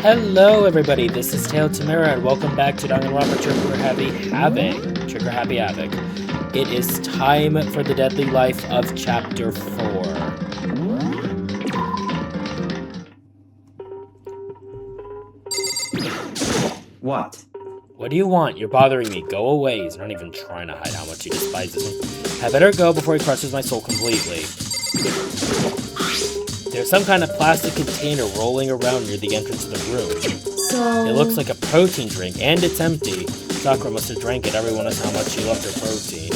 Hello everybody, this is Tail Tamara and welcome back to Danganronpa Trigger Happy Havoc. It is time for the deadly life of Chapter 4. What? What do you want? You're bothering me. Go away. He's not even trying to hide how much he despises me. I better go before he crushes my soul completely. There's some kind of plastic container rolling around near the entrance of the room. So... It looks like a protein drink, and it's empty. Sakura must have drank it. Everyone knows how much she loved her protein.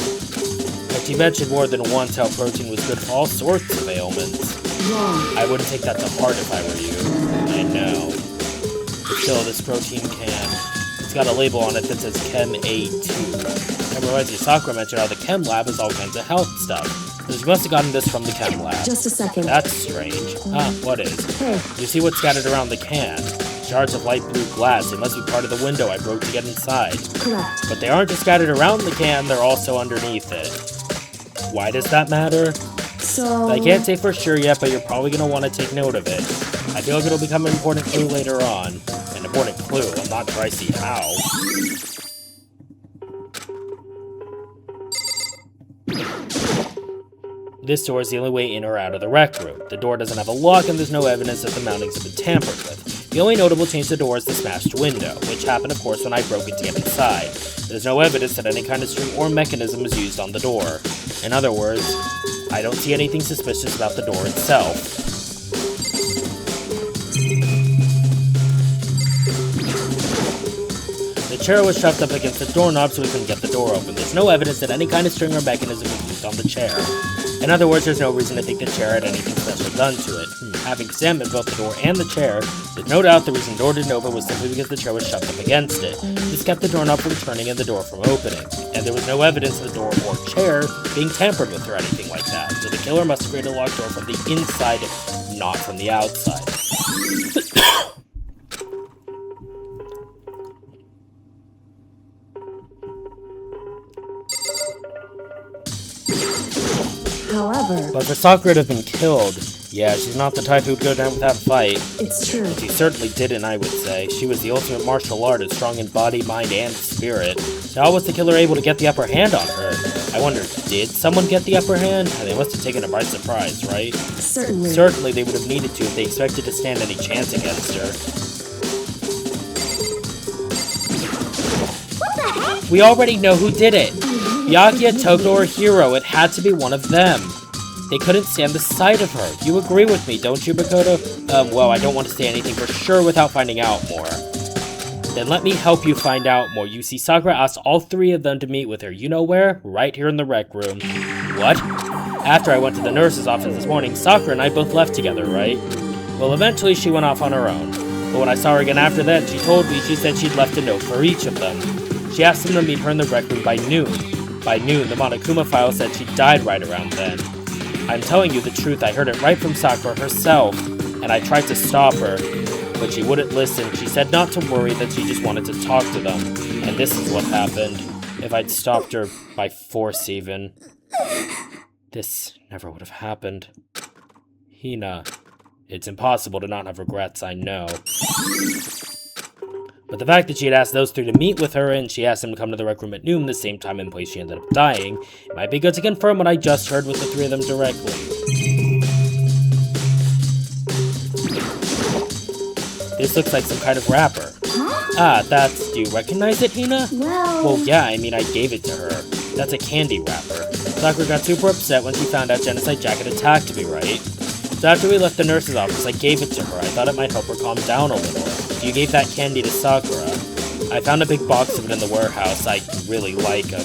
But she mentioned more than once how protein was good for all sorts of ailments. I wouldn't take that to heart if I were you. I know. But still, this protein can. It's got a label on it that says Chem A2. That reminds me, Sakura mentioned how the Chem lab is all kinds of health stuff. So she must have gotten this from the Chem lab. Just a second. That's strange. What is? Hey. You see what's scattered around the can? Shards of light blue glass. It must be part of the window I broke to get inside. Correct. But they aren't just scattered around the can, they're also underneath it. Why does that matter? So... I can't say for sure yet, but you're probably going to want to take note of it. I feel like it'll become an important clue later on. An important clue, I'm not sure I see how. This door is the only way in or out of the rec room. The door doesn't have a lock and there's no evidence that the mountings have been tampered with. The only notable change to the door is the smashed window, which happened of course when I broke it to get inside. There's no evidence that any kind of string or mechanism was used on the door. In other words, I don't see anything suspicious about the door itself. The chair was shoved up against the doorknob so we couldn't get the door open. There's no evidence that any kind of string or mechanism was used on the chair. In other words, there's no reason to think the chair had anything special done to it. Having examined both the door and the chair, there's no doubt the reason the door didn't open was simply because the chair was shoved up against it. This kept the doorknob from turning and the door from opening. And there was no evidence of the door or chair being tampered with or anything like that. So the killer must have created a locked door from the inside, not from the outside. However... But for Sakura to have been killed, yeah, she's not the type who would go down without a fight. It's true. She certainly didn't, I would say. She was the ultimate martial artist, strong in body, mind, and spirit. So how was the killer able to get the upper hand on her? I wonder, did someone get the upper hand? They must have taken her by surprise, right? Certainly. Certainly they would have needed to if they expected to stand any chance against her. What the heck? We already know who did it. Byakuya, Toko, or Hiro. It had to be one of them. They couldn't stand the sight of her. You agree with me, don't you, Makoto? Well, I don't want to say anything for sure without finding out more. Then let me help you find out more. You see, Sakura asked all three of them to meet with her. You know where? Right here in the rec room. What? After I went to the nurse's office this morning, Sakura and I both left together, right? Well, eventually she went off on her own. But when I saw her again after that, she told me she said she'd left a note for each of them. She asked them to meet her in the rec room by noon. By noon, the Monokuma file said she died right around then. I'm telling you the truth, I heard it right from Sakura herself, and I tried to stop her, but she wouldn't listen. She said not to worry, that she just wanted to talk to them, and this is what happened. If I'd stopped her by force even, this never would have happened. Hina, it's impossible to not have regrets, I know. But the fact that she had asked those three to meet with her, and she asked them to come to the rec room at noon, the same time and place she ended up dying, it might be good to confirm what I just heard with the three of them directly. This looks like some kind of wrapper. Ah, do you recognize it, Hina? Well, yeah, I mean, I gave it to her. That's a candy wrapper. Sakura got super upset when she found out Genocide Jacket attacked me, right? So after we left the nurse's office, I gave it to her. I thought it might help her calm down a little. You gave that candy to Sakura. I found a big box of it in the warehouse. I really like them.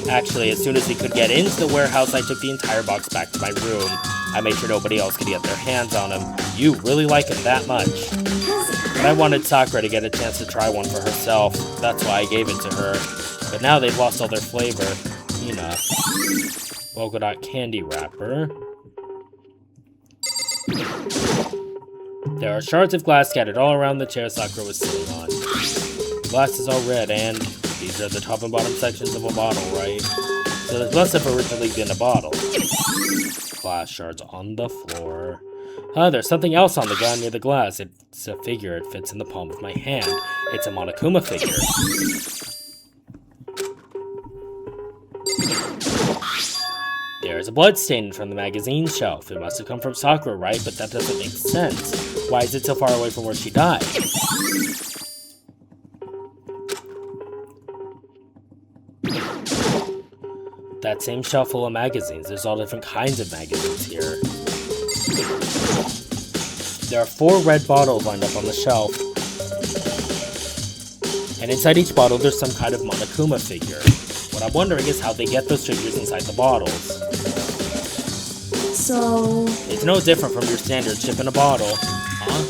Actually, as soon as we could get into the warehouse, I took the entire box back to my room. I made sure nobody else could get their hands on them. You really like them that much. But I wanted Sakura to get a chance to try one for herself. That's why I gave it to her. But now they've lost all their flavor. Hina. Polka dot candy wrapper. There are shards of glass scattered all around the chair Sakura was sitting on. The glass is all red, and these are the top and bottom sections of a bottle, right? So this must have originally been a bottle. Glass shards on the floor. There's something else on the ground near the glass. It's a figure. It fits in the palm of my hand. It's a Monokuma figure. There's a blood stain from the magazine shelf. It must have come from Sakura, right? But that doesn't make sense. Why is it so far away from where she died? That same shelf full of magazines. There's all different kinds of magazines here. There are 4 red bottles lined up on the shelf. And inside each bottle, there's some kind of Monokuma figure. What I'm wondering is how they get those figures inside the bottles. So... It's no different from your standard chip in a bottle. Huh?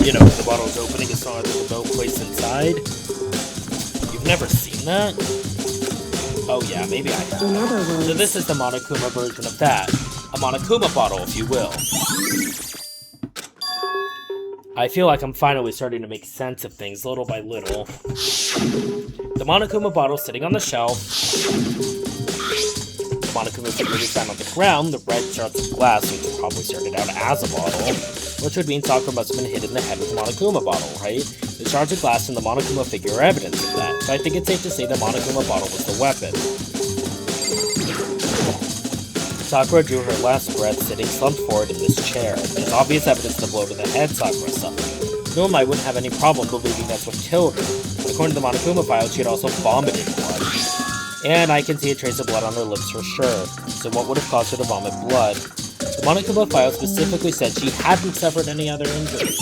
You know, the bottle's opening as long as there's a boat placed inside. You've never seen that? Oh yeah, maybe I have. in other words... So this is the Monokuma version of that. A Monokuma bottle, if you will. I feel like I'm finally starting to make sense of things little by little. The Monokuma bottle sitting on the shelf. The Monokuma figure we found on the ground. The red shards of glass, which probably started out as a bottle. Which would mean Sakura must have been hit in the head with the Monokuma bottle, right? The shards of glass and the Monokuma figure are evidence of that. So I think it's safe to say the Monokuma bottle was the weapon. Sakura drew her last breath, sitting slumped forward in this chair. There's obvious evidence of the blow to the head Sakura suffered. Normally, I wouldn't have any problem believing that's what killed her. But according to the Monokuma file, she had also vomited blood. And I can see a trace of blood on her lips for sure. So what would have caused her to vomit blood? The Monokuma file specifically said she hadn't suffered any other injuries.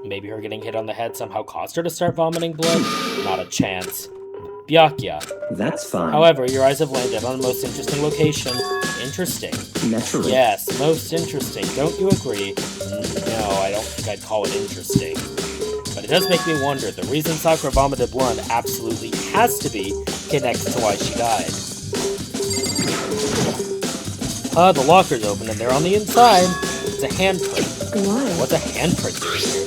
Maybe her getting hit on the head somehow caused her to start vomiting blood? Not a chance. Byakuya. That's fine. However, your eyes have landed on the most interesting location. Interesting. Naturally. Yes, most interesting. Don't you agree? No, I don't think I'd call it interesting. But it does make me wonder. The reason Sakura vomited blood absolutely has to be connected to why she died. The locker's open and they're on the inside. It's a handprint. Why? What's a handprint doing here?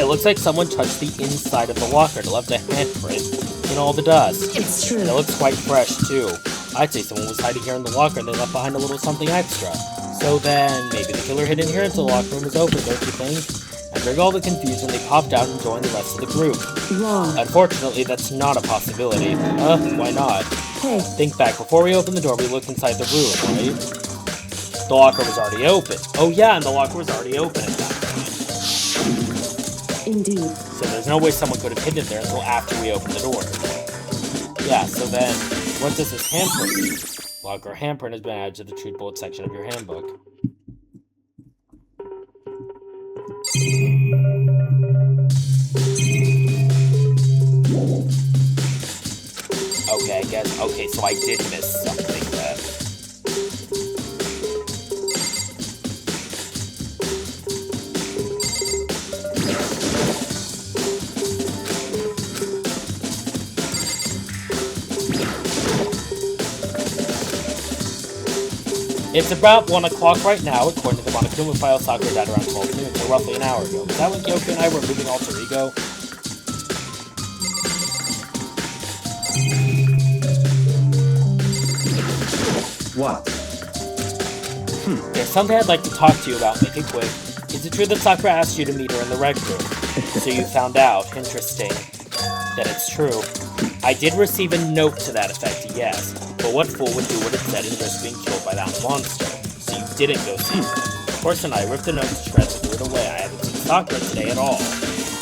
It looks like someone touched the inside of the locker and left a handprint in all the dust. It's true. And it looks quite fresh, too. I'd say someone was hiding here in the locker and they left behind a little something extra. So then, maybe the killer hid in here until the locker room was open, don't you think? And during all the confusion, they popped out and joined the rest of the group. Wrong. Unfortunately, that's not a possibility. Why not? Hey, Think back, before we opened the door, we looked inside the room, right? The locker was already open. Oh yeah, and the locker was already open at that point. indeed. So there's no way someone could have hidden it there until after we opened the door. Yeah, so then, what does this handprint mean? Locker handprint has been added to the treat bullet section of your handbook. Okay, I guess. Okay, so I did miss something then. It's about 1 o'clock right now, according to the Monokuma file. Sakura died around 12 noon, so roughly an hour ago. Is that when Kyoka and I were moving alter ego? What? There's something I'd like to talk to you about. Make it quick. Is it true that Sakura asked you to meet her in the rec room? So you found out. Interesting. That it's true. I did receive a note to that effect, yes. But what fool would do what it said and risk being killed by that monster? So you didn't go see her. Of course, and I ripped the note to shreds and threw it away. I haven't seen Sakura today at all.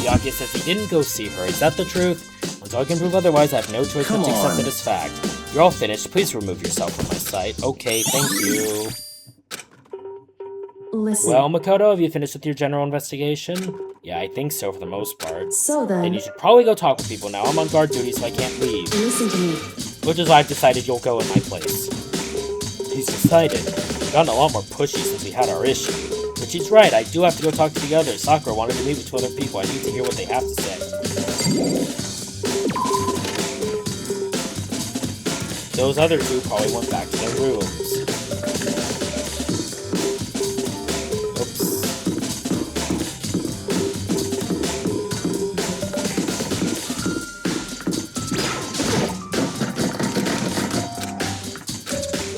Byakuya says he didn't go see her. Is that the truth? Until I can prove otherwise, I have no choice but to accept it as fact. You're all finished. Please remove yourself from my sight. Okay, thank you. Listen. Well, Makoto, have you finished with your general investigation? Yeah, I think so for the most part. So Then then, you should probably go talk with people now. I'm on guard duty, so I can't leave. listen to me. Which is why I've decided you'll go in my place. He's decided. We've gotten a lot more pushy since we had our issue. But she's right, I do have to go talk to the others. Sakura wanted to meet with 2 other people. I need to hear what they have to say. Those other 2 probably went back to their rooms. Oops.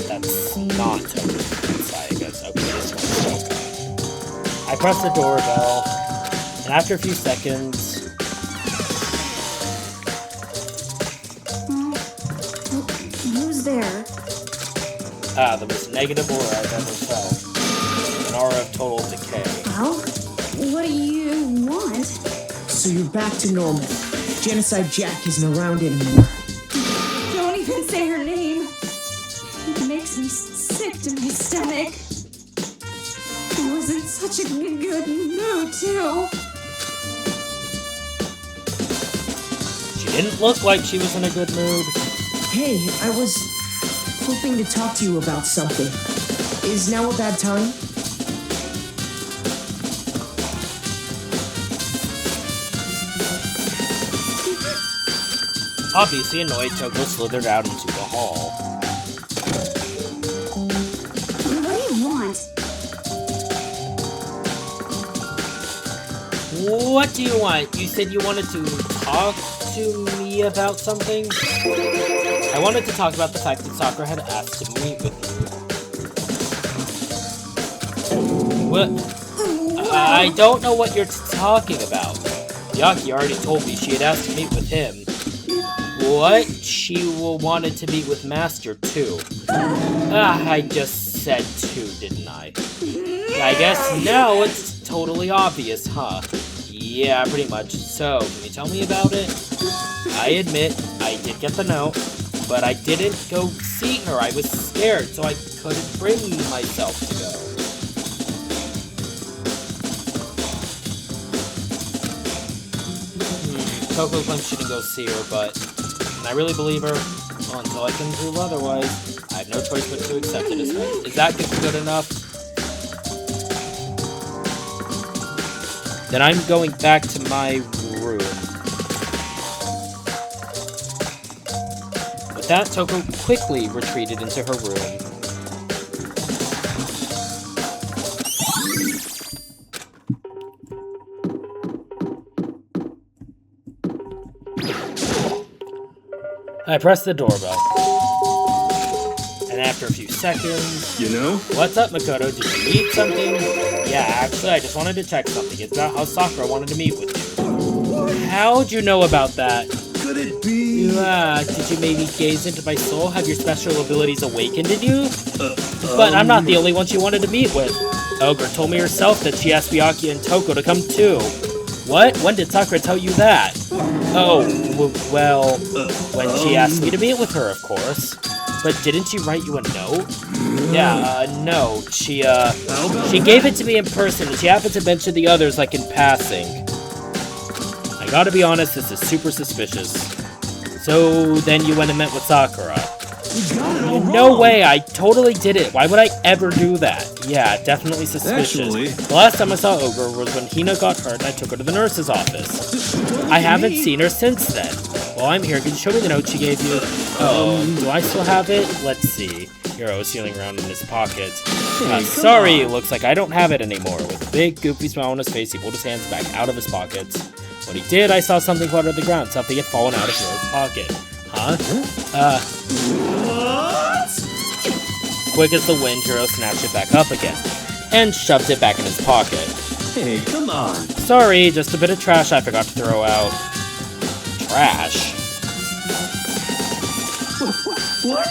That's not okay. I press the doorbell, and after a few seconds... Who's there? the most negative aura I've ever felt. An aura of total decay. Well, what do you want? So you're back to normal. Genocide Jack isn't around anymore. Don't even say her name. It makes me sick to my stomach. I was in such a good mood, too. She didn't look like she was in a good mood. Hey, I was hoping to talk to you about something. Is now a bad time? Obviously annoyed, Toko slithered out into the hall. What do you want? What do you want? You said you wanted to talk to me about something? I wanted to talk about the fact that Sakura had asked to meet with you. What? I don't know what you're talking about. Yaki already told me she had asked to meet with him. What? She wanted to meet with Master, too. I just said two, didn't I? I guess now it's totally obvious, huh? Yeah, pretty much. So, can you tell me about it? I admit, I did get the note, but I didn't go see her. I was scared, so I couldn't bring myself to go. Toko claims she didn't go see her, but can I really believe her? Well, until I can prove otherwise, I have no choice but to accept it as fact. Is that good enough? Then I'm going back to my room. With that, Toko quickly retreated into her room. I pressed the doorbell. And after a few seconds... You know? What's up, Makoto? Did you need something? Yeah, actually, I just wanted to check something. It's about how Sakura wanted to meet with you. How'd you know about that? Could it be? Did you maybe gaze into my soul? Have your special abilities awakened in you? But I'm not the only one she wanted to meet with. Ogre told me herself that she asked Byakuya and Toko to come too. What? When did Sakura tell you that? Oh, well, when she asked me to meet with her, of course. But didn't she write you a note? Yeah, no. She gave it to me in person, and she happened to mention the others, like, in passing. I gotta be honest, this is super suspicious. So, then you went and met with Sakura. No way, I totally did it. Why would I ever do that? Yeah, definitely suspicious. Actually, The last time I saw Ogre was when Hina got hurt and I took her to the nurse's office. I haven't seen her since then. Well, I'm here. Can you show me the note she gave you? Oh, do I still have it? Let's see. Hiro is feeling around in his pocket. Sorry, it looks like I don't have it anymore. With a big, goofy smile on his face, he pulled his hands back out of his pockets. When he did, I saw something flutter to the ground. Something had fallen out of Hiro's pocket. Huh? Quick as the wind, Hiro snatched it back up again, and shoved it back in his pocket. Hey, come on. Sorry, just a bit of trash I forgot to throw out. Trash? What?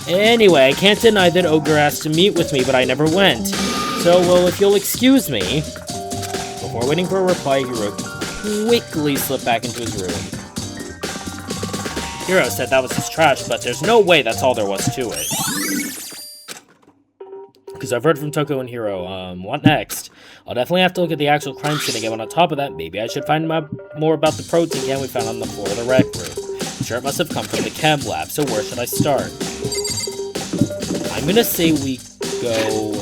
Anyway, I can't deny that Ogre asked to meet with me, but I never went. So, well, if you'll excuse me... Before waiting for a reply, Hiro quickly slipped back into his room. Hiro said that was his trash, but there's no way that's all there was to it. Because I've heard from Toko and Hiro, what next? I'll definitely have to look at the actual crime scene again, but on top of that, maybe I should find out more about the protein can we found on the floor of the rec room. I'm sure it must have come from the chem lab, so where should I start? I'm gonna say we go...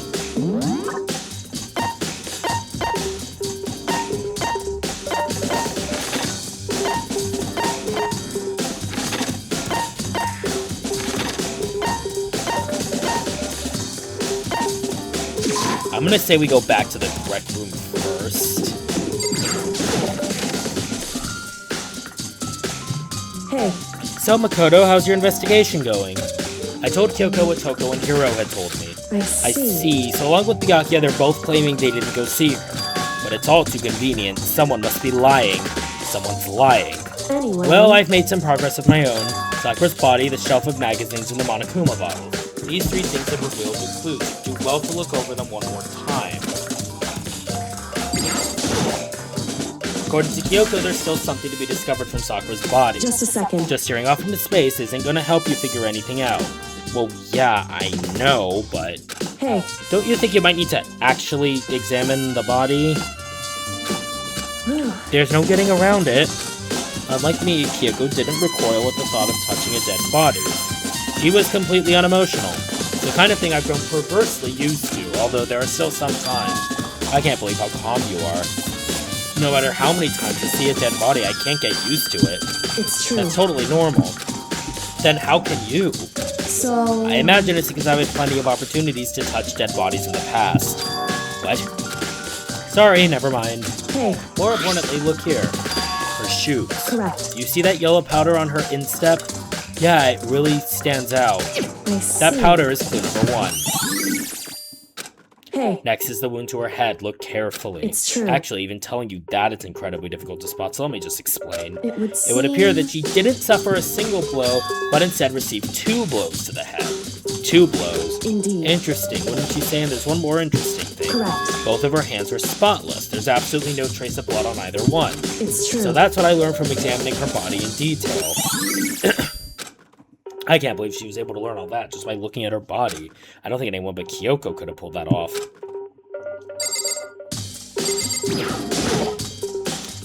I'm gonna say we go back to the rec room first. Hey. So, Makoto, how's your investigation going? I told Kyoko what Toko and Hiro had told me. I I see. see. So along with Byakuya, they're both claiming they didn't go see her. But it's all too convenient. Someone must be lying. Someone's lying. Anyway. Well, I've made some progress of my own. Sakura's body, the shelf of magazines, and the Monokuma bottle. These three things have revealed the clues. Do well to look over them one more time. According to Kyoko, there's still something to be discovered from Sakura's body. Just a second. Just staring off into space isn't gonna help you figure anything out. Well, yeah, I know, but... Hey, Don't you think you might need to actually examine the body? There's no getting around it. Unlike me, Kyoko didn't recoil at the thought of touching a dead body. She was completely unemotional. The kind of thing I've grown perversely used to, although there are still some times. I can't believe how calm you are. No matter how many times I see a dead body, I can't get used to it. it's true. That's totally normal. Then how can you? So... I imagine it's because I've had plenty of opportunities to touch dead bodies in the past. What? Sorry, never mind. Hey, More importantly, look here. Her shoes. correct. You see that yellow powder on her instep? Yeah, it really stands out. I see. That powder is clue number 1. Hey, Next is the wound to her head. Look carefully. It's true. Actually, even telling you that it's incredibly difficult to spot, so let me just explain. it would It seem... would appear that she didn't suffer a single blow, but instead received 2 blows to the head. 2 blows. Indeed. Interesting, wouldn't you say? And there's one more interesting thing. Correct. Both of her hands were spotless. There's absolutely no trace of blood on either one. It's true. So that's what I learned from examining her body in detail. I can't believe she was able to learn all that just by looking at her body. I don't think anyone but Kyoko could have pulled that off.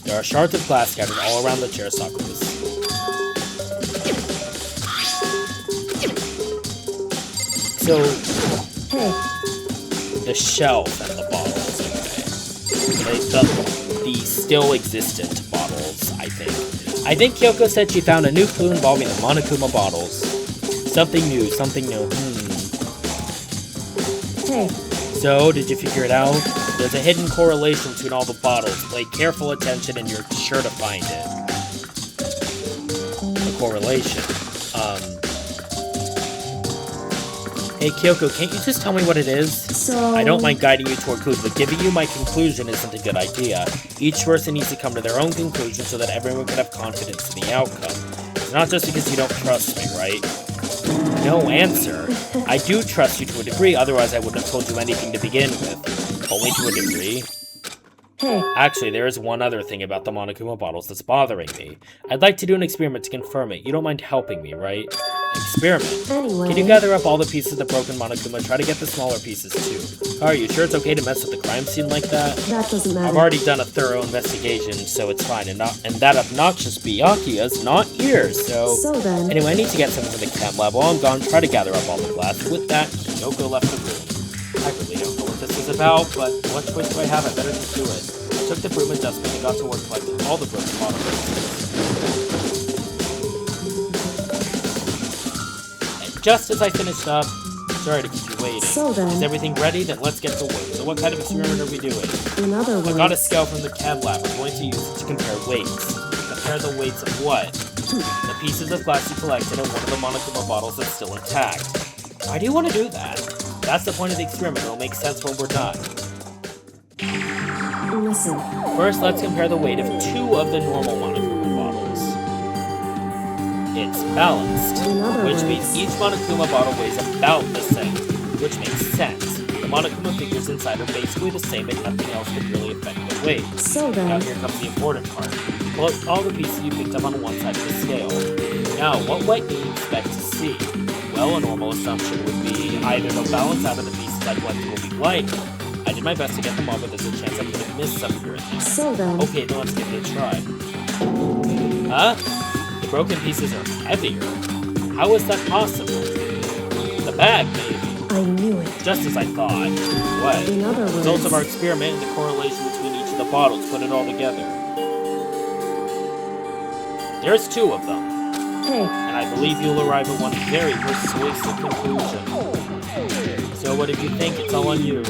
There are shards of glass scattered all around the chair Sakura's. So, Hey, the shelf and the bottles, okay. The still existent bottles, I think. I think Kyoko said she found a new clue involving the Monokuma bottles. Something new, something new. hey, So, did you figure it out? There's a hidden correlation between all the bottles. Pay careful attention and you're sure to find it. The correlation. Hey Kyoko, can't you just tell me what it is? so... I don't mind guiding you toward clues, but giving you my conclusion isn't a good idea. Each person needs to come to their own conclusion so that everyone can have confidence in the outcome. It's not just because you don't trust me, right? No answer. I do trust you to a degree, otherwise I wouldn't have told you anything to begin with. Only to a degree. Hey, Actually, there is one other thing about the Monokuma bottles that's bothering me. I'd like to do an experiment to confirm it. You don't mind helping me, right? Experiment. anyway... Can you gather up all the pieces of the broken Monokuma? Try to get the smaller pieces too. Are you sure it's okay to mess with the crime scene like that? That doesn't matter. I've already done a thorough investigation, so it's fine. And that obnoxious Byakuya's not here, so... So then... Anyway, I need to get something from the chem lab. While I'm gone, try to gather up all the glass. With that, Kyoko left the room. I really don't know what this is about, but what choice do I have? I better just do it. I took the broom and dustbin and got to work collecting all the broken bottles. And just as I finished up, sorry to keep you waiting. So then... Is everything ready? Then let's get to work. So what kind of experiment are we doing? In other words... I got a scale from the chem lab. I'm going to use it to compare weights. Compare the weights of what? The pieces of glass you collected and one of the Monokuma bottles that's still intact. Why do you want to do that? That's the point of the experiment. It'll make sense when we're done. Listen, First, let's compare the weight of 2 of the normal Monokuma bottles. It's balanced, In other which words- means each Monokuma bottle weighs about the same, which makes sense. The Monokuma figures inside are basically the same and nothing else could really affect the weight. so Now then... here comes the important part. Put all the pieces you picked up on one side of the scale. Now, what weight do you expect to see? Well, a normal assumption would be either the balance out of the pieces I collected will be lighter. I did my best to get them all, but there's a chance I could have missed some here and there. So then... Okay, then let's give it a try. Huh? The broken pieces are heavier. How is that possible? The bag, maybe. I knew it. Just as I thought. What? In other words... Results of our experiment and the correlation between each of the bottles. Put it all together. There's 2 of them. Hey, And I believe you'll arrive at one very persuasive conclusion. So what did you think? It's all on you.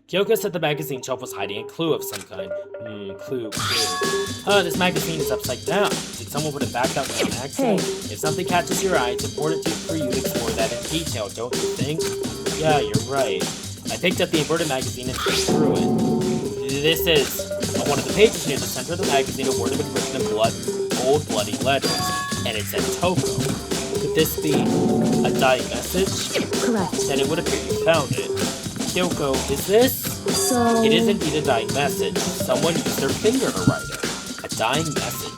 Kyoko said the magazine shelf was hiding a clue of some kind. Clue. This magazine is upside down. Did someone put it back that way on accident? Hey. If something catches your eye, it's important for you to explore that in detail, don't you think? Yeah, you're right. I picked up the inverted magazine and flipped through it. This is... On one of the pages near the center of the magazine, a word had been written in bold, bloody letters, and it said Toko. Could this be a dying message? Correct. Then it would appear you found it. Kyoko, is this? So... It is indeed a dying message. Someone used their finger to write it. A dying message.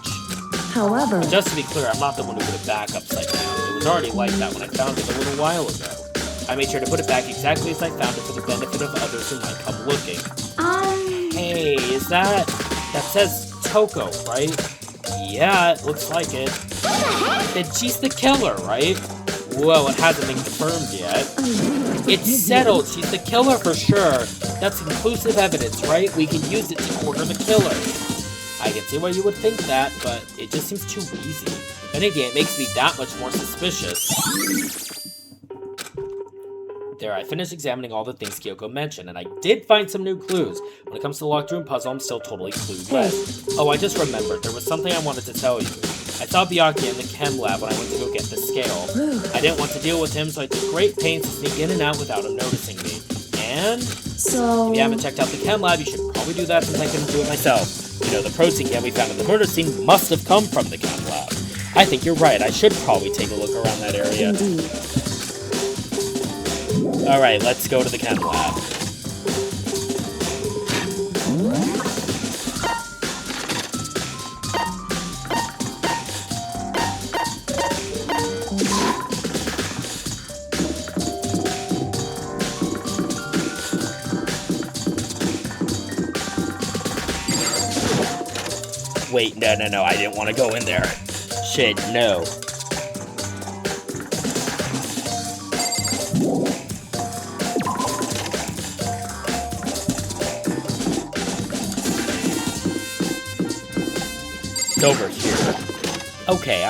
However... Just to be clear, I'm not the one who put it back upside down. It was already like that when I found it a little while ago. I made sure to put it back exactly as I found it for the benefit of others who might come looking. Hey, is that... That says Toko, right? Yeah, it looks like it. Then she's the killer, right? Whoa, it hasn't been confirmed yet. It's settled. She's the killer for sure. That's conclusive evidence, right? We can use it to corner the killer. I can see why you would think that, but it just seems too easy. If anything, it makes me that much more suspicious. There, I finished examining all the things Kyoko mentioned, and I did find some new clues. When it comes to the locked room puzzle, I'm still totally clueless. Oh, I just remembered. There was something I wanted to tell you. I saw Byakuya in the chem lab when I went to go get the scale. I didn't want to deal with him, so I took great pains to sneak in and out without him noticing me. And... So... If you haven't checked out the chem lab, you should probably do that since I couldn't do it myself. You know, the protein can we found in the murder scene must have come from the chem lab. I think you're right. I should probably take a look around that area. Indeed. Alright, let's go to the chem lab. Wait, no, I didn't want to go in there. Shit, no. It's over here. Okay,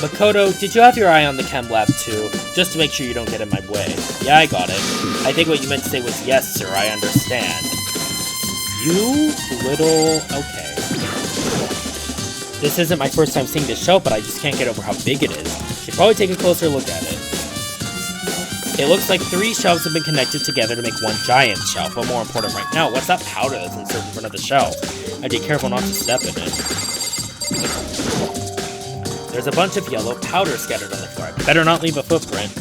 Makoto, did you have your eye on the chem lab too? Just to make sure you don't get in my way. Yeah, I got it. I think what you meant to say was, yes, sir, I understand. You little... Okay. This isn't my first time seeing this shelf, but I just can't get over how big it is. Should probably take a closer look at it. It looks like 3 shelves have been connected together to make one giant shelf, but more important right now, what's that powder that's inserted in front of the shelf? I'd be careful not to step in it. There's a bunch of yellow powder scattered on the floor. I better not leave a footprint.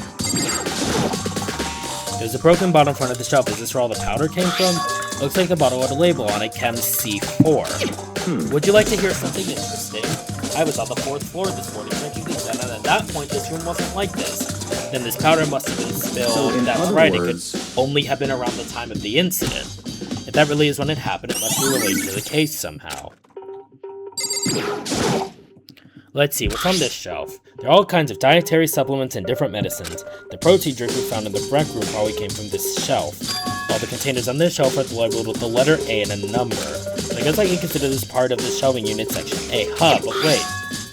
There's a broken bottle in front of the shelf. Is this where all the powder came from? Looks like the bottle had a label on it, Chem C4. Would you like to hear something interesting? I was on the 4th floor this morning drinking these, and at that point, this room wasn't like this. Then this powder must have been spilled. So in That's other right, words- it could only have been around the time of the incident. If that really is when it happened, it must be related to the case somehow. Let's see, what's on this shelf? There are all kinds of dietary supplements and different medicines. The protein drink we found in the rec room probably came from this shelf. All the containers on this shelf are labeled with the letter A and a number. I guess I can consider this part of the shelving unit section A. But wait.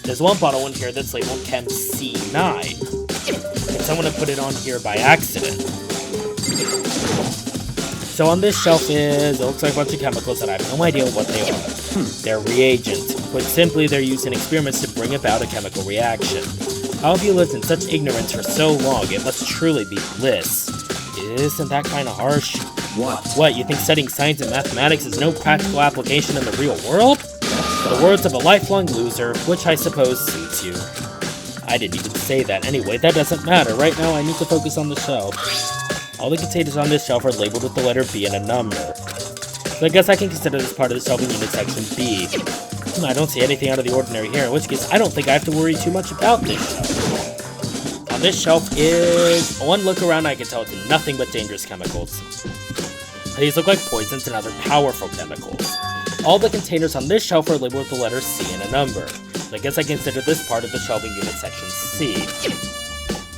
There's one bottle in here that's labeled Chem C9. Can someone have put it on here by accident? So on this shelf it looks like a bunch of chemicals that I have no idea what they are. They're reagents. Put simply, they're used in experiments to bring about a chemical reaction. How have you lived in such ignorance for so long? It must truly be bliss. Isn't that kind of harsh? What, you think studying science and mathematics has no practical application in the real world? The words of a lifelong loser, which I suppose suits you. I didn't even say that. Anyway, that doesn't matter. Right now, I need to focus on the shelf. All the containers on this shelf are labeled with the letter B and a number. So I guess I can consider this part of the shelving unit section B. I don't see anything out of the ordinary here, in which case I don't think I have to worry too much about this shelf. On this shelf is... On one look around, I can tell it's nothing but dangerous chemicals. These look like poisons and other powerful chemicals. All the containers on this shelf are labeled with the letter C and a number. So I guess I consider this part of the shelving unit section C.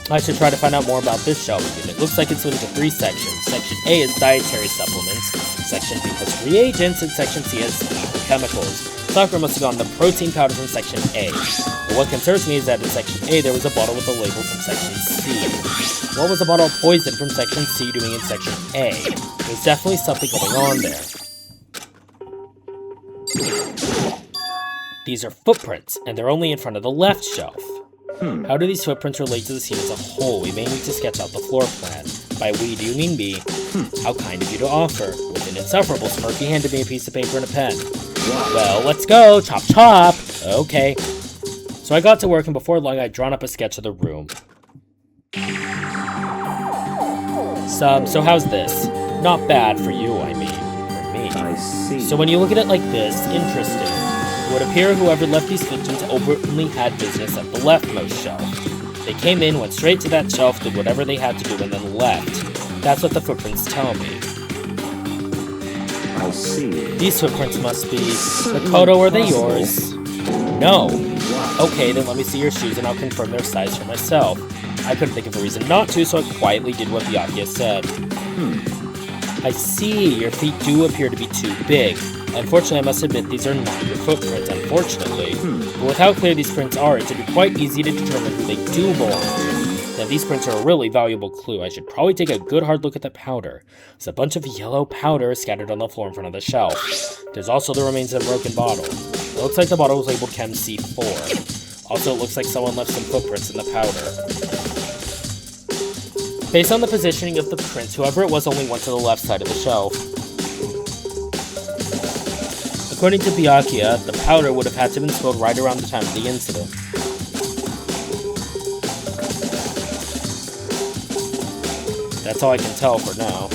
I should try to find out more about this shelving unit. Looks like it's split into 3 sections. Section A is dietary supplements, Section B has reagents, and Section C has chemicals. Sakura must have gotten the protein powder from Section A. But what concerns me is that in Section A there was a bottle with a label from Section C. What was a bottle of poison from Section C doing in Section A? There's definitely something going on there. These are footprints, and they're only in front of the left shelf. How do these footprints relate to the scene as a whole? We may need to sketch out the floor plan. By we, do you mean me? How kind of you to offer. With an insufferable smirk, he handed me a piece of paper and a pen. Well, let's go! Chop chop! Okay. So I got to work, and before long I'd drawn up a sketch of the room. So how's this? Not bad for you, I mean. For me. I see. So when you look at it like this, interesting. It would appear whoever left these footprints openly had business at the leftmost shelf. They came in, went straight to that shelf, did whatever they had to do, and then left. That's what the footprints tell me. I see. These footprints must be... Makoto, are they yours? No. Okay, then let me see your shoes and I'll confirm their size for myself. I couldn't think of a reason not to, so I quietly did what Byakuya said. I see, your feet do appear to be too big. Unfortunately, I must admit these are not your footprints, unfortunately. But with how clear these prints are, it should be quite easy to determine who they do belong to. Now, these prints are a really valuable clue. I should probably take a good hard look at the powder. There's a bunch of yellow powder scattered on the floor in front of the shelf. There's also the remains of a broken bottle. It looks like the bottle was labeled Chem C4. Also, it looks like someone left some footprints in the powder. Based on the positioning of the prints, whoever it was only went to the left side of the shelf. According to Byakuya, the powder would have had to have been spilled right around the time of the incident. That's all I can tell for now.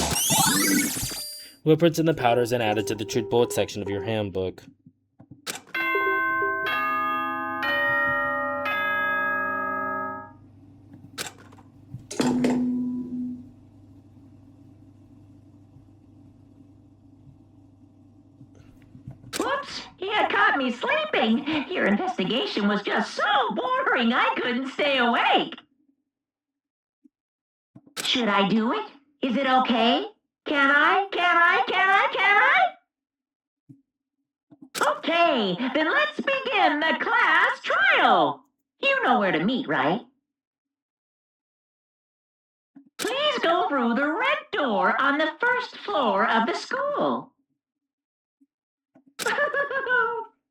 Footprints in the powder is then added to the truth bullet section of your handbook. Whoops! You caught me sleeping. Your investigation was just so boring I couldn't stay awake. Should I do it? Is it okay? Can I? Okay, then let's begin the class trial. You know where to meet, right? Please go through the red door on the first floor of the school.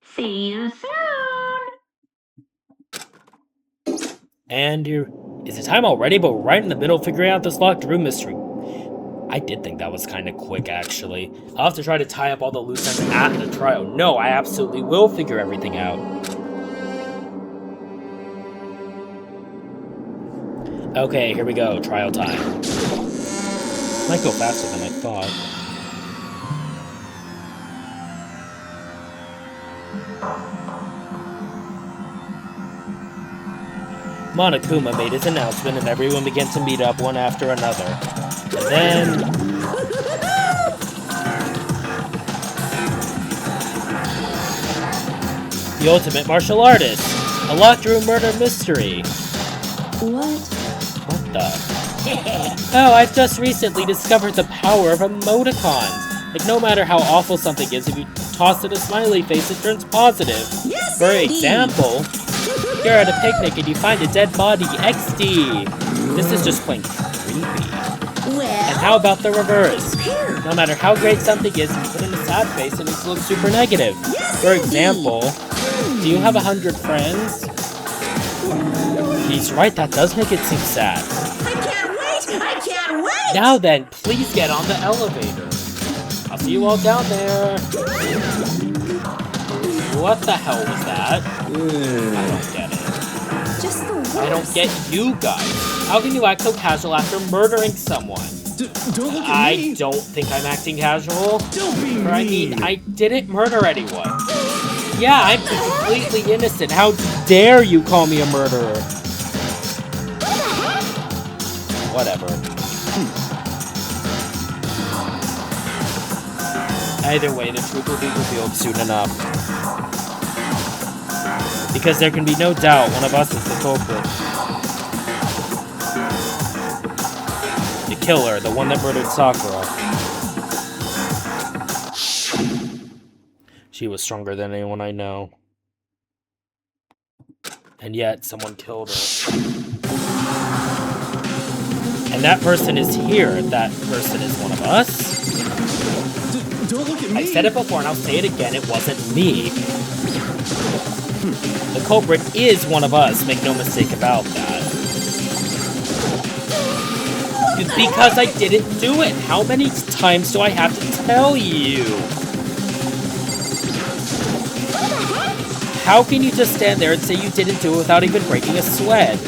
See you soon. And is it time already? But we're right in the middle of figuring out this locked room mystery. I did think that was kind of quick, actually. I'll have to try to tie up all the loose ends at the trial. No, I absolutely will figure everything out. Okay, here we go. Trial time. Might go faster than I thought. Monokuma made his announcement and everyone began to meet up one after another. And then... the ultimate martial artist! A locked room murder mystery! What? What the? Oh, I've just recently discovered the power of emoticons! Like, no matter how awful something is, if you toss it a smiley face, it turns positive. Yes, For indeed. example, you're at a picnic and you find a dead body, XD! This is just plain creepy. Well, And how about the reverse? No matter how great something is, you put in a sad face and it looks super negative. Yes, For indeed. example, do you have 100 friends? He's right, that does make it seem sad. I can't wait! Now then, please get on the elevator. I'll see you all down there. What the hell was that? I don't get it. Just the worst. I don't get you guys. How can you act so casual after murdering someone? Don't look at I me! don't think I'm acting casual. Don't be Or I mean, I didn't murder anyone. Yeah, I'm completely innocent. How dare you call me a murderer? Whatever. Either way, the truth will be revealed soon enough. Because there can be no doubt one of us is the culprit. The killer, the one that murdered Sakura. She She was stronger than anyone I know. And yet, someone killed her. And that person is here. That person is one of us. Don't look at me! I said it before and I'll say it again, it wasn't me. The culprit is one of us, make no mistake about that. It's because I didn't do it. How many times do I have to tell you? How can you just stand there and say you didn't do it without even breaking a sweat?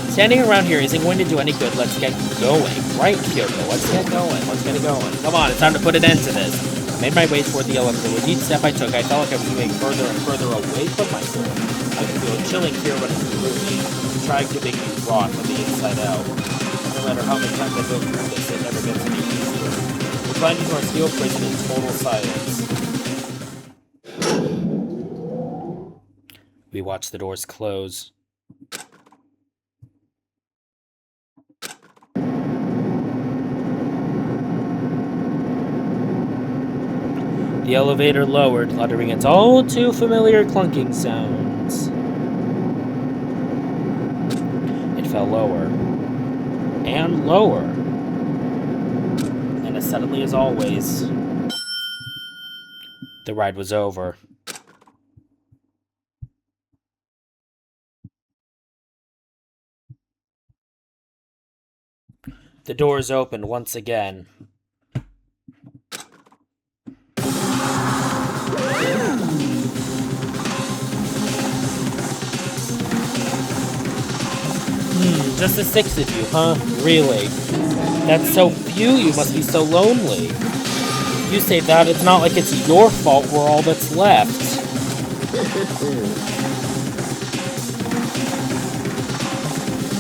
Standing around here isn't going to do any good. Let's get going. Right, Kyoto? Let's get going. Let's get it going. Come on, it's time to put an end to this. I made my way toward the elevator. With each step I took, I felt like I was moving further and further away from my goal. I could feel a chilling fear running through me, trying to make me rot from the inside out. No matter how many times I go through this, it never gets any easier. We climbed into our steel prison in total silence. We watched the doors close. The elevator lowered, uttering its all too familiar clunking sounds. It fell lower. And lower. And as suddenly as always, the ride was over. The doors opened once again. Just the 6 of you, huh? Really? That's so few, you must be so lonely. You say that, it's not like it's your fault we're all that's left.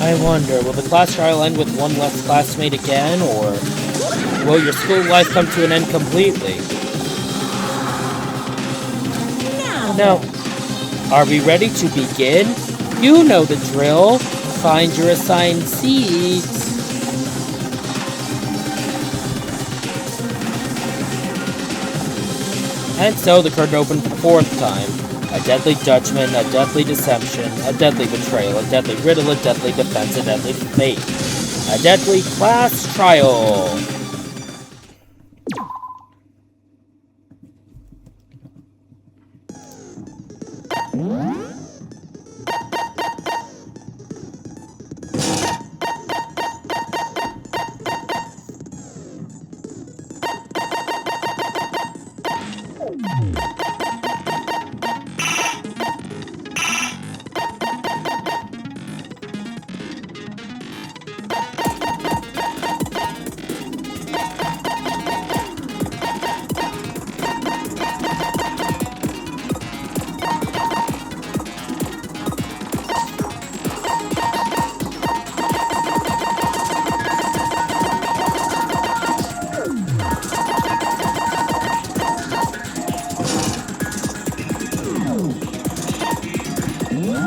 I wonder, will the class trial end with one less classmate again, or will your school life come to an end completely? Now, are we ready to begin? You know the drill. Find your assigned seats. And so the curtain opened for the 4th time. A deadly judgment, a deadly deception, a deadly betrayal, a deadly riddle, a deadly defense, a deadly fate. A deadly class trial.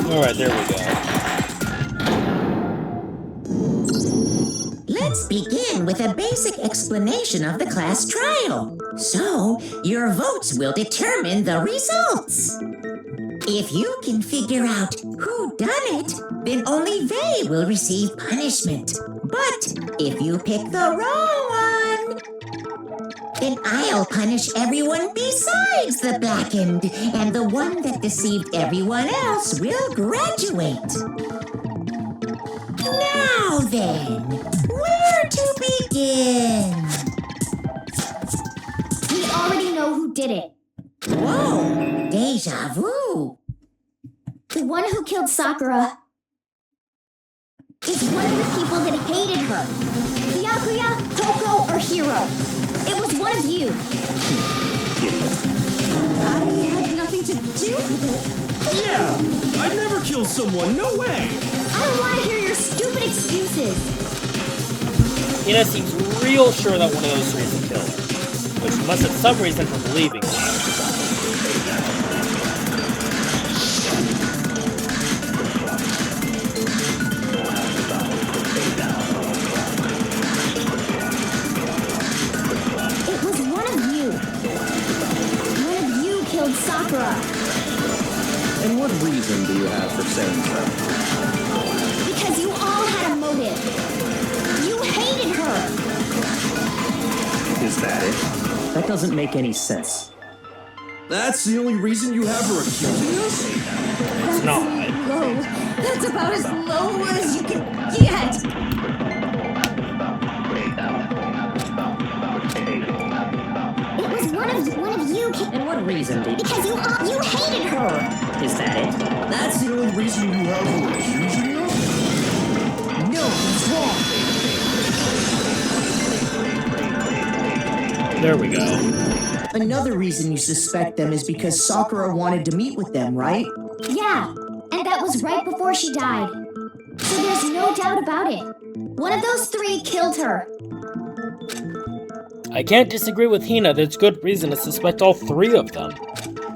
Alright, there we go. Let's begin with a basic explanation of the class trial. So, your votes will determine the results. If you can figure out who done it, then only they will receive punishment. But if you pick the wrong one, then I'll punish everyone besides the blackened, and the one that deceived everyone else will graduate. Now then, where to begin? We already know who did it. Whoa, deja vu. The one who killed Sakura is one of the people that hated her. Byakuya, Toko, or Hiro. It was one of you. I had nothing to do with it. Yeah! I'd never kill someone, no way! I don't want to hear your stupid excuses. Ina seems real sure that one of those 3 is the killer, but she must have some reason for believing that. Sakura. And what reason do you have for saying so? Because you all had a motive. You hated her. Is that it? That doesn't make any sense. That's the only reason you have her accusing us? It's not. Low. That's about as low as you can get. It was one of you. And what reason, Dee? Because you hated her. Is that it? That's the only reason you have her accusing us? No, he's wrong. There we go. Another reason you suspect them is because Sakura wanted to meet with them, right? Yeah, and that was right before she died. So there's no doubt about it. One of those three killed her. I can't disagree with Hina. There's good reason to suspect all three of them.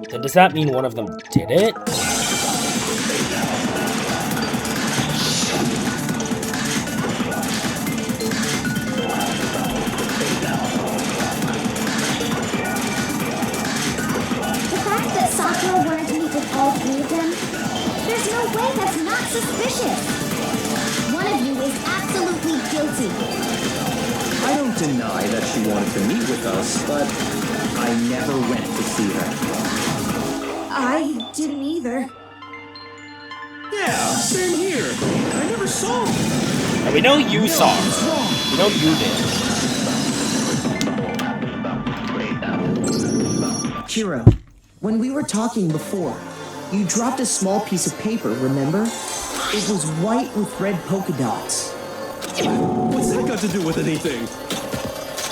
Then does that mean one of them did it? The fact that Sakura wanted to meet with all three of them, there's no way that's not suspicious. One of you is absolutely guilty. I don't deny that she wanted to meet with us, but I never went to see her. I didn't either. Yeah, same here. I never saw her. And we know you saw her. We know you did. Hiro, when we were talking before, you dropped a small piece of paper, remember? It was white with red polka dots. What's that got to do with anything?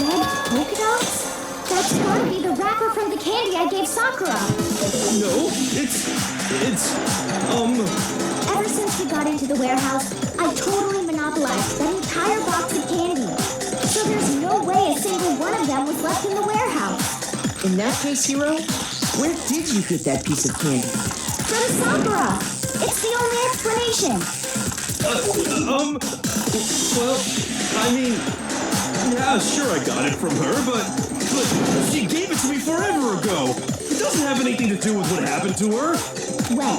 Red polka dots? That's gotta be the wrapper from the candy I gave Sakura. No, it's Ever since we got into the warehouse, I totally monopolized that entire box of candy. So there's no way a single one of them was left in the warehouse. In that case, Hiro, where did you get that piece of candy? From Sakura! It's the only explanation. well, I mean, yeah, sure I got it from her, but she gave it to me forever ago. It doesn't have anything to do with what happened to her. When?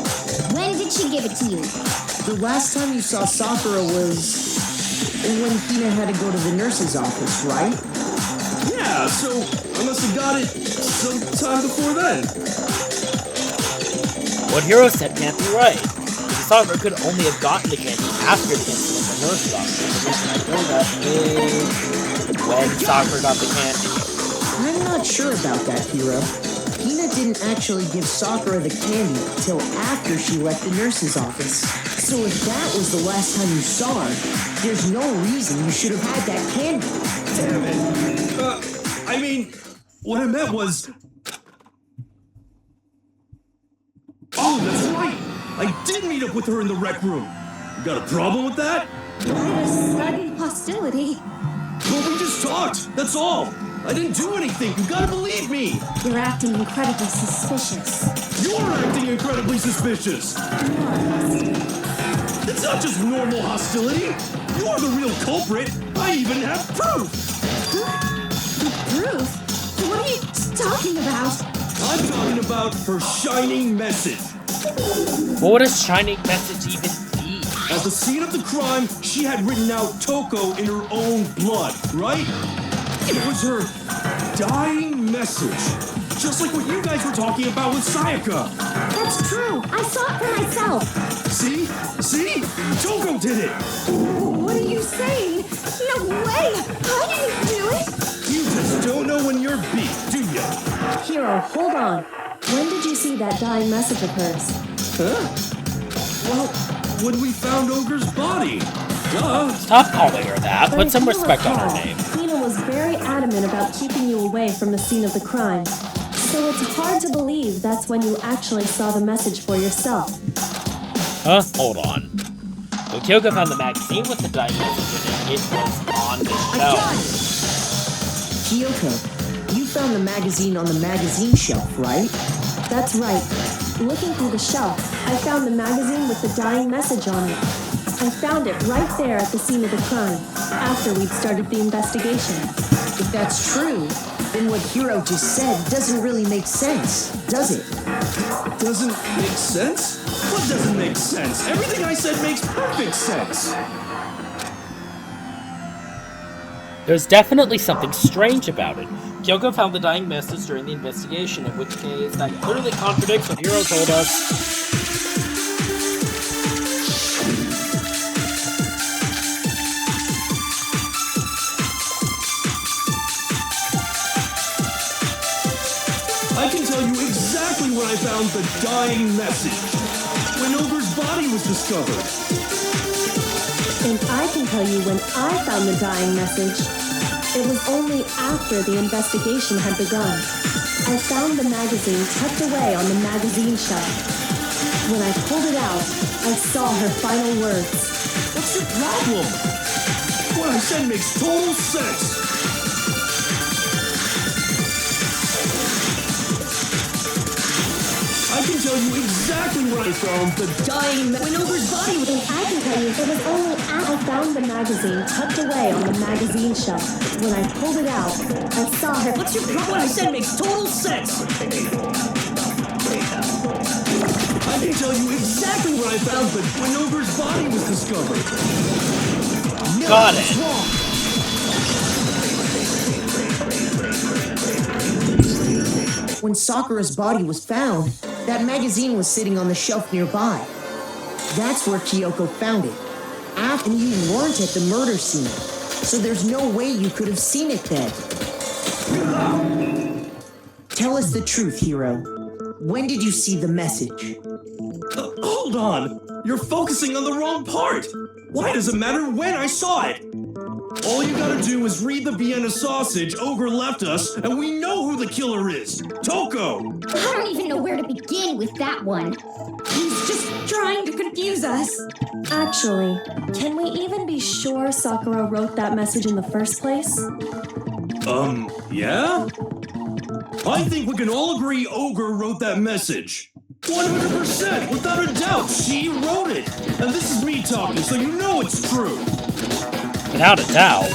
When did she give it to you? The last time you saw Sakura was when Hina had to go to the nurse's office, right? Yeah, so I must have got it sometime before then. What Hiro said can't be right. Sakura could only have gotten the candy after the incident at the nurse's office. The reason I know that is when Sakura got the candy. I'm not sure about that, Hiro. Hina didn't actually give Sakura the candy till after she left the nurse's office. So if that was the last time you saw her, there's no reason you should have had that candy. Damn it. I mean, what I meant was... Oh, that's right! I did meet up with her in the rec room. You got a problem with that? Why the sudden hostility? Well, we just talked, that's all. I didn't do anything, you gotta believe me. You're acting incredibly suspicious. You're acting incredibly suspicious. It's not just normal hostility. You're the real culprit. I even have proof. Proof? What are you talking about? I'm talking about her shining message. What would a shining message even be? At the scene of the crime, she had written out Toko in her own blood, right? It was her dying message. Just like what you guys were talking about with Sayaka. That's true. I saw it for myself. See? See? Toko did it. What are you saying? No way! I didn't do it! You just don't know when you're beat, do ya? Hiro, hold on. When did you see that dying message of hers? Huh? Well, when we found Ogre's body. Duh. Stop calling her that. But Put if some you respect on her recall, name. Hina was very adamant about keeping you away from the scene of the crime. So it's hard to believe that's when you actually saw the message for yourself. Huh? Hold on. When Kyoko found the magazine with the dying message in it, it was on the shelf. Kyoko, you found the magazine on the magazine shelf, right? That's right. Looking through the shelf, I found the magazine with the dying message on it. I found it right there at the scene of the crime, after we'd started the investigation. If that's true, then what Hiro just said doesn't really make sense, does it? Doesn't make sense? What doesn't make sense? Everything I said makes perfect sense. There's definitely something strange about it. Kyoko found the dying message during the investigation, in which case that clearly contradicts what Hiro told us. I can tell you exactly when I found the dying message. When Ogre's body was discovered. And I can tell you when I found the dying message. It was only after the investigation had begun. I found the magazine tucked away on the magazine shelf. When I pulled it out, I saw her final words. What's your problem? What I said makes total sense. I can tell you exactly when I found the dying when Ogre's body was. And I can tell you it was only after I found the magazine tucked away on the magazine shelf. When I pulled it out, I saw her. What's your problem? What I said makes total sense. I can tell you exactly when I found the when Ogre's body was discovered. No, Got it's it. wrong. When Sakura's body was found, that magazine was sitting on the shelf nearby. That's where Kyoko found it. After you weren't at the murder scene, so there's no way you could have seen it then. Tell us the truth, Hiro. When did you see the message? Hold on. You're focusing on the wrong part. Why does it matter when I saw it? All you gotta do is read the Vienna sausage Ogre left us, and we know who the killer is. Toko! I don't even know where to begin with that one. He's just trying to confuse us. Actually, can we even be sure Sakura wrote that message in the first place? Yeah? I think we can all agree Ogre wrote that message. 100%, without a doubt, she wrote it. And this is me talking, so you know it's true. Without a doubt.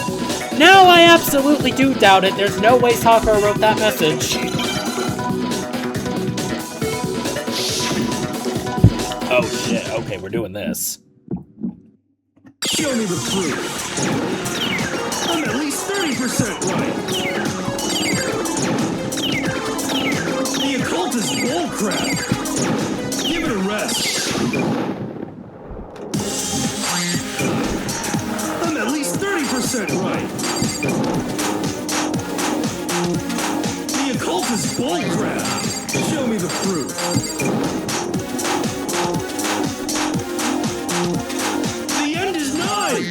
No, I absolutely do doubt it. There's no way Sakura wrote that message. Oh shit, okay, we're doing this. Show me the proof. I'm at least 30% right. The occult is bullcrap. Give it a rest. I'm at least 30% right. The occult is bullcrap. Show me the proof. The end is nigh.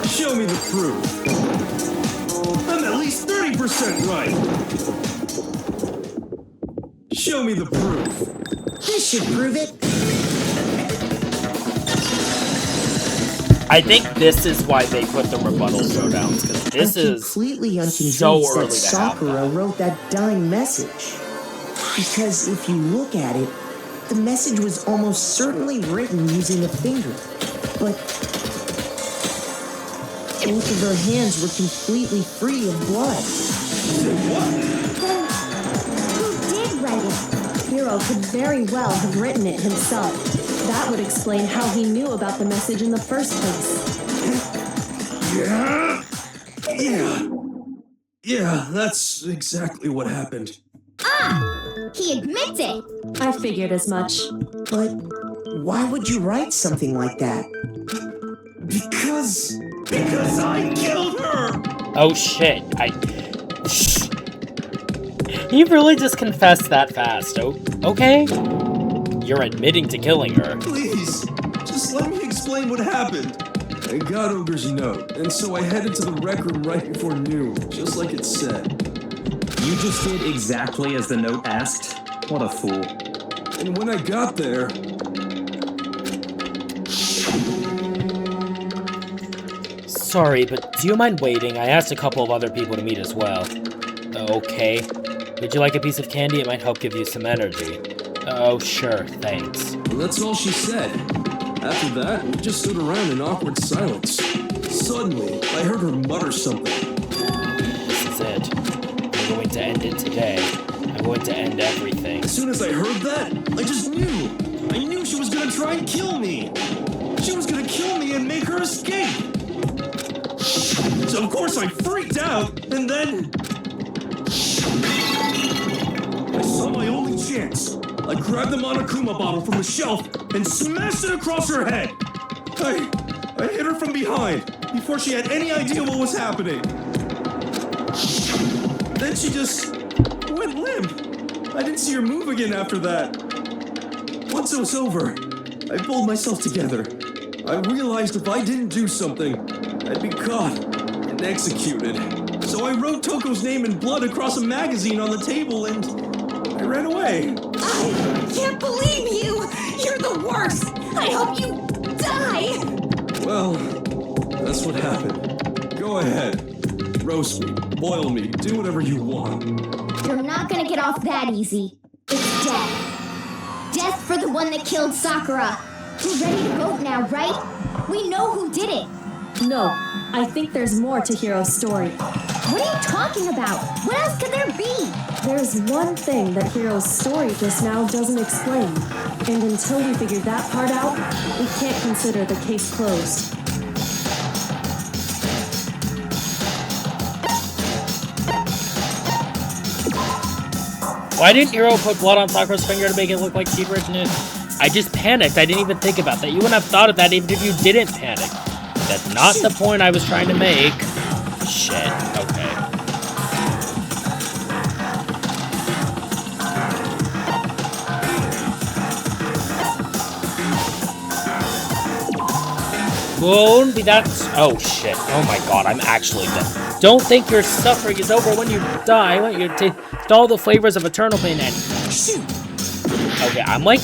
Show me the proof. I'm at least 30% right. Show me the proof. This should prove it. I think this is why they put the rebuttal showdowns, because this I'm is completely unconvinced so early that to have Sakura that. wrote that dying message. Because if you look at it, the message was almost certainly written using a finger. But both of her hands were completely free of blood. Say what? Then, who did write it? Hiro could very well have written it himself. That would explain how he knew about the message in the first place. Yeah, that's exactly what happened. He admits it. I figured as much. But why would you write something like that? Because I killed her! Oh shit, He really just confessed that fast, okay? You're admitting to killing her. Please, just let me explain what happened. I got Ogre's note, and so I headed to the rec room right before noon, just like it said. You just did exactly as the note asked? What a fool. And when I got there... Sorry, but do you mind waiting? I asked a couple of other people to meet as well. Okay. Would you like a piece of candy? It might help give you some energy. Oh, sure, thanks. And that's all she said. After that, we just stood around in awkward silence. Suddenly, I heard her mutter something. This is it. I'm going to end it today. I'm going to end everything. As soon as I heard that, I just knew. I knew she was gonna try and kill me. She was gonna kill me and make her escape. So of course I freaked out, and then I saw my only chance. I grabbed the Monokuma bottle from the shelf and smashed it across her head. I hit her from behind before she had any idea what was happening. Then she just went limp. I didn't see her move again after that. Once it was over, I pulled myself together. I realized if I didn't do something, I'd be caught and executed. So I wrote Toko's name in blood across a magazine on the table and I ran away. I can't believe you! You're the worst! I hope you die! Well, that's what happened. Go ahead. Roast me, boil me, do whatever you want. You're not gonna get off that easy. It's death. Death for the one that killed Sakura. You're ready to vote now, right? We know who did it. No, I think there's more to Hiro's story. What are you talking about? What else could there be? There's one thing that Hiro's story just now doesn't explain. And until we figure that part out, we can't consider the case closed. Why didn't Hiro put blood on Sakura's finger to make it look like she'd written it? I just panicked. I didn't even think about that. You wouldn't have thought of that even if you didn't panic. That's not the point I was trying to make. Shit. Okay. Won't be that. Oh shit. Oh my god. I'm actually dead. Don't think your suffering is over when you die. I want you to taste all the flavors of eternal pain and shoot. Okay, I'm like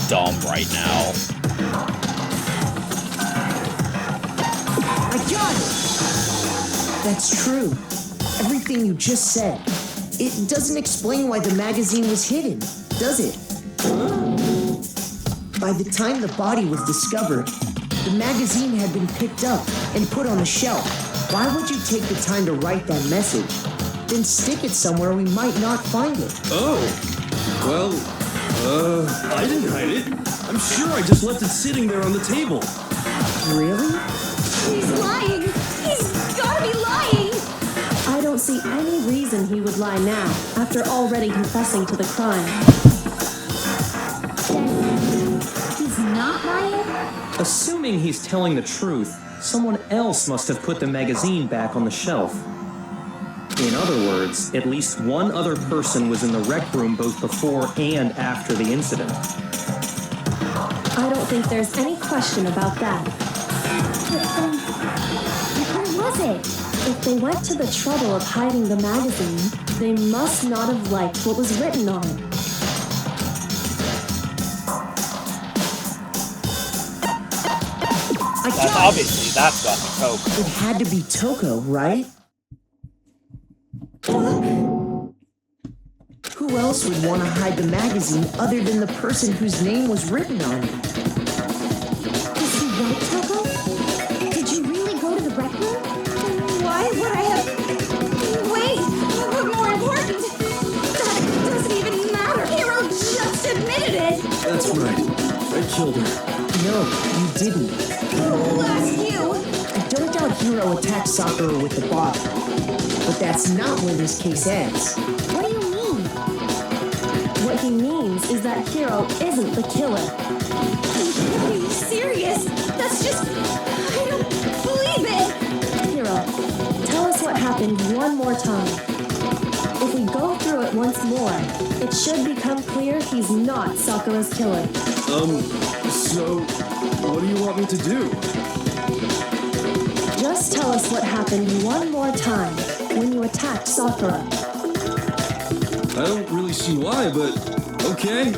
dumb right now. I got it! That's true. Everything you just said. It doesn't explain why the magazine was hidden, does it? By the time the body was discovered, the magazine had been picked up and put on a shelf. Why would you take the time to write that message? Then stick it somewhere we might not find it. Oh, well, I didn't hide it. I'm sure I just left it sitting there on the table. Really? He's lying! He's gotta be lying! I don't see any reason he would lie now, after already confessing to the crime. He's not lying? Assuming he's telling the truth, someone else must have put the magazine back on the shelf. In other words, at least one other person was in the rec room both before and after the incident. I don't think there's any question about that. But then, where was it? If they went to the trouble of hiding the magazine, they must not have liked what was written on it. Obviously, that's got the coke. It had to be Toko, right? Who else would want to hide the magazine other than the person whose name was written on it? Is he right, Toko? Did you really go to the rec room? Why would I have... Wait! But more important, that doesn't even matter! Hiro just admitted it! That's right. I killed her. No, you didn't. Who asked you? I don't doubt Hiro attacked Sakura with the bottle. But that's not where this case ends. What do you mean? What he means is that Hiro isn't the killer. Are you serious? That's just... I don't believe it! Hiro, tell us what happened one more time. If we go through it once more, it should become clear he's not Sakura's killer. So, what do you want me to do? Just tell us what happened one more time when you attacked Sakura. I don't really see why, but okay.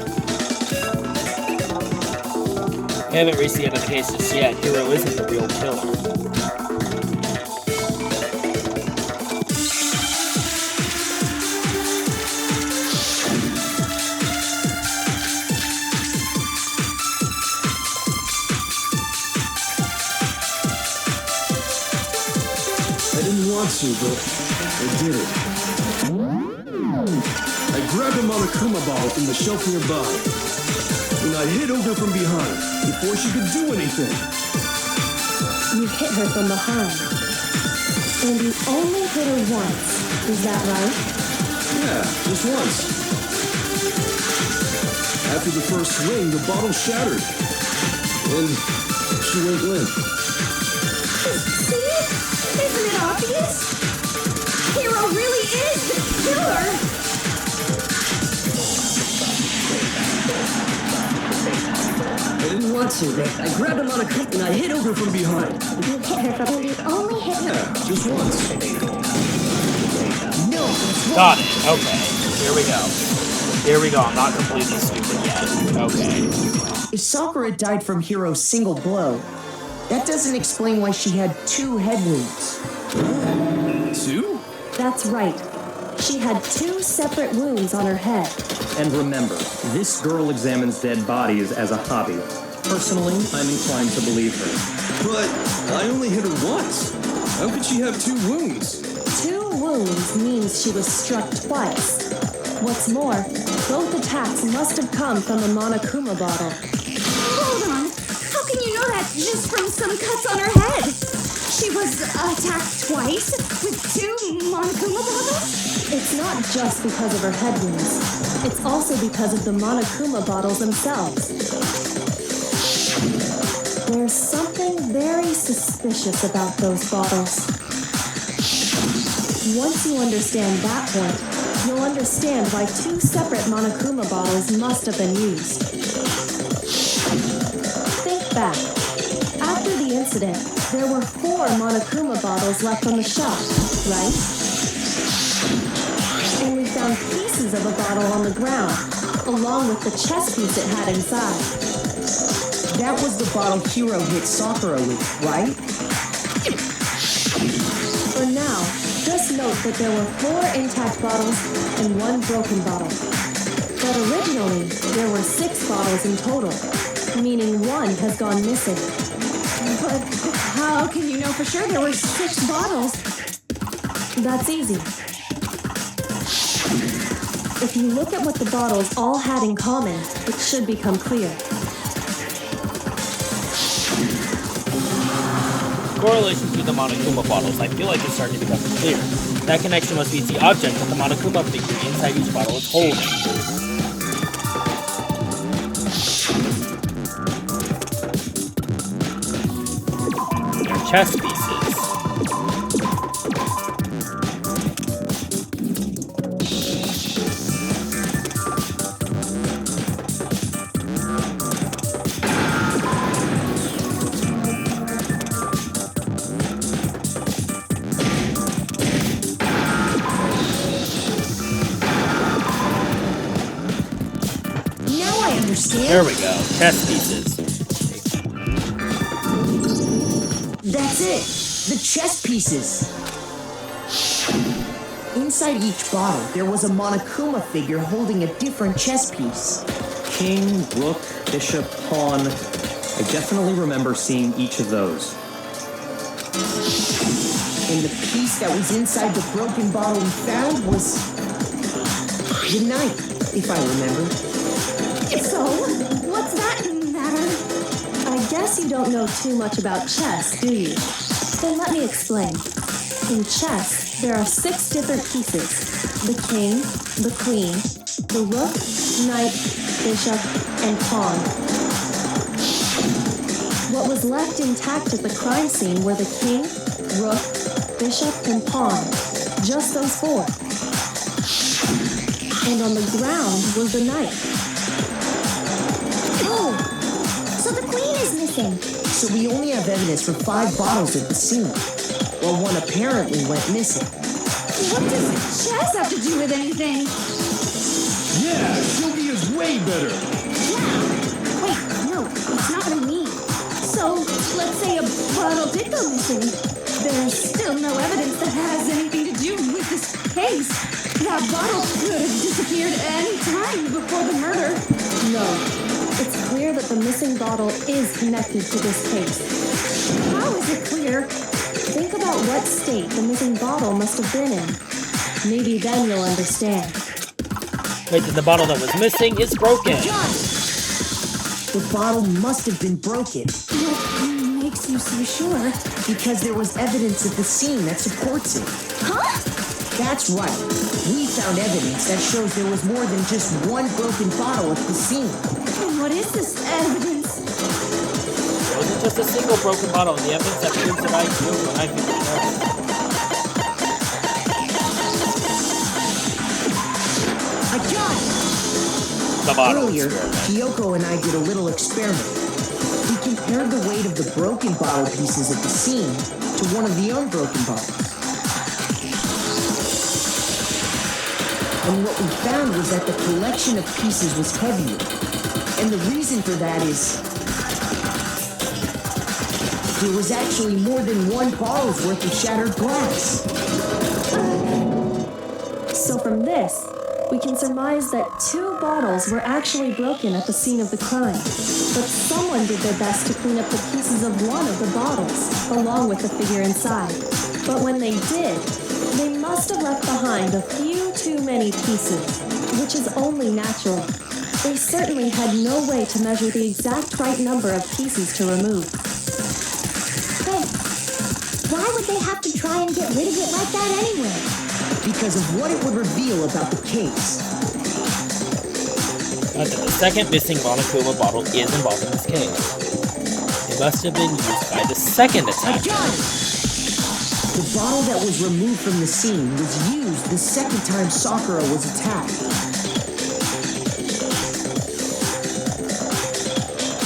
I haven't reached the end of the case just yet. Hiro isn't the real killer. I didn't want to, but I did it. I grabbed the Monokuma bottle from the shelf nearby. And I hit over from behind before she could do anything. You hit her from behind. And you only hit her once. Is that right? Yeah, just once. After the first swing, the bottle shattered. And she went limp. See? Isn't it obvious? Hero really is the killer! I didn't want to, but I grabbed him on a cup and I hit over from behind. You hit her from you only hit her. Yeah, just once. No, it's wrong. Got it. Okay. Here we go. Here we go. I'm not completely stupid yet. Okay. If Sakura died from Hiro's single blow, that doesn't explain why she had 2 head wounds. 2? That's right. She had 2 separate wounds on her head. And remember, this girl examines dead bodies as a hobby. Personally, I'm inclined to believe her. But I only hit her once. How could she have 2 wounds? 2 wounds means she was struck twice. What's more, both attacks must have come from the Monokuma bottle. Hold on. How can you know that just from some cuts on her head? She was attacked twice with 2 Monokuma bottles? It's not just because of her head wounds. It's also because of the Monokuma bottles themselves. There's something very suspicious about those bottles. Once you understand that point, you'll understand why 2 separate Monokuma bottles must have been used. Think back. After the incident, there were 4 Monokuma bottles left on the shelf, right? And we found pieces of a bottle on the ground, along with the chess piece it had inside. That was the bottle Hiro hit Sakura with, right? For now, just note that there were 4 intact bottles and 1 broken bottle. But originally, there were 6 bottles in total, meaning 1 has gone missing. But how can you know for sure there were 6 bottles? That's easy. If you look at what the bottles all had in common, it should become clear. Correlation to the Monokuma bottles, I feel like it's starting to become clear. That connection must be the object that the Monokuma figure inside each bottle is holding. They're chess pieces. There we go. Chess pieces. That's it! The chess pieces! Inside each bottle, there was a Monokuma figure holding a different chess piece. King, rook, bishop, pawn. I definitely remember seeing each of those. And the piece that was inside the broken bottle we found was the knight, if I remember. So, what's that matter? I guess you don't know too much about chess, do you? Then let me explain. In chess, there are 6 different pieces. The king, the queen, the rook, knight, bishop, and pawn. What was left intact at the crime scene were the king, rook, bishop, and pawn. Just those 4. And on the ground was the knight. Oh, so the queen is missing. So we only have evidence for 5 bottles at the scene, while 1 apparently went missing. What does chess have to do with anything? Yeah, Shogi is way better. Wait, no, it's not what I mean. So, let's say a bottle did go missing. There's still no evidence that has anything to do with this case. That bottle could have disappeared any time before the murder. No. It's clear that the missing bottle is connected to this case. How is it clear? Think about what state the missing bottle must have been in. Maybe then you'll understand. Wait, then the bottle that was missing is broken. The bottle must have been broken. What makes you so sure? Because there was evidence at the scene that supports it. Huh? That's right. We found evidence that shows there was more than just one broken bottle at the scene. And what is this evidence? It wasn't just a single broken bottle. The evidence that proves that I killed when I think it I got it! the bottle. Earlier, experiment. Kyoko and I did a little experiment. We compared the weight of the broken bottle pieces at the scene to one of the unbroken bottles. And what we found was that the collection of pieces was heavier. And the reason for that is there was actually more than one bottle's worth of shattered glass. So from this, we can surmise that 2 bottles were actually broken at the scene of the crime. But someone did their best to clean up the pieces of one of the bottles, along with the figure inside. But when they did, they must have left behind a few too many pieces, which is only natural. They certainly had no way to measure the exact right number of pieces to remove. But why would they have to try and get rid of it like that anyway? Because of what it would reveal about the case. But the second missing Monokuma bottle is involved in this case. It must have been used by the second attacker. The bottle that was removed from the scene was used the second time Sakura was attacked.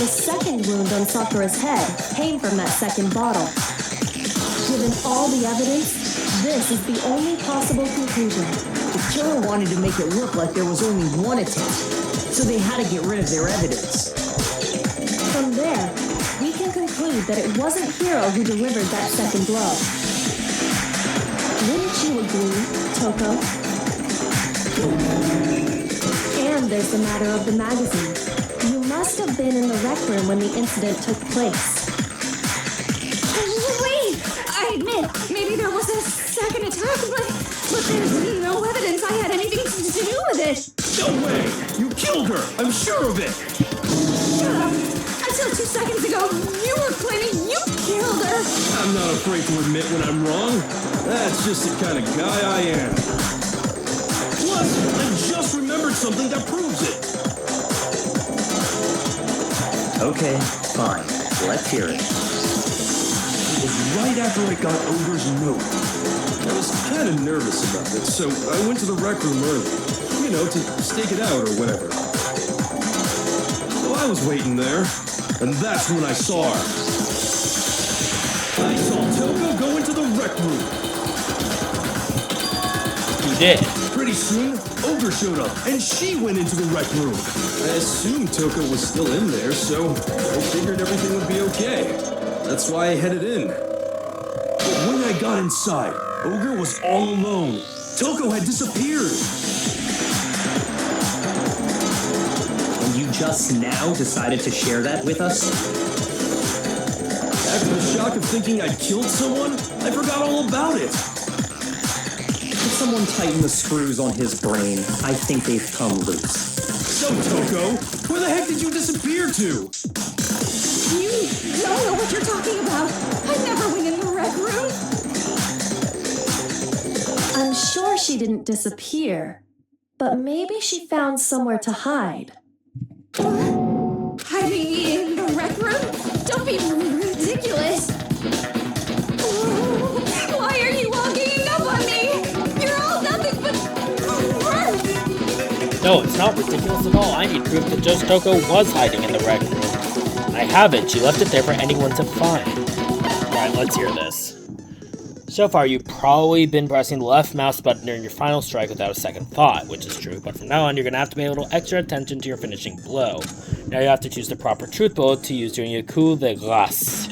The second wound on Sakura's head came from that second bottle. Given all the evidence, this is the only possible conclusion. The killer wanted to make it look like there was only one attack, so they had to get rid of their evidence. From there, we can conclude that it wasn't Hiro who delivered that second blow. Wouldn't you agree, Toko? And there's the matter of the magazine. You must have been in the rec room when the incident took place. Wait! I admit, maybe there was a second attack, but there's no evidence I had anything to do with it. No way! You killed her! I'm sure of it! Until 2 seconds ago, you were claiming you killed her. I'm not afraid to admit when I'm wrong. That's just the kind of guy I am. Plus, I just remembered something that proves it. Okay, fine. Let's hear it. It was right after I got Ogre's note. I was kind of nervous about it, so I went to the rec room early. You know, to stake it out or whatever. So I was waiting there, and that's when I saw her. I saw Toko go into the rec room. You did. Pretty soon, Ogre showed up, and she went into the rec room. I assumed Toko was still in there, so I figured everything would be okay. That's why I headed in. But when I got inside, Ogre was all alone. Toko had disappeared. And you just now decided to share that with us? After the shock of thinking I'd killed someone, I forgot all about it. Could someone tighten the screws on his brain? I think they've come loose. So, Toko, where the heck did you disappear to? You don't know what you're talking about. I never went in the rec room. I'm sure she didn't disappear, but maybe she found somewhere to hide. Hiding in the rec room? Don't be ridiculous. Why are you all ganging up on me? You're all nothing but work. No, it's not ridiculous at all. I need proof that Joe Toko was hiding in the rec room. I have it. She left it there for anyone to find. Alright, let's hear this. So far, you've probably been pressing the left mouse button during your final strike without a second thought, which is true, but from now on, you're going to have to pay a little extra attention to your finishing blow. Now you have to choose the proper truth bullet to use during your coup de grace.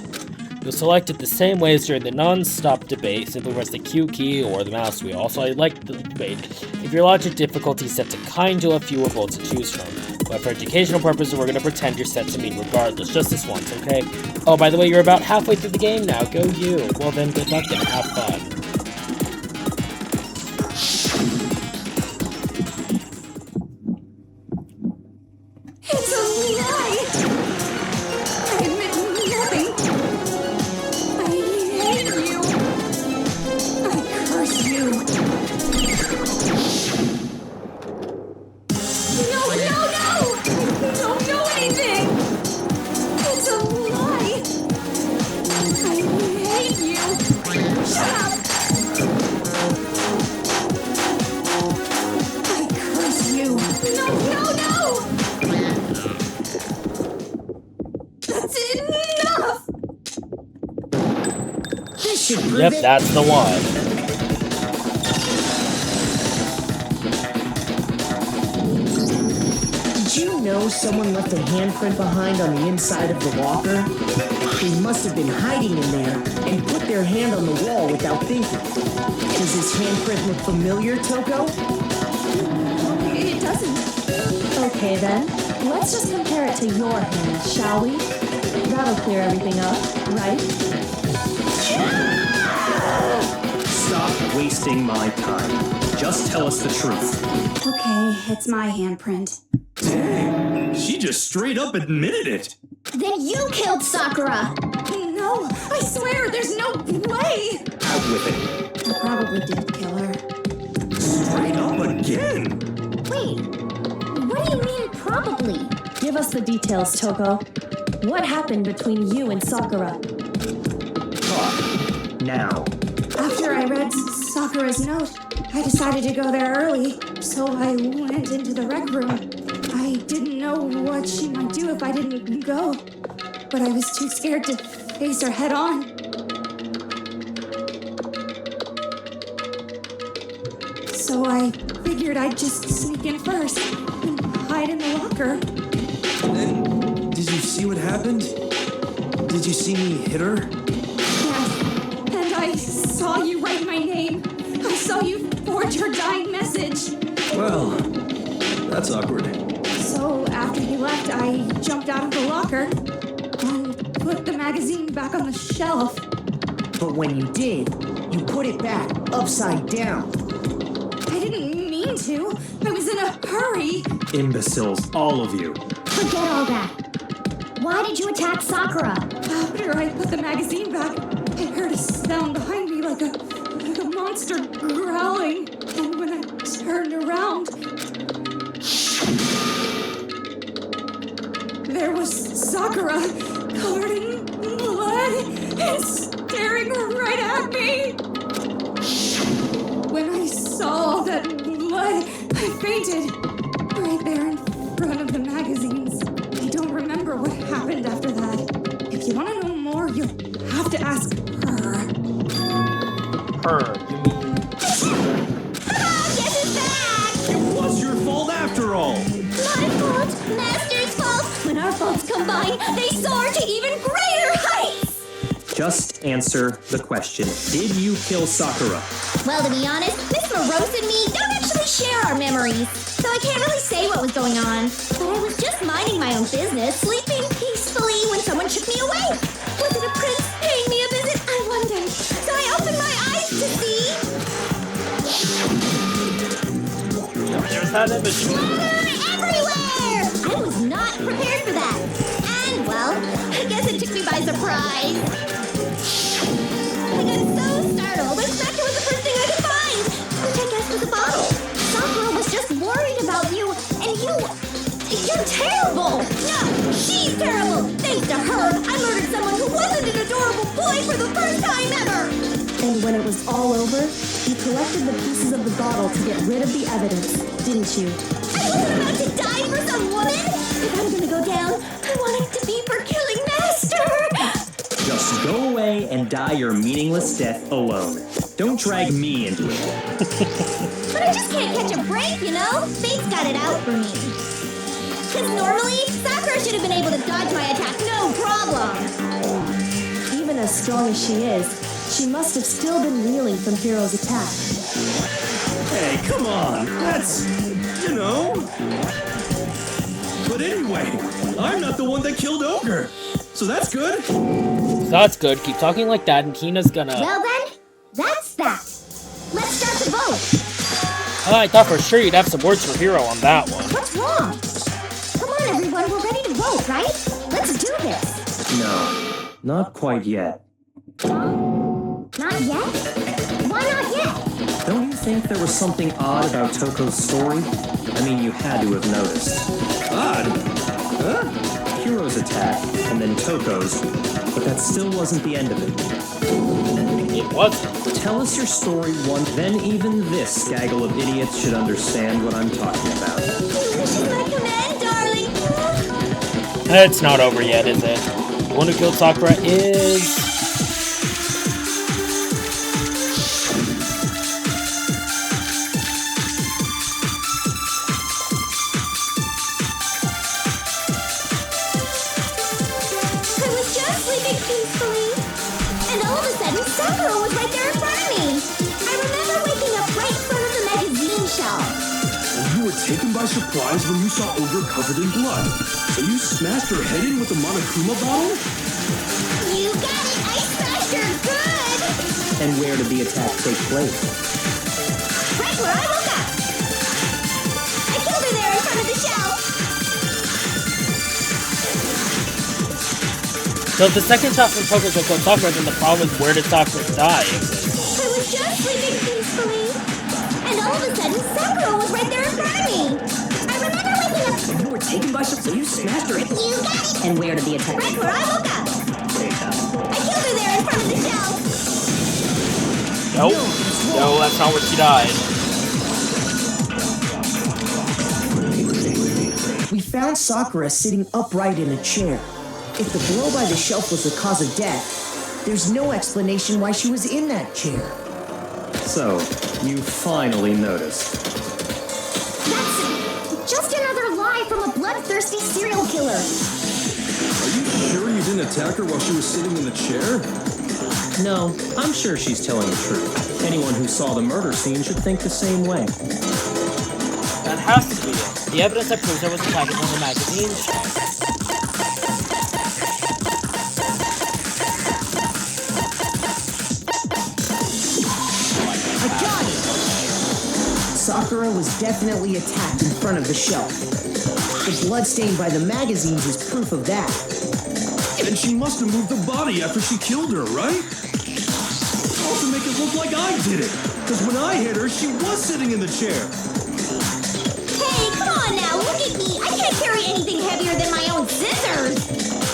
You'll select it the same way as during the non-stop debate, simply press the Q key or the mouse wheel. Also, I like the debate. If your logic difficulty is set to kind, you'll have fewer bullets to choose from. But for educational purposes, we're going to pretend you're set to mean regardless, just this once, okay? Oh, by the way, you're about halfway through the game now. Go you. Well then, good luck and have fun. should prove Yep, it. that's the one. Did you know someone left a handprint behind on the inside of the locker? They must have been hiding in there and put their hand on the wall without thinking. Does this handprint look familiar, Toko? It doesn't. Okay then, let's just compare it to your hand, shall we? That'll clear everything up, right? Stop wasting my time. Just tell us the truth. Okay, it's my handprint. Dang, she just straight up admitted it. Then you killed Sakura! No, I swear, there's no way! Out with it. I probably did kill her. Straight up again. Wait, what do you mean probably? Give us the details, Toko. What happened between you and Sakura? Talk. Now. After I read Sakura's note, I decided to go there early, so I went into the rec room. I didn't know what she might do if I didn't go, but I was too scared to face her head on. So I figured I'd just sneak in first and hide in the locker. Then, did you see what happened? Did you see me hit her? Yes, and I saw you write my name. I saw you forge her dying message. Well, that's awkward. So after you left, I jumped out of the locker and put the magazine back on the shelf. But when you did, you put it back upside down. I didn't mean to. I was in a hurry. Imbeciles, all of you. Forget all that. Why did you attack Sakura? After I put the magazine back, I heard a sound behind me like a monster growling. And when I turned around, there was Sakura, covered in blood and staring right at me. When I saw all that blood, I fainted right there in front of the magazines. I don't remember what happened after that. If you want to know more, you'll have to ask her. Her, you mean? Guess it's back! It was your fault after all. My fault, Master's fault. When our faults combine, they soar to even greater heights! Just answer the question. Did you kill Sakura? Well, to be honest, Miss Morose and me don't actually share our memories, so I can't really say what was going on. But I was just minding my own business, sleeping peacefully when someone shook me awake. Was it a prince paying me a visit? I wondered. So I opened my eyes to see... There's that image. everywhere! I was not prepared for that. And, well, I guess it took me by surprise. I got so startled, I expected it was the first thing I could find, which I guess was a bottle. Sakura was just worried about you, and you're terrible! No, she's terrible! Thanks to her, I murdered someone who wasn't an adorable boy for the first time ever! And when it was all over, you collected the pieces of the bottle to get rid of the evidence, didn't you? I wasn't about to die for some woman! If I'm gonna go down, I want it to be for killing Master! Just go away and die your meaningless death alone. Don't drag me into it. But I just can't catch a break, you know? Fate's got it out for me. Because normally, Sakura should have been able to dodge my attack, no problem. Even as strong as she is, she must have still been reeling from Hiro's attack. Hey, come on. That's, you know. But anyway, I'm not the one that killed Ogre. So that's good. That's good. Keep talking like that, and Tina's gonna. Well then, that's that. Let's start the vote. I thought for sure you'd have some words for Hiro on that one. What's wrong? Come on, everyone, we're ready to vote, right? Let's do this. No, not quite yet. Not yet? Why not yet? Don't you think there was something odd about Toko's story? I mean, you had to have noticed. Odd? Huh? Hiro's attack, and then Toko's, but that still wasn't the end of it. It wasn't. Tell us your story once, then even this gaggle of idiots should understand what I'm talking about. This is my command, darling. It's not over yet, is it? The one who killed Sakura is... Sakura was right there in front of me. I remember waking up right in front of the magazine shelf. And you were taken by surprise when you saw Ogre covered in blood. So you smashed her head in with the Monokuma bottle? You got it! I smashed her good! And where did the attack take place? Right where I woke up! I killed her there in front of the shelf! So if the second shot from Toko killed Sakura, then the problem is where did Sakura die? I was just sleeping peacefully. And all of a sudden, Sakura was right there in front of me. I remember waking up. You were taken by surprise. You smashed her. You got it! And where did the attack? Right where I woke up. I killed her there in front of the shelf. Nope. No, that's not where she died. We found Sakura sitting upright in a chair. If the blow by the shelf was the cause of death, there's no explanation why she was in that chair. So, you finally noticed. That's just another lie from a bloodthirsty serial killer. Are you sure you didn't attack her while she was sitting in the chair? No, I'm sure she's telling the truth. Anyone who saw the murder scene should think the same way. That has to be it. The evidence that proves I was attacking on the magazine shelf. Sakura was definitely attacked in front of the shelf. The blood stain by the magazines is proof of that. And she must have moved the body after she killed her, right? Also make it look like I did it. Because when I hit her, she was sitting in the chair. Hey, come on now, look at me. I can't carry anything heavier than my own scissors.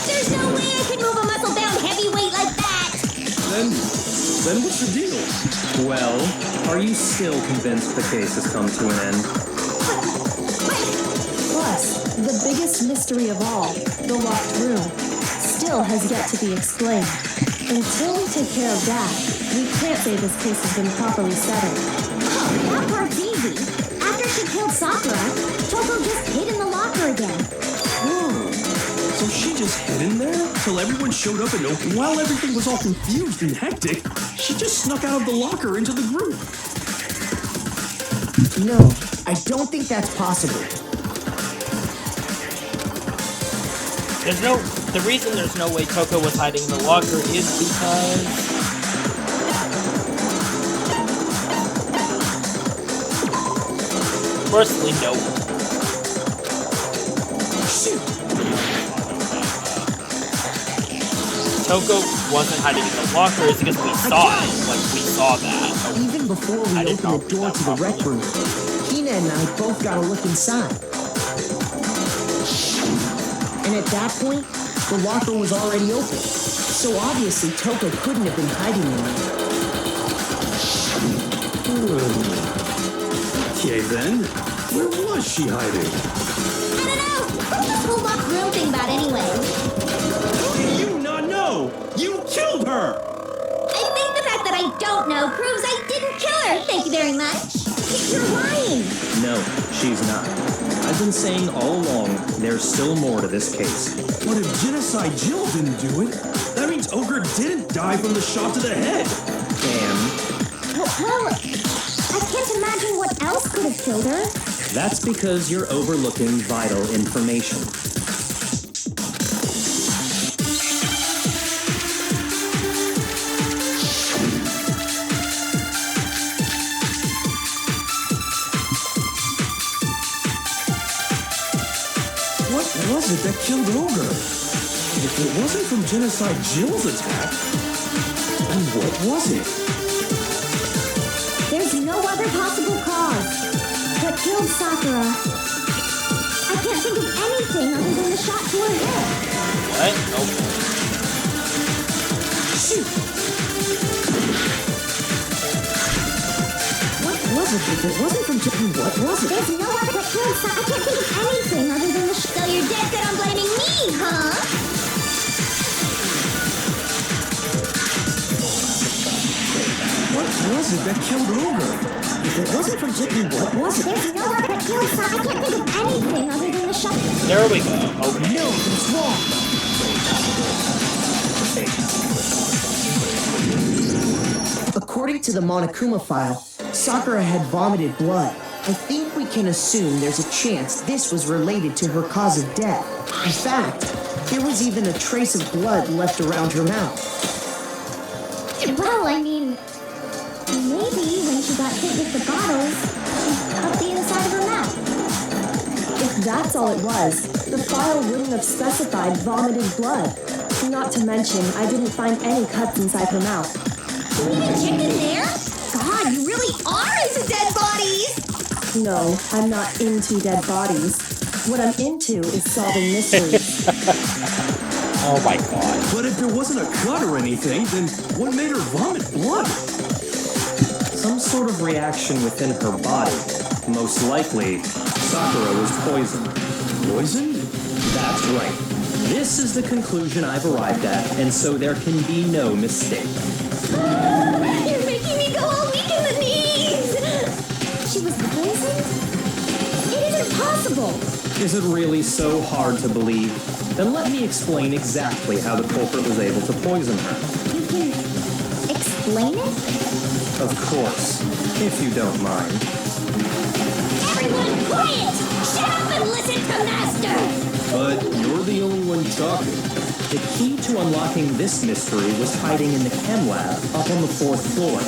There's no way I could move a muscle-bound heavyweight like that. Then what's the deal? Well, are you still convinced the case has come to an end? Plus, the biggest mystery of all, the locked room, still has yet to be explained. Until we take care of that, we can't say this case has been properly settled. Oh, that part's easy. After she killed Sakura, Toko just hid in the locker again. Whoa. So she just hid in there till everyone showed up, and while everything was all confused and hectic, she just snuck out of the locker into the group. No, I don't think that's possible. The reason there's no way Toko was hiding in the locker is because... Firstly, no. Toko wasn't hiding in the locker is because we saw it. Like, we saw that. Even before we opened the door to the rec room, Hina and I both got a look inside. And at that point, the locker was already open. So obviously Toko couldn't have been hiding in there. Okay then, where was she hiding? I don't know. What's this whole locked room thing about anyway? How do you not know? You killed her! I think the fact that I don't know proves I didn't kill her. Thank you very much. You're lying. No, she's not. I've been saying all along, there's still more to this case. But if Genocide Jill didn't do it, that means Ogre didn't die from the shot to the head. And Well, I can't imagine what else could have killed her. that's because you're overlooking vital information. What was it that killed Ogre? If it wasn't from Genocide Jill's attack, then what was it? There's no other possible cause. What killed Sakura? I can't think of anything other than the shot to her head. What? Nope. Shoot! What was it? If it wasn't from Jill, what was it? There's no other what killed Sakura. I can't think of anything other than the shot. So you're dead set on blaming me, huh? What was it that killed Ogre? If it wasn't from Jill, what was it? There's no other what killed Sakura. I can't think of anything other than the shot. There we go. Okay. No, it's wrong. to the Monokuma file, Sakura had vomited blood. I think we can assume there's a chance this was related to her cause of death. In fact, there was even a trace of blood left around her mouth. Well, I mean, maybe when she got hit with the bottles, she cut the inside of her mouth. If that's all it was, the file wouldn't have specified vomited blood. Not to mention, I didn't find any cuts inside her mouth. You need a chicken there? God, you really are into dead bodies! No, I'm not into dead bodies. What I'm into is solving mysteries. Oh my god. But if there wasn't a cut or anything, then what made her vomit blood? Some sort of reaction within her body. Most likely, Sakura was poisoned. Poison? That's right. This is the conclusion I've arrived at, and so there can be no mistake. You're making me go all weak in the knees! She was poisoned? It isn't possible! Is it really so hard to believe? Then let me explain exactly how the culprit was able to poison her. You can explain it? Of course, if you don't mind. Everyone quiet! Shut up and listen to Master! But you're the only one talking. The key to unlocking this mystery was hiding in the chem lab up on the 4th floor.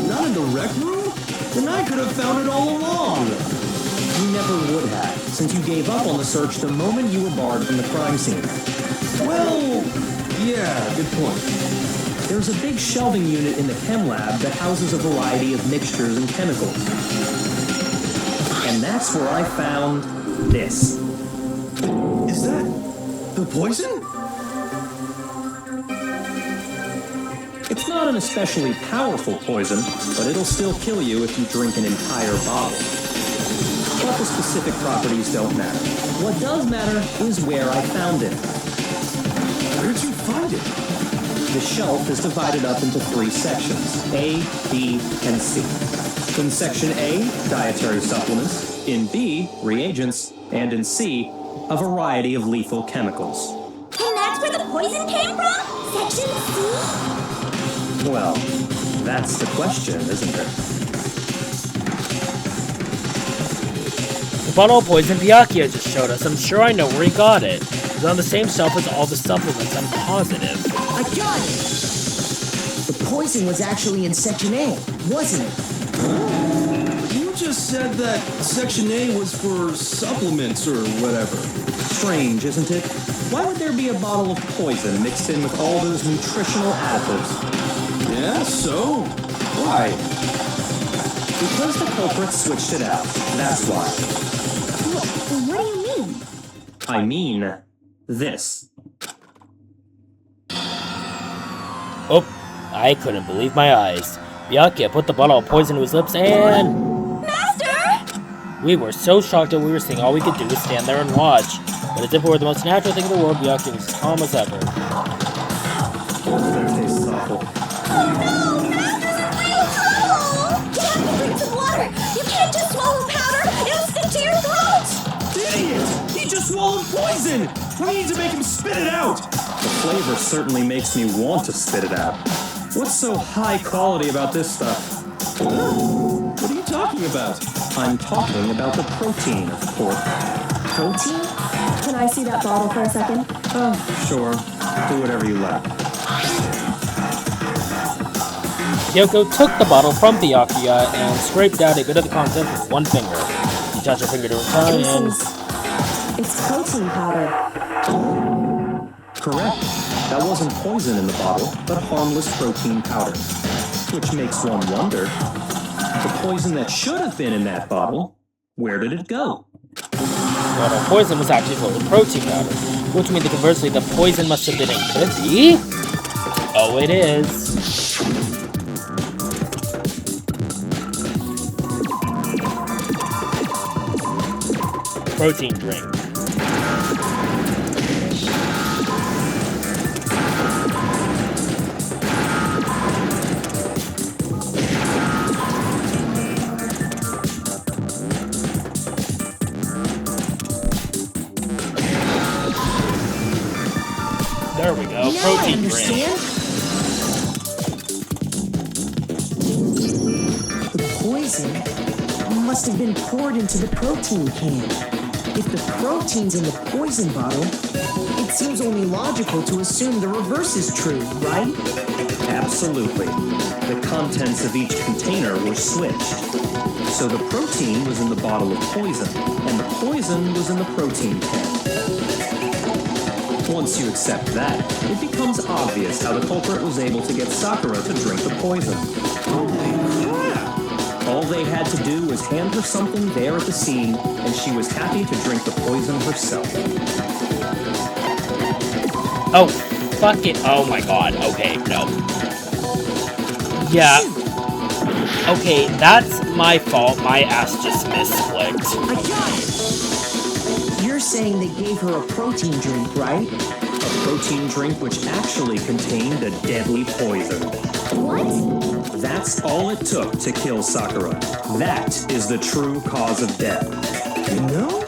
Not in the rec room? Then I could have found it all along. You never would have, since you gave up on the search the moment you were barred from the crime scene. Well, yeah, good point. There's a big shelving unit in the chem lab that houses a variety of mixtures and chemicals. And that's where I found this. Is that the poison? It's not an especially powerful poison, but it'll still kill you if you drink an entire bottle. But the specific properties don't matter. What does matter is where I found it. Where'd you find it? The shelf is divided up into 3 sections, A, B, and C. In section A, dietary supplements. In B, reagents. And in C, a variety of lethal chemicals. And that's where the poison came from? Section C? Well, that's the question, isn't it? The bottle of poison Byakuya just showed us. I'm sure I know where he got it. It's on the same shelf as all the supplements, I'm positive. I got it! The poison was actually in Section A, wasn't it? You just said that Section A was for supplements or whatever. Strange, isn't it? Why would there be a bottle of poison mixed in with all those nutritional additives? Yeah, so? Why? Because the culprit switched it out. That's why. What do you mean? I mean, this. Oh, I couldn't believe my eyes. Byakuya put the bottle of poison to his lips and... Master! We were so shocked that we were seeing all we could do was stand there and watch. But as if it were the most natural thing in the world, Byakuya was as calm as ever. That tastes awful. Oh no! Master's in real trouble! You have to drink some water! You can't just swallow powder! It'll stick to your throat! Idiot! He just swallowed poison! We need to make him spit it out! The flavor certainly makes me want to spit it out. What's so high quality about this stuff? What are you talking about? I'm talking about the protein of pork. Protein? Can I see that bottle for a second? Oh, sure. Do whatever you like. Kyoko took the bottle from Byakuya and scraped out a bit of the contents with one finger. She touched her finger to her tongue and... It's protein powder. Correct. That wasn't poison in the bottle, but harmless protein powder. Which makes one wonder, the poison that should have been in that bottle, where did it go? Well, the poison was actually filled with protein powder, which means that conversely the poison must have been in cookie. Oh, it is. Protein drink. There we go, protein drink. must have been poured into the protein can. If the protein's in the poison bottle, it seems only logical to assume the reverse is true, right? Absolutely. The contents of each container were switched. So the protein was in the bottle of poison, and the poison was in the protein can. Once you accept that, it becomes obvious how the culprit was able to get Sakura to drink the poison. Holy crap! All they had to do was hand her something there at the scene, and she was happy to drink the poison herself. Oh, fuck it. Oh my god. Okay, no. Yeah. Okay, that's my fault. My ass just misclicked. I got it! You're saying they gave her a protein drink, right? A protein drink which actually contained a deadly poison. What? That's all it took to kill Sakura. That is the true cause of death. You know,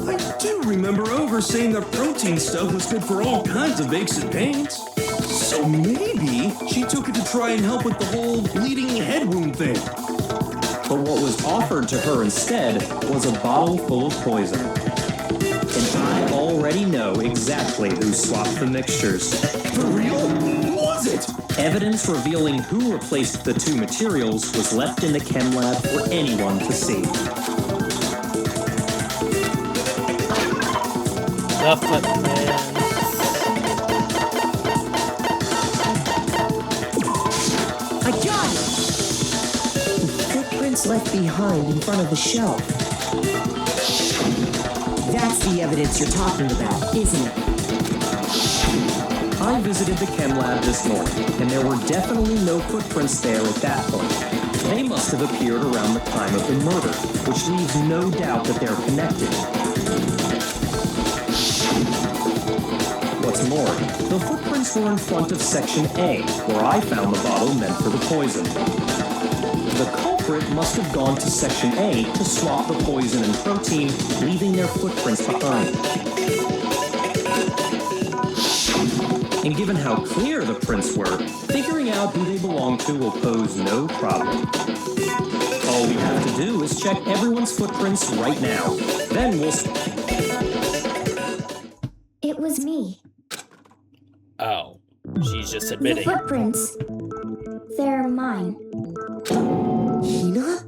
I do remember Ogre saying that protein stuff was good for all kinds of aches and pains. So maybe she took it to try and help with the whole bleeding head wound thing. But what was offered to her instead was a bottle full of poison. And I already know exactly who swapped the mixtures. For real? Who was it? Evidence revealing who replaced the two materials was left in the chem lab for anyone to see. The footprints. I got it! The footprints left behind in front of the shelf. That's the evidence you're talking about, isn't it? I visited the chem lab this morning, and there were definitely no footprints there at that point. They must have appeared around the time of the murder, which leaves no doubt that they're connected. What's more, the footprints were in front of Section A, where I found the bottle meant for the poison. The culprit must have gone to Section A to swap the poison and protein, leaving their footprints behind. And given how clear the prints were, figuring out who they belong to will pose no problem. All we have to do is check everyone's footprints right now. Then we'll... It was me. Oh, she's just The admitting. footprints. They're mine. Hina?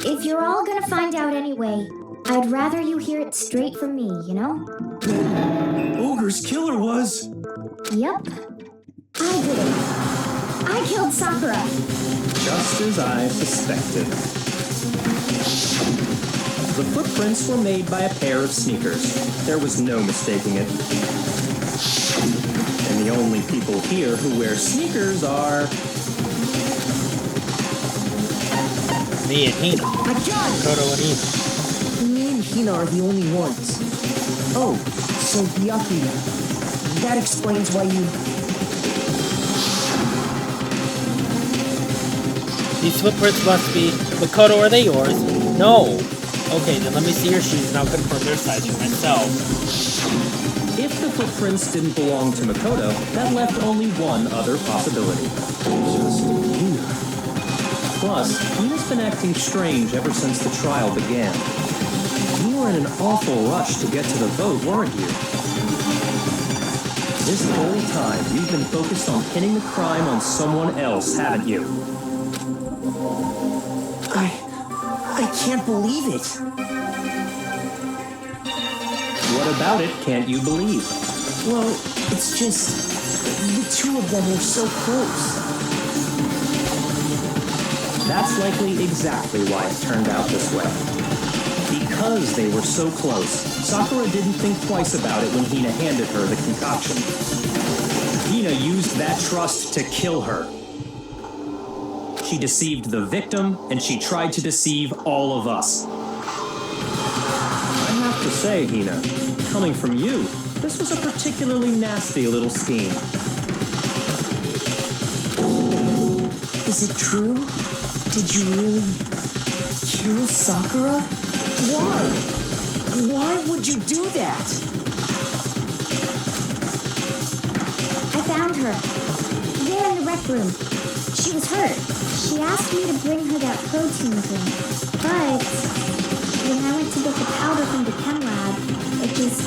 If you're all gonna find out anyway, I'd rather you hear it straight from me, you know? Ogre's killer was... Yep. I did it. I killed Sakura. Just as I suspected. The footprints were made by a pair of sneakers. There was no mistaking it. And the only people here who wear sneakers are... Me and Hina. I got it! Koto and Hina. Me and Hina are the only ones. Oh, so Byakuya. That explains why you... These footprints must be... Makoto, are they yours? No. Okay, then let me see your shoes and I'll confirm their size for myself. If the footprints didn't belong to Makoto, that left only one other possibility. Just Hina. Plus, Hina's been acting strange ever since the trial began. You were in an awful rush to get to the vote, weren't you? This whole time, you've been focused on pinning the crime on someone else, haven't you? I can't believe it. What about it can't you believe? Well, it's just... the two of them were so close. That's likely exactly why it turned out this way. Because they were so close, Sakura didn't think twice about it when Hina handed her the concoction. Hina used that trust to kill her. She deceived the victim, and she tried to deceive all of us. I have to say, Hina, coming from you, this was a particularly nasty little scheme. Is it true? Did you really... kill Sakura? Why? Why would you do that? I found her. There in the rec room. She was hurt. She asked me to bring her that protein drink. But when I went to get the powder from the chem lab, it just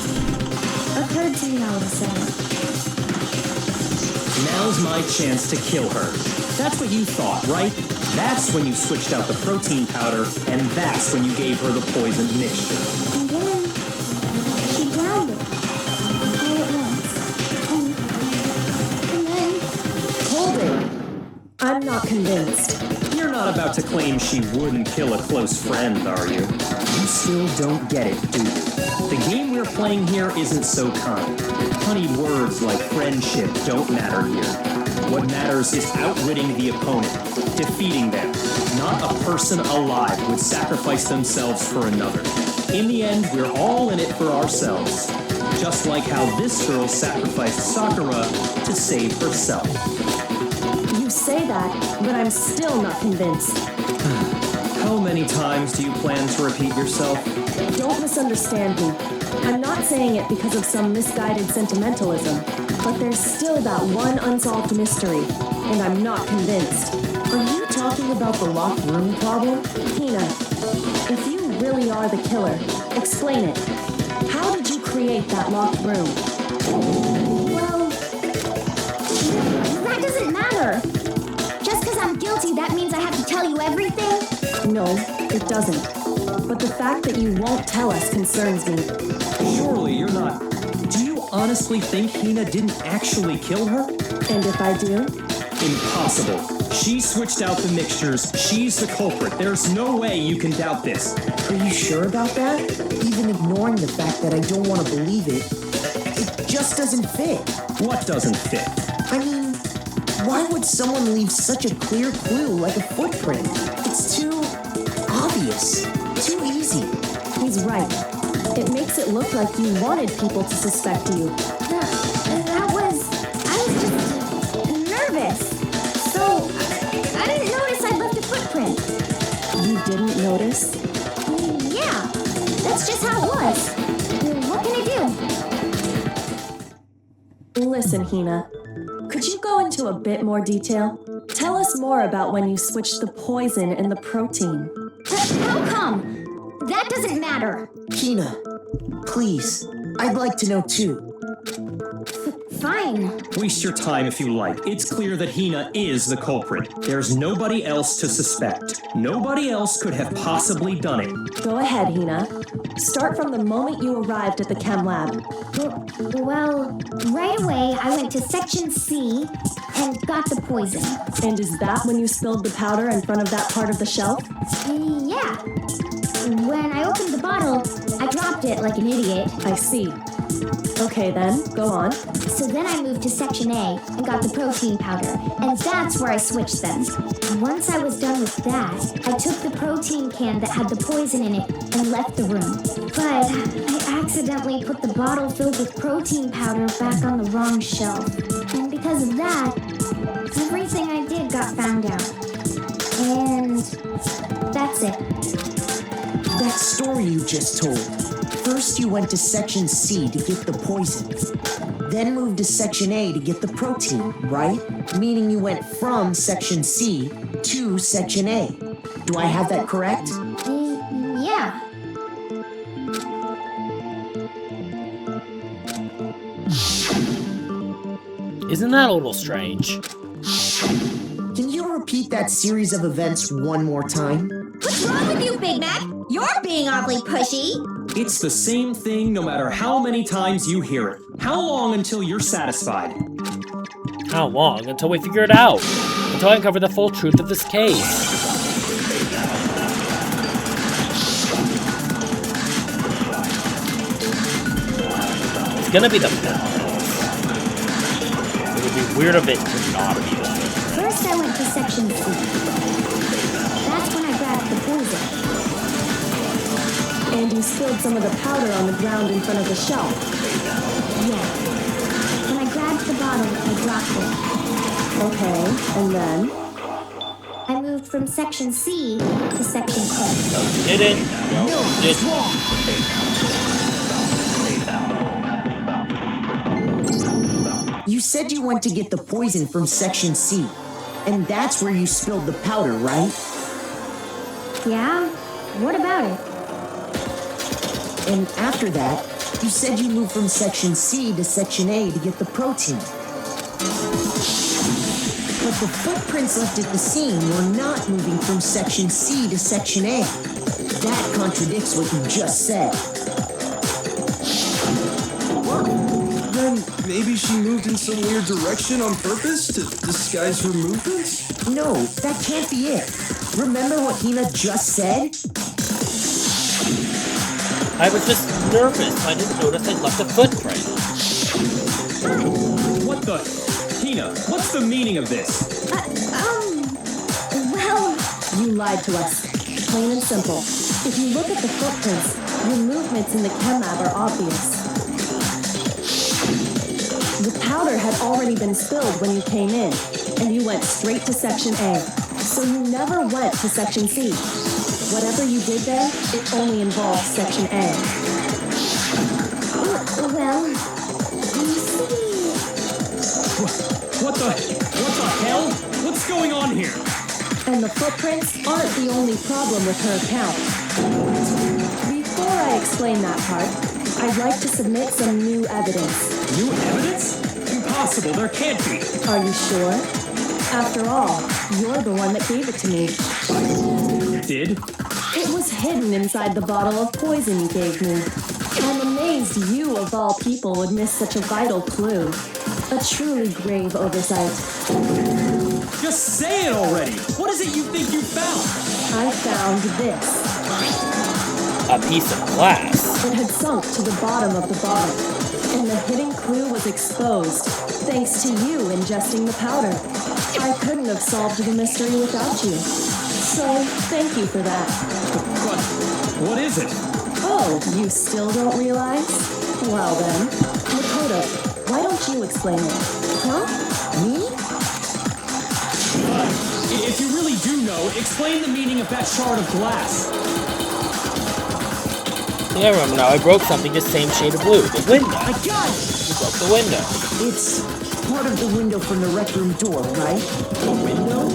occurred to me all of a sudden. Now's my chance to kill her. That's what you thought, right? That's when you switched out the protein powder, and that's when you gave her the poison mixture. And then she drowned it all at once. And then Hold it! I'm not convinced. You're not about to claim she wouldn't kill a close friend, are you? You still don't get it, do you? The game we're playing here isn't so kind. Honeyed words like friendship don't matter here. What matters is outwitting the opponent, defeating them. Not a person alive would sacrifice themselves for another. In the end, we're all in it for ourselves. Just like how this girl sacrificed Sakura to save herself. You say that, but I'm still not convinced. How many times do you plan to repeat yourself? Don't misunderstand me. I'm not saying it because of some misguided sentimentalism, but there's still that one unsolved mystery, and I'm not convinced. Are you talking about the locked room problem? Hina, if you really are the killer, explain it. How did you create that locked room? well, that doesn't matter. Just because I'm guilty, that means I have to tell you everything? No, it doesn't. But the fact that you won't tell us concerns me. Surely you're not... Do you honestly think Hina didn't actually kill her? And if I do? Impossible. She switched out the mixtures. She's the culprit. There's no way you can doubt this. Are you sure about that? Even ignoring the fact that I don't want to believe it, it just doesn't fit. What doesn't fit? I mean, why would someone leave such a clear clue like a footprint? It's too obvious. Too easy. He's right. It makes it look like you wanted people to suspect you. I was just nervous. So, I didn't notice I left a footprint. You didn't notice? Yeah, that's just how it was. What can I do? Listen, Hina. Could you go into a bit more detail? Tell us more about when you switched the poison and the protein. How come? That doesn't matter. Hina, please, I'd like to know too. Fine. Waste your time if you like. It's clear that Hina is the culprit. There's nobody else to suspect. Nobody else could have possibly done it. Go ahead, Hina. Start from the moment you arrived at the chem lab. Well, right away I went to section C and got the poison. And is that when you spilled the powder in front of that part of the shelf? Yeah. When I opened the bottle, I dropped it like an idiot. I see. Okay then, go on. So then I moved to section A and got the protein powder, and that's where I switched them. Once I was done with that, I took the protein can that had the poison in it and left the room. But I accidentally put the bottle filled with protein powder back on the wrong shelf. And because of that, everything I did got found out. And that's it. That story you just told. First you went to section C to get the poison. Then moved to section A to get the protein, right? Meaning you went from section C to section A. Do I have that correct? Yeah. Isn't that a little strange? Can you repeat that series of events one more time? What's wrong with you, Big Mac? You're being awfully pushy. It's the same thing no matter how many times you hear it. How long until you're satisfied? How long? Until we figure it out. Until I uncover the full truth of this case. It's gonna be the best. It would be weird if it could not be the best. First I went to section C. That's when I grabbed the poison. And you spilled some of the powder on the ground in front of the shelf. Yeah. When I grabbed the bottle, I dropped it. Okay, and then? I moved from section C to section A. Didn't. No, it's wrong. You said you went to get the poison from section C. And that's where you spilled the powder, right? Yeah? What about it? And after that, you said you moved from Section C to Section A to get the protein. But the footprints left at the scene were not moving from Section C to Section A. That contradicts what you just said. Then maybe she moved in some weird direction on purpose to disguise her movements? No, that can't be it. Remember what Hina just said? I was just nervous. I didn't notice I'd left a footprint. What the? Hina, what's the meaning of this? Well, You lied to us. Plain and simple. If you look at the footprints, your movements in the chem lab are obvious. The powder had already been spilled when you came in, and you went straight to Section A. So you never went to Section C. Whatever you did there, it only involved Section A. well, you see... What the hell? What's going on here? And the footprints aren't the only problem with her account. Before I explain that part, I'd like to submit some new evidence. New evidence? Impossible, there can't be. Are you sure? After all, you're the one that gave it to me. Did? It was hidden inside the bottle of poison you gave me. I'm amazed you, of all people, would miss such a vital clue. A truly grave oversight. Just say it already! What is it you think you found? I found this. A piece of glass. It had sunk to the bottom of the bottle, and the hidden clue was exposed, thanks to you ingesting the powder. I couldn't have solved the mystery without you. So, thank you for that. What is it? Oh, you still don't realize? Well then, Makoto, why don't you explain it? Huh? Me? If you really do know, explain the meaning of that shard of glass. Yeah, I remember now. I broke something the same shade of blue. The window. I got it! You broke the window. It's part of the window from the rec room door, right? The window?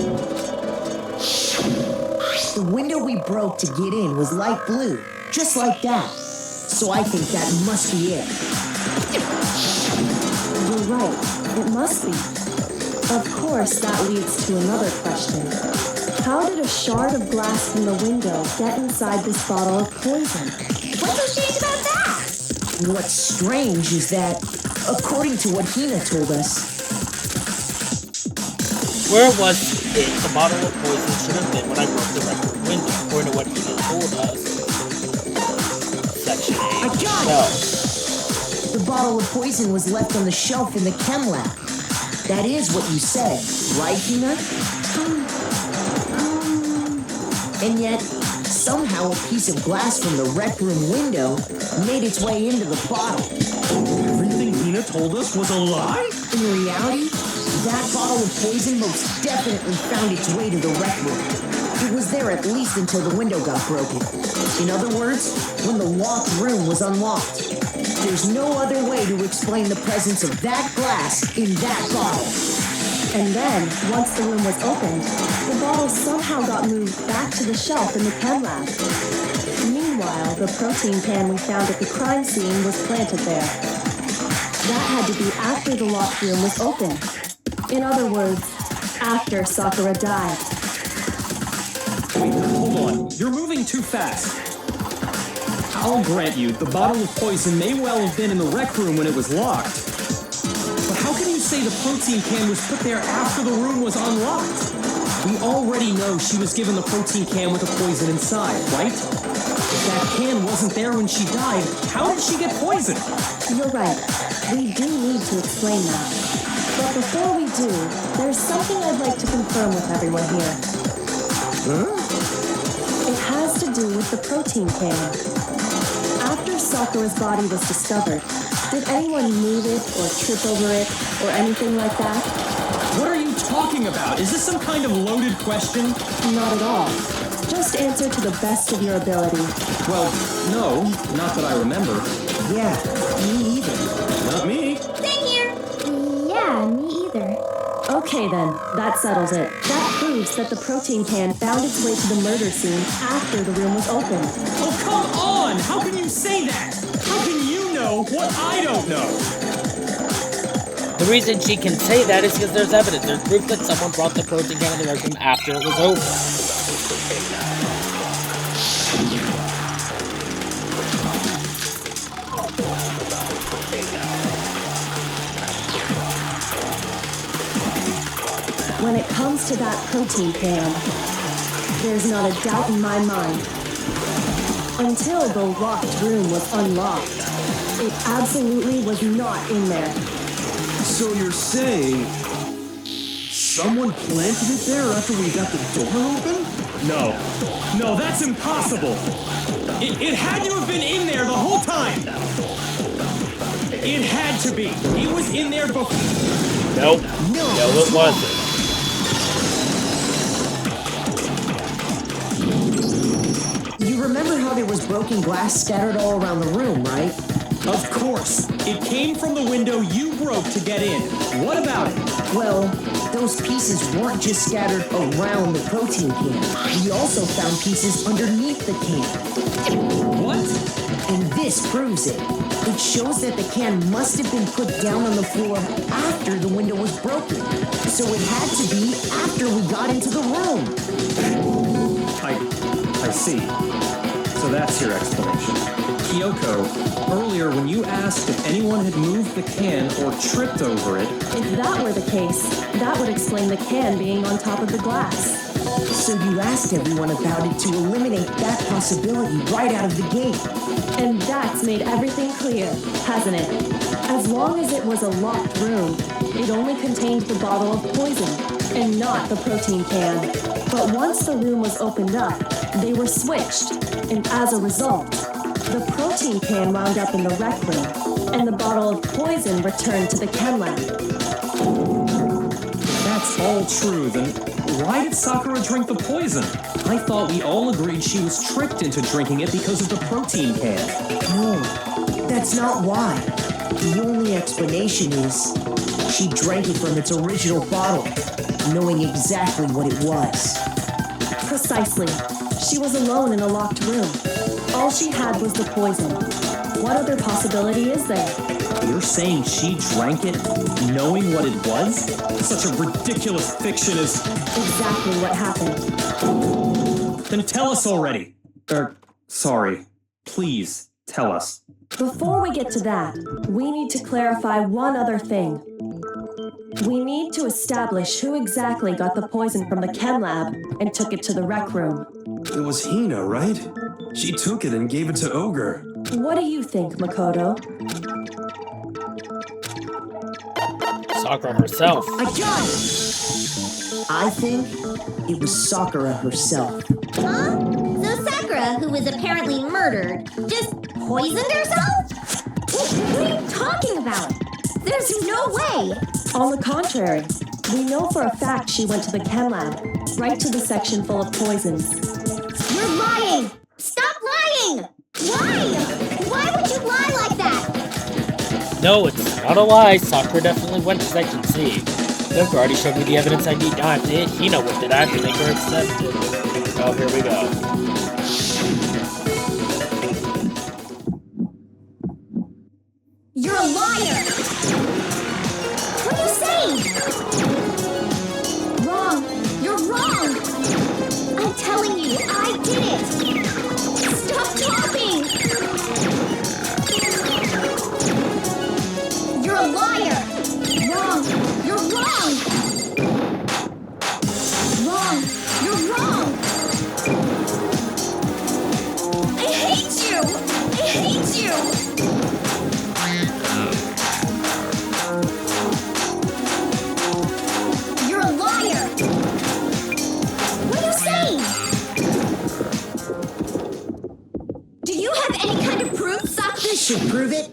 The window we broke to get in was light blue, just like that. So I think that must be it. You're right, it must be. Of course, that leads to another question. How did a shard of glass from the window get inside this bottle of poison? What's so strange about that? What's strange is that, according to what Hina told us, Where was it? The bottle of poison should have been when I broke the record window, according to what he told us. Section 8. I got it! No. The bottle of poison was left on the shelf in the chem lab. That is what you said, right, Hina? And yet, somehow a piece of glass from the rec room window made its way into the bottle. Everything Hina told us was a lie? In reality, that bottle of poison most definitely found its way to the rec room. It was there at least until the window got broken. In other words, when the locked room was unlocked. There's no other way to explain the presence of that glass in that bottle. And then, once the room was opened, the bottle somehow got moved back to the shelf in the chem lab. Meanwhile, the protein can we found at the crime scene was planted there. That had to be after the locked room was opened. In other words, after Sakura died. Wait, hold on. You're moving too fast. I'll grant you, the bottle of poison may well have been in the rec room when it was locked. But how can you say the protein can was put there after the room was unlocked? We already know she was given the protein can with the poison inside, right? If that can wasn't there when she died, how did she get poisoned? You're right. We do need to explain that. But before we do, there's something I'd like to confirm with everyone here. It has to do with the protein can. After Sakura's body was discovered, did anyone move it or trip over it or anything like that? What are you talking about? Is this some kind of loaded question? Not at all. Just answer to the best of your ability. Well, no, not that I remember. Yeah, me either. Not me. Same here. Yeah, me either. Okay then, that settles it. That proves that the protein can found its way to the murder scene after the room was opened. Oh, come on! How can you say that? How can you know what I don't know? The reason she can say that is because there's evidence. There's proof that someone brought the protein can in the rec room after it was over. When it comes to that protein can, there's not a doubt in my mind. Until the locked room was unlocked, it absolutely was not in there. So you're saying someone planted it there after we got the door open? No, that's impossible. It had to have been in there the whole time. It had to be. It was in there before. Nope. No, it wasn't. You remember how there was broken glass scattered all around the room, right? Of course. It came from the window you broke to get in. What about it? Well, those pieces weren't just scattered around the protein can. We also found pieces underneath the can. What? And this proves it. It shows that the can must have been put down on the floor after the window was broken. So it had to be after we got into the room. I see. So that's your explanation. Kyoko, earlier when you asked if anyone had moved the can or tripped over it... If that were the case, that would explain the can being on top of the glass. So you asked everyone about it to eliminate that possibility right out of the gate. And that's made everything clear, hasn't it? As long as it was a locked room, it only contained the bottle of poison, and not the protein can. But once the room was opened up, they were switched, and as a result, the protein can wound up in the rec room, and the bottle of poison returned to the chem lab. That's all true, then why did Sakura drink the poison? I thought we all agreed she was tricked into drinking it because of the protein can. No, that's not why. The only explanation is she drank it from its original bottle, knowing exactly what it was. Precisely. She was alone in a locked room. All she had was the poison. What other possibility is there? You're saying she drank it knowing what it was? Such a ridiculous fiction is... Exactly what happened. Then tell us already. Sorry. Please, tell us. Before we get to that, we need to clarify one other thing. We need to establish who exactly got the poison from the chem lab and took it to the rec room. It was Hina, right? She took it and gave it to Ogre. What do you think, Makoto? Sakura herself. I got it! I think it was Sakura herself. Huh? So Sakura, who was apparently murdered, just poisoned herself? What are you talking about? There's no way! On the contrary, we know for a fact she went to the chem lab, right to the section full of poisons. You're lying! Stop lying! Why? Why would you lie like that? No, it's not a lie. Sakura definitely went to Section C. Look, already showed me the evidence I need. Now I have to hit Hina with it. I have to make her accept it. Oh, here we go. You're a liar! What are you saying? Wrong! You're wrong! I'm telling you, I did it! Stop talking! You're a liar! Wrong! You're wrong! Wrong! You're wrong! I hate you! I hate you! You're a liar! What are you saying? Do you have any kind of proof, Sakura? This should prove it.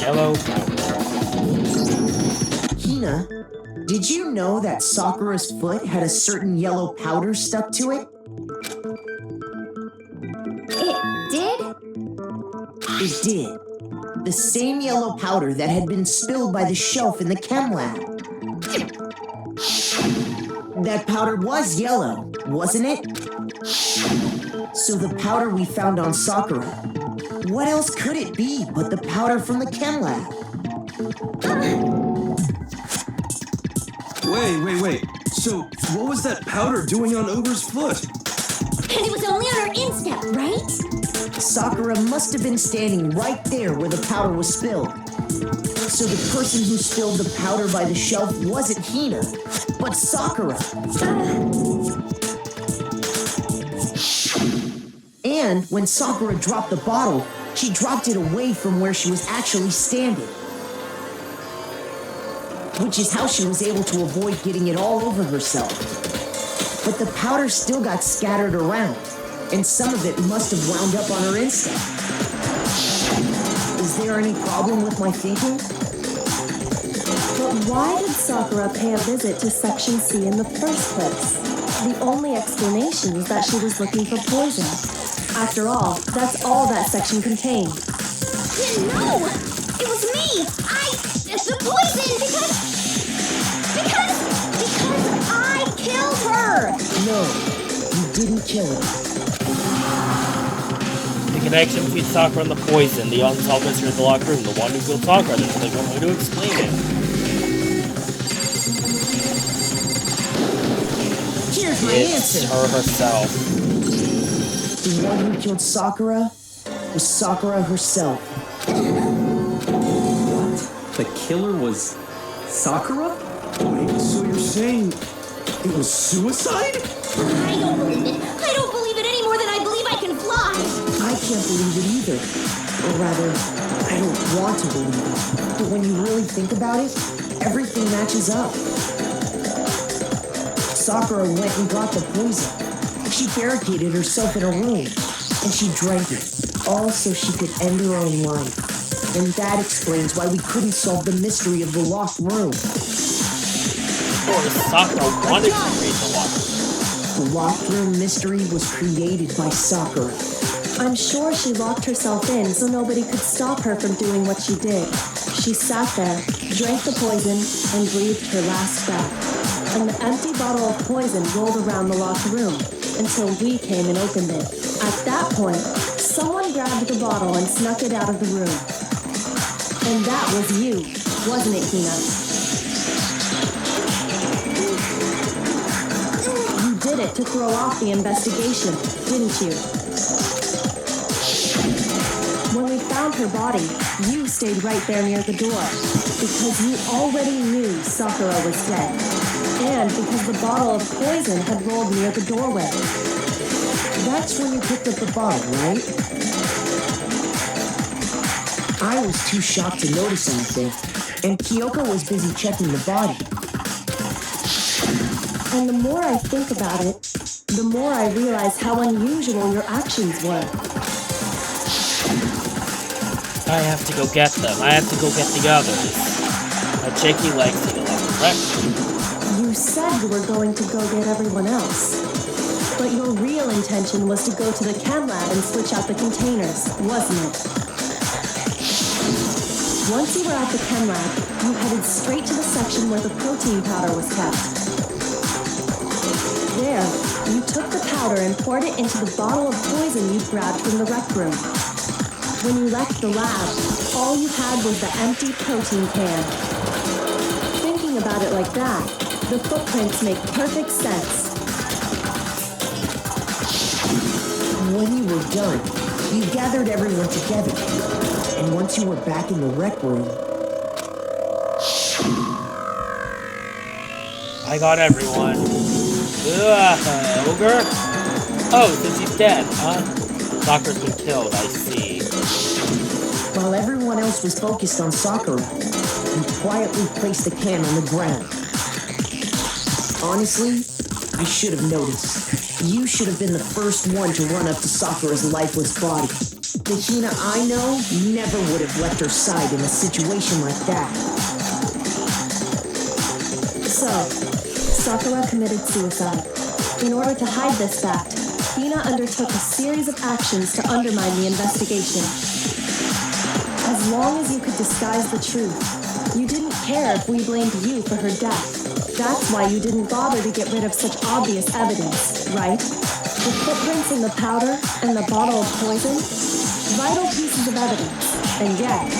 Yellow. Hina, did you know that Sakura's foot had a certain yellow powder stuck to it? It did? It did. the same yellow powder that had been spilled by the shelf in the chem lab. That powder was yellow, wasn't it? So the powder we found on Sakura, what else could it be but the powder from the chem lab? Wait. So, what was that powder doing on Ogre's foot? And it was only on her instep, right? Sakura must have been standing right there where the powder was spilled. So the person who spilled the powder by the shelf wasn't Hina, but Sakura. And when Sakura dropped the bottle, she dropped it away from where she was actually standing. Which is how she was able to avoid getting it all over herself. But the powder still got scattered around, and some of it must have wound up on her instep. Is there any problem with my thinking? But why did Sakura pay a visit to Section C in the first place? The only explanation is that she was looking for poison. After all, that's all that section contained. No! It was me! The poison! Because I killed her! No, you didn't kill her. The connection between Sakura and the poison, the unsolved mystery of the locker room, the one who killed Sakura, there's only one way to explain it. Here's my It's answer. her herself. The one who killed Sakura was Sakura herself. The killer was Sakura? Wait, so you're saying it was suicide? I don't believe it. I don't believe it any more than I believe I can fly. I can't believe it either. Or rather, I don't want to believe it. But when you really think about it, everything matches up. Sakura went and got the poison. She barricaded herself in a room, and she drank it, all so she could end her own life. And that explains why we couldn't solve the mystery of the locked room. Or Sakura wanted to create the locker room. The locked room mystery was created by Sakura. I'm sure she locked herself in so nobody could stop her from doing what she did. She sat there, drank the poison, and breathed her last breath. And the empty bottle of poison rolled around the locked room until we came and opened it. At that point, someone grabbed the bottle and snuck it out of the room. And that was you, wasn't it, Hina? You did it to throw off the investigation, didn't you? When we found her body, you stayed right there near the door because you already knew Sakura was dead. And because the bottle of poison had rolled near the doorway. That's when you picked up the bottle, right? I was too shocked to notice anything, and Kyoko was busy checking the body. And the more I think about it, the more I realize how unusual your actions were. I have to go get them. I have to go get the others. My shaky legs need a lot of rest. You said you were going to go get everyone else. But your real intention was to go to the chem lab and switch out the containers, wasn't it? Once you were at the chem lab, you headed straight to the section where the protein powder was kept. There, you took the powder and poured it into the bottle of poison you'd grabbed from the rec room. When you left the lab, all you had was the empty protein can. Thinking about it like that, the footprints make perfect sense. When you were done, you gathered everyone together. And once you were back in the rec room, I got everyone. Ogre? Oh, since he's dead, huh? Sakura's been killed, I see. while everyone else was focused on Sakura, you quietly placed the can on the ground. Honestly, I should have noticed. You should have been the first one to run up to Sakura's lifeless body. The Hina I know never would have left her side in a situation like that. So, Sakura committed suicide. In order to hide this fact, Hina undertook a series of actions to undermine the investigation. As long as you could disguise the truth, you didn't care if we blamed you for her death. That's why you didn't bother to get rid of such obvious evidence, right? The footprints in the powder and the bottle of poison? Vital pieces of evidence. And yet,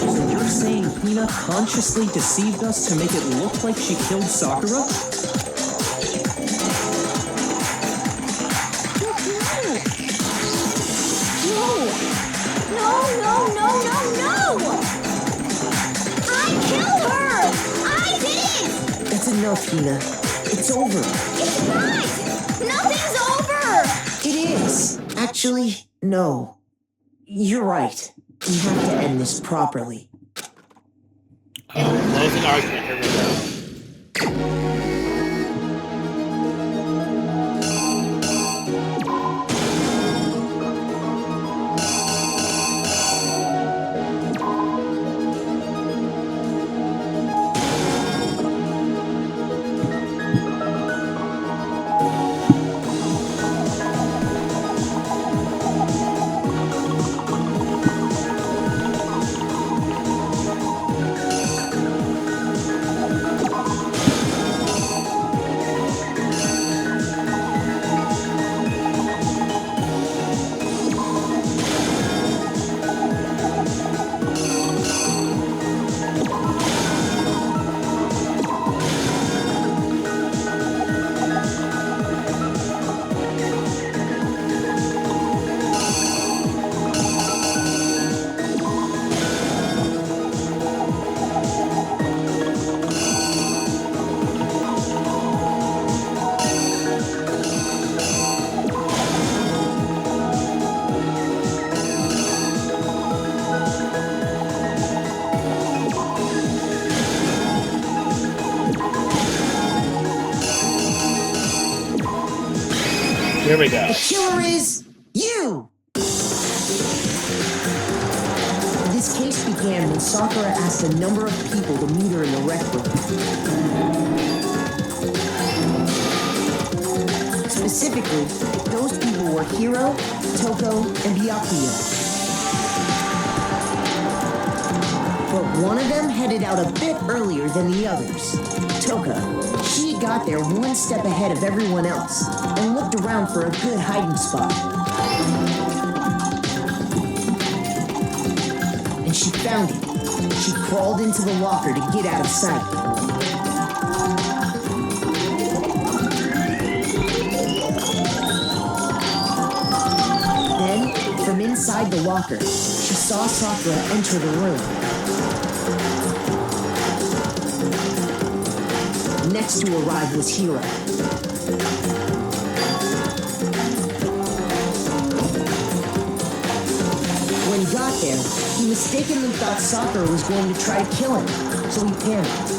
So you're saying Hina consciously deceived us to make it look like she killed Sakura? Enough, Hina. It's over. It's not! Nothing's over! It is. Actually, no. You're right. We have to end this properly. There's an argument. Here we go. Here we go. The killer is you! This case began when Sakura asked a number of people to meet her in the rec room. Specifically, those people were Hiro, Toko, and Byakuya. But one of them headed out a bit earlier than the others. Toka. She got there one step ahead of everyone else and looked around for a good hiding spot. And she found it. She crawled into the locker to get out of sight. Then, from inside the locker, she saw Sakura enter the room. Next to arrive was Hiro. When he got there, he mistakenly thought Sakura was going to try to kill him, so he panicked.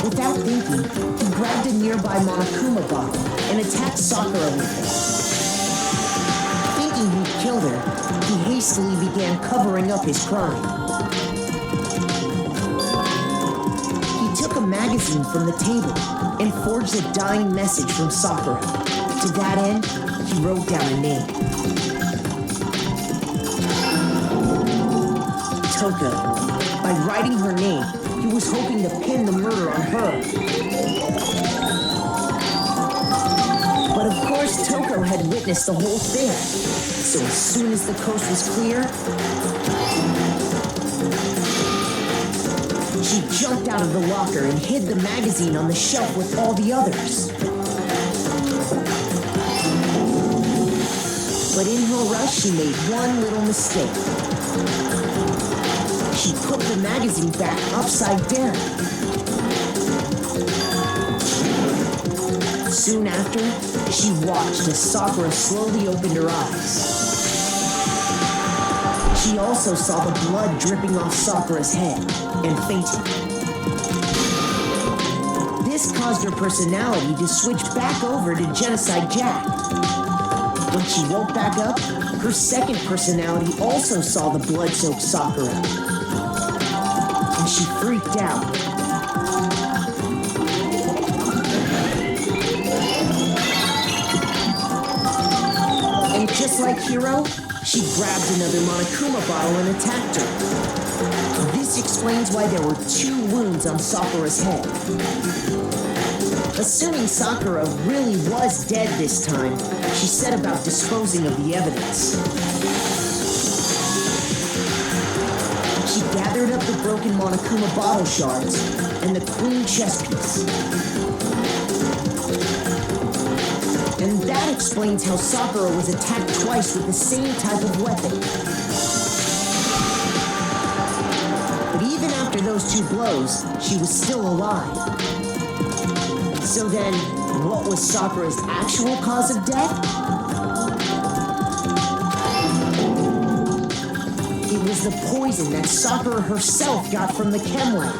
Without thinking, he grabbed a nearby Monokuma bottle and attacked Sakura with it. Thinking he'd killed her, he hastily began covering up his crime. He took a magazine from the table and forged a dying message from Sakura. To that end, he wrote down a name. Toka. By writing her name, he was hoping to pin the murder on her. But of course, Toko had witnessed the whole thing. So as soon as the coast was clear, she jumped out of the locker and hid the magazine on the shelf with all the others. But in her rush, she made one little mistake. She put the magazine back upside down. Soon after, she watched as Sakura slowly opened her eyes. She also saw the blood dripping off Sakura's head and fainted. This caused her personality to switch back over to Genocide Jack. When she woke back up, her second personality also saw the blood-soaked Sakura. And she freaked out. And just like Hiro, she grabbed another Monokuma bottle and attacked her. This explains why there were 2 wounds on Sakura's head. Assuming Sakura really was dead this time, she set about disposing of the evidence. She gathered up the broken Monokuma bottle shards and the queen chess piece. And that explains how Sakura was attacked twice with the same type of weapon. But even after those 2 blows, she was still alive. So then, what was Sakura's actual cause of death? It was the poison that Sakura herself got from the chem lab.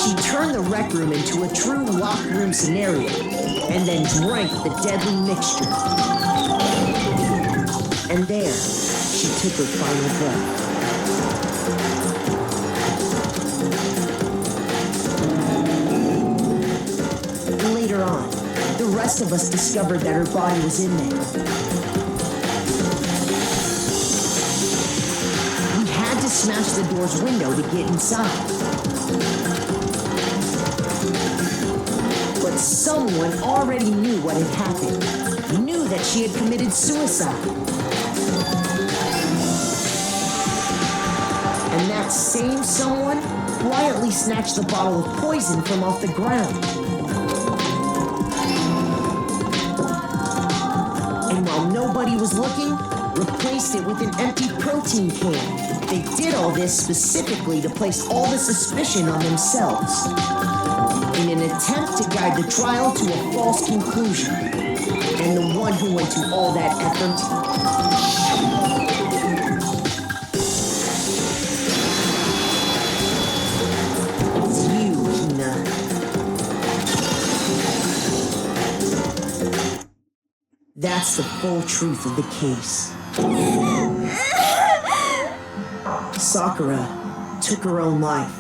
She turned the rec room into a true locked room scenario, and then drank the deadly mixture. And there, she took her final breath. Later on, the rest of us discovered that her body was in there. We had to smash the door's window to get inside. But someone already knew what had happened. Knew that she had committed suicide. And that same someone quietly snatched the bottle of poison from off the ground. And while nobody was looking, replaced it with an empty protein can. They did all this specifically to place all the suspicion on themselves, in an attempt to guide the trial to a false conclusion. And the one who went to all that effort, it's you, Hina. That's the full truth of the case. Sakura took her own life,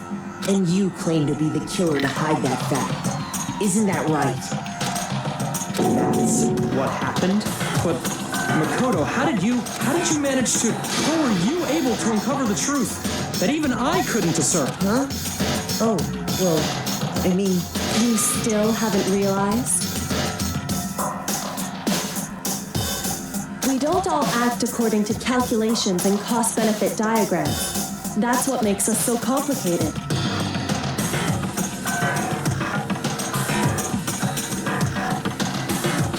and you claim to be the killer to hide that fact. Isn't that right? That's what happened? But Makoto, how did you manage to... How were you able to uncover the truth that even I couldn't discern? Huh? Oh, well, I mean... You still haven't realized? We don't all act according to calculations and cost-benefit diagrams. That's what makes us so complicated.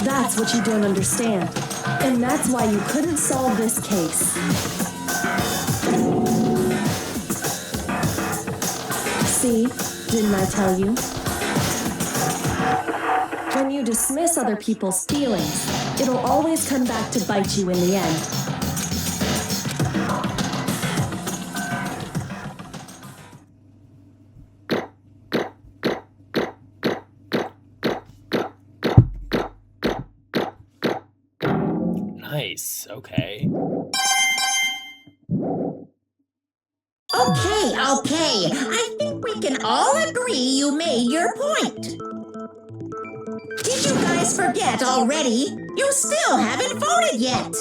That's what you don't understand. And that's why you couldn't solve this case. See? Didn't I tell you? When you dismiss other people's feelings, it'll always come back to bite you in the end. Nice, okay. Okay. I think we can all agree you made your point. Did you guys forget already? You still haven't voted yet.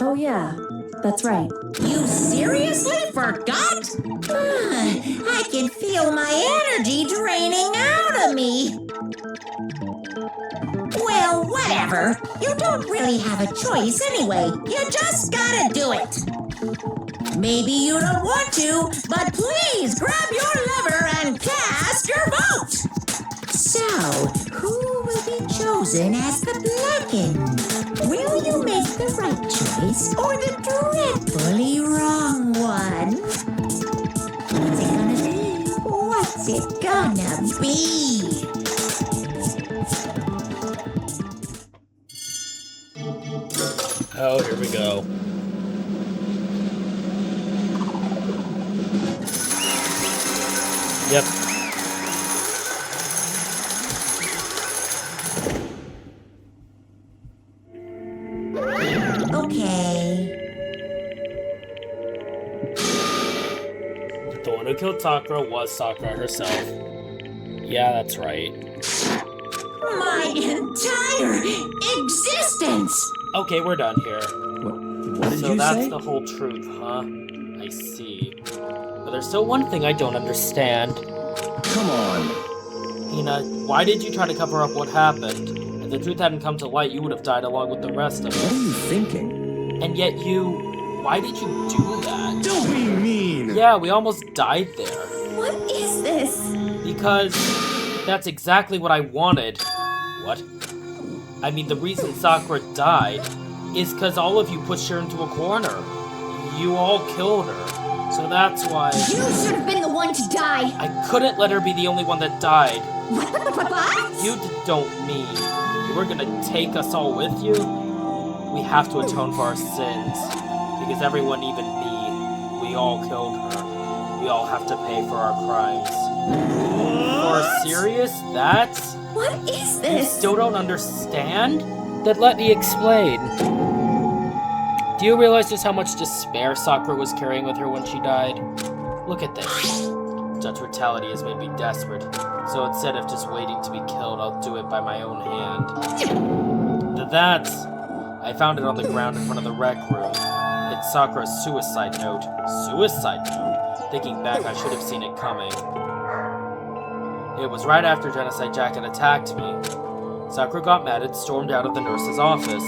Oh yeah, that's right. You seriously forgot? I can feel my energy draining out of me. Well, whatever. You don't really have a choice anyway. You just gotta do it. Maybe you don't want to, but please grab your lever and cast your vote. So, who will be chosen as the blackened? Will you make the right choice or the dreadfully wrong one? What's it gonna be? Oh, here we go. Yep. Okay. The one who killed Sakura was Sakura herself. Yeah, that's right. My entire existence. Okay, we're done here. What did So you that's say? the whole truth, huh? I see. But there's still one thing I don't understand. Come on. Hina, why did you try to cover up what happened? If the truth hadn't come to light, you would have died along with the rest of What are us. you thinking? And yet why did you do that? Don't be mean! Yeah, we almost died there. What is this? Because that's exactly what I wanted. What? I mean, the reason Sakura died is because all of you pushed her into a corner. You all killed her. So that's why You should have been the one to die. I couldn't let her be the only one that died. What? You don't mean you were gonna take us all with you? We have to atone for our sins. Because everyone, even me, we all killed her. We all have to pay for our crimes. Are serious? That's... What is You this? still don't understand? Then let me explain. Do you realize just how much despair Sakura was carrying with her when she died? Look at this. Such brutality has made me desperate. So instead of just waiting to be killed, I'll do it by my own hand. That's... I found it on the ground in front of the rec room. It's Sakura's suicide note. Suicide note? Thinking back, I should have seen it coming. It was right after Genocide Jack had attacked me. Sakura got mad and stormed out of the nurse's office.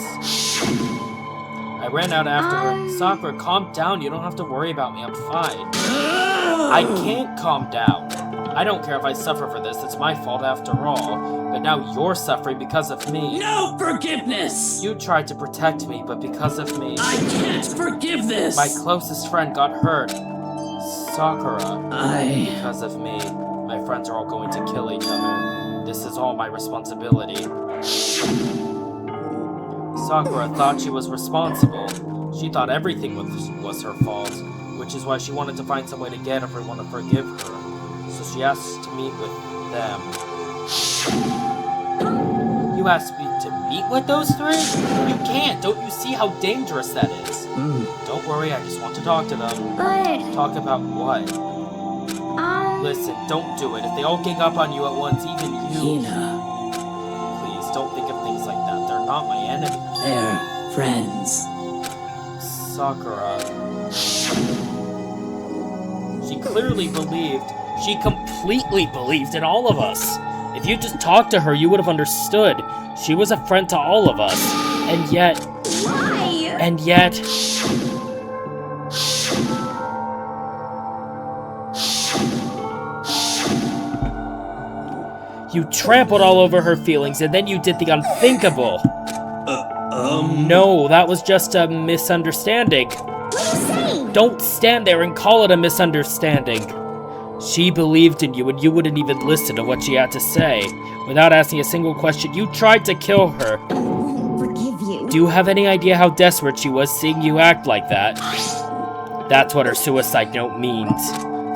I ran out after her. Sakura, calm down. You don't have to worry about me. I'm fine. I can't calm down. I don't care if I suffer for this. It's my fault after all. But now you're suffering because of me. No forgiveness! You tried to protect me, but because of me, I can't forgive this! my closest friend got hurt. Sakura. Because of me, my friends are all going to kill each other. This is all my responsibility. Sakura thought she was responsible. She thought everything was her fault, which is why she wanted to find some way to get everyone to forgive her. So she asked to meet with them. You asked me to meet with those three? You can't! Don't you see how dangerous that is? Don't worry, I just want to talk to them. But, Talk about what? Listen, don't do it. If they all gang up on you at once, even you... Hina, Please, don't think of things like that. They're not my enemy. they're friends. Sakura. She clearly believed. She completely believed in all of us. If you just talked to her, you would have understood. She was a friend to all of us. And yet... why? And yet... You trampled all over her feelings, and then you did the unthinkable. No, that was just a misunderstanding. What are you saying? Don't stand there and call it a misunderstanding. She believed in you, and you wouldn't even listen to what she had to say. Without asking a single question, you tried to kill her. I won't forgive you. Do you have any idea how desperate she was seeing you act like that? That's what her suicide note means.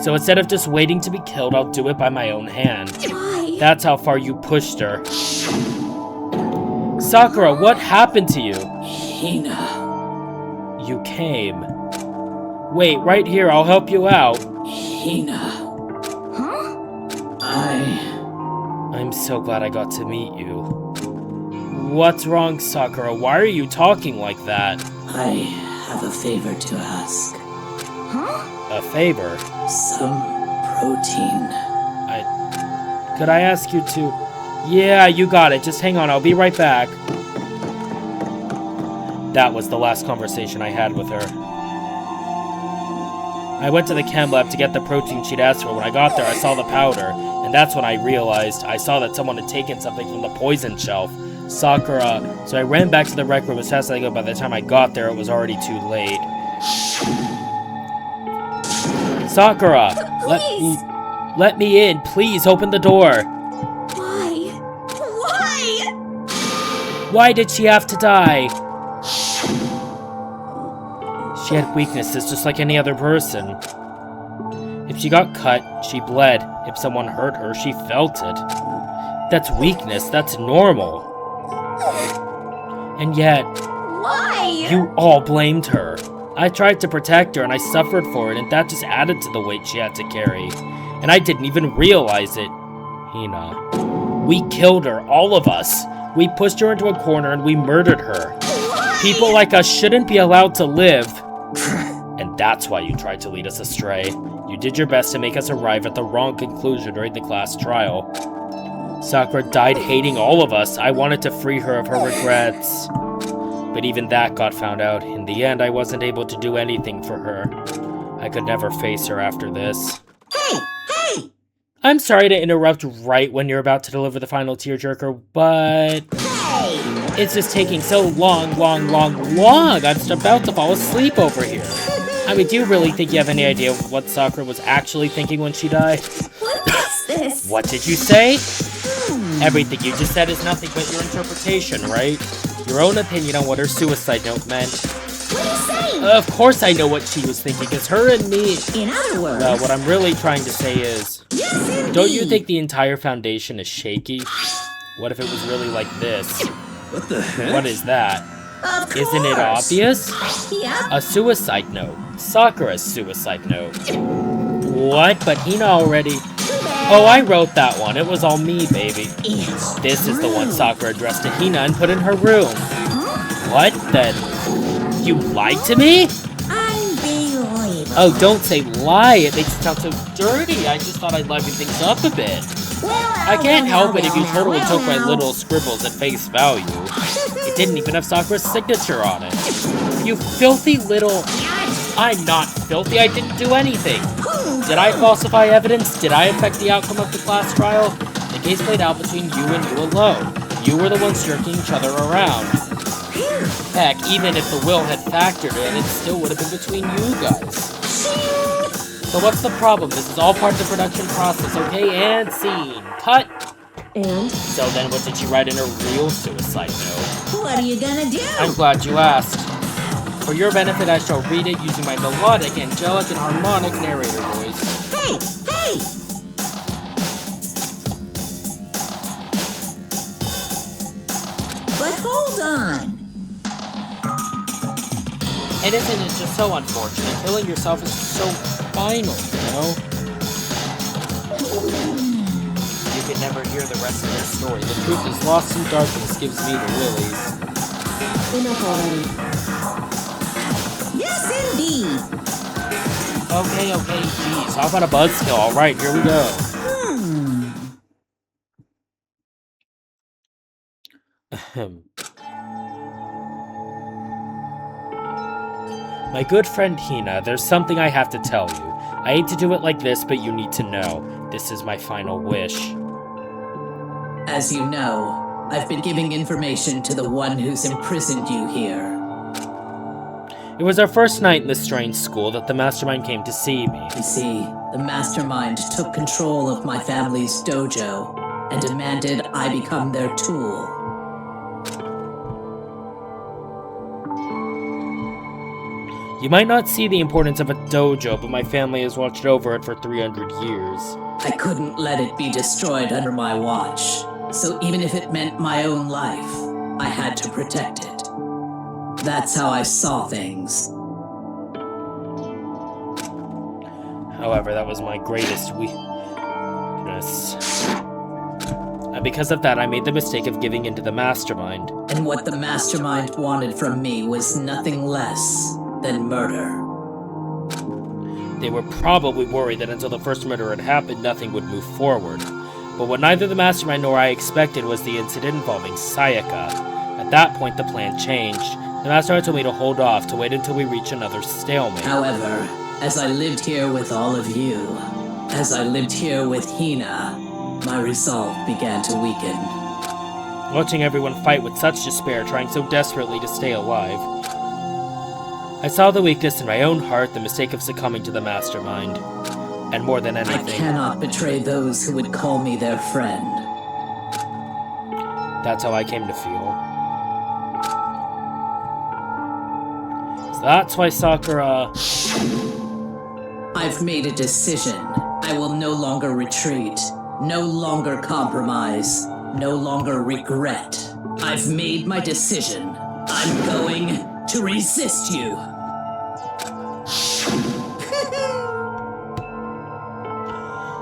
So instead of just waiting to be killed, I'll do it by my own hand. Why? That's how far you pushed her. Sakura, what happened to you? Hina, You came. Wait, right here, I'll help you out. Hina, Huh? I'm so glad I got to meet you. What's wrong, Sakura? Why are you talking like that? I have a favor to ask. Huh? A favor? Some protein. Could I ask you to... Yeah, you got it. Just hang on, I'll be right back. That was the last conversation I had with her. I went to the chem lab to get the protein she'd asked for. When I got there, I saw the powder, and that's when I realized I saw that someone had taken something from the poison shelf. Sakura. So I ran back to the rec room as fast as I could. By the time I got there, it was already too late. Sakura! Let me in. Please, open the door. Why? Why? Why did she have to die? She had weaknesses just like any other person. If she got cut, she bled. If someone hurt her, she felt it. That's weakness. That's normal. And yet, Why? you all blamed her. I tried to protect her and I suffered for it, and that just added to the weight she had to carry. And I didn't even realize it. Hina. We killed her, all of us. We pushed her into a corner and we murdered her. People like us shouldn't be allowed to live. And that's why you tried to lead us astray. You did your best to make us arrive at the wrong conclusion during the class trial. Sakura died hating all of us. I wanted to free her of her regrets. But even that got found out. In the end, I wasn't able to do anything for her. I could never face her after this. Hey! I'm sorry to interrupt right when you're about to deliver the final tearjerker, but... It's just taking so long. I'm just about to fall asleep over here. I mean, do you really think you have any idea what Sakura was actually thinking when she died? What is this? What did you say? Everything you just said is nothing but your interpretation, right? Your own opinion on what her suicide note meant. What are you saying? Of course I know what she was thinking, it's her and me. In other words... Well, what I'm really trying to say is... Yes, indeed. Don't you think the entire foundation is shaky? What if it was really like this? What the heck? What is that? Of course. Isn't it obvious? Yep. A suicide note. Sakura's suicide note. What? But Hina already... Oh, I wrote that one. It was all me, baby. This is the one Sakura addressed to Hina and put in her room. What? Then... You lied to me? Unbelievable. Oh, don't say lie. It makes it sound so dirty. I just thought I'd liven things up a bit. I can't help it if you totally took my little scribbles at face value. It didn't even have Sakura's signature on it. You filthy little... I'm not filthy. I didn't do anything. Did I falsify evidence? Did I affect the outcome of the class trial? The case played out between you and you alone. You were the ones jerking each other around. Heck, even if the will had factored in, it still would have been between you guys. So what's the problem? This is all part of the production process, okay? And scene. Cut! And? So then what did she write in her real suicide note? What are you gonna do? I'm glad you asked. For your benefit, I shall read it using my melodic, angelic, and harmonic narrator voice. Hey! But hold on. And isn't it just so unfortunate? Killing yourself is so final, you know? You can never hear the rest of their story. The truth is lost in darkness gives me the willies. Enough already. Yes, indeed. Okay, geez. How about a buzzkill? Alright, here we go. My good friend Hina, there's something I have to tell you. I hate to do it like this, but you need to know. This is my final wish. As you know, I've been giving information to the one who's imprisoned you here. It was our first night in this strange school that the mastermind came to see me. You see, the mastermind took control of my family's dojo and demanded I become their tool. You might not see the importance of a dojo, but my family has watched over it for 300 years. I couldn't let it be destroyed under my watch, so even if it meant my own life, I had to protect it. That's how I saw things. However, that was my greatest weakness. And because of that, I made the mistake of giving in to the mastermind. And what the mastermind wanted from me was nothing less than murder. They were probably worried that until the first murder had happened, nothing would move forward. But what neither the mastermind nor I expected was the incident involving Sayaka. At that point, the plan changed. The mastermind told me to hold off, to wait until we reach another stalemate. However, as I lived here with all of you, as I lived here with Hina, my resolve began to weaken. Watching everyone fight with such despair, trying so desperately to stay alive, I saw the weakness in my own heart, the mistake of succumbing to the mastermind. And more than anything, I cannot betray those who would call me their friend. That's how I came to feel. So that's why Sakura... I've made a decision. I will no longer retreat, no longer compromise, no longer regret. I've made my decision. I'm going to resist you.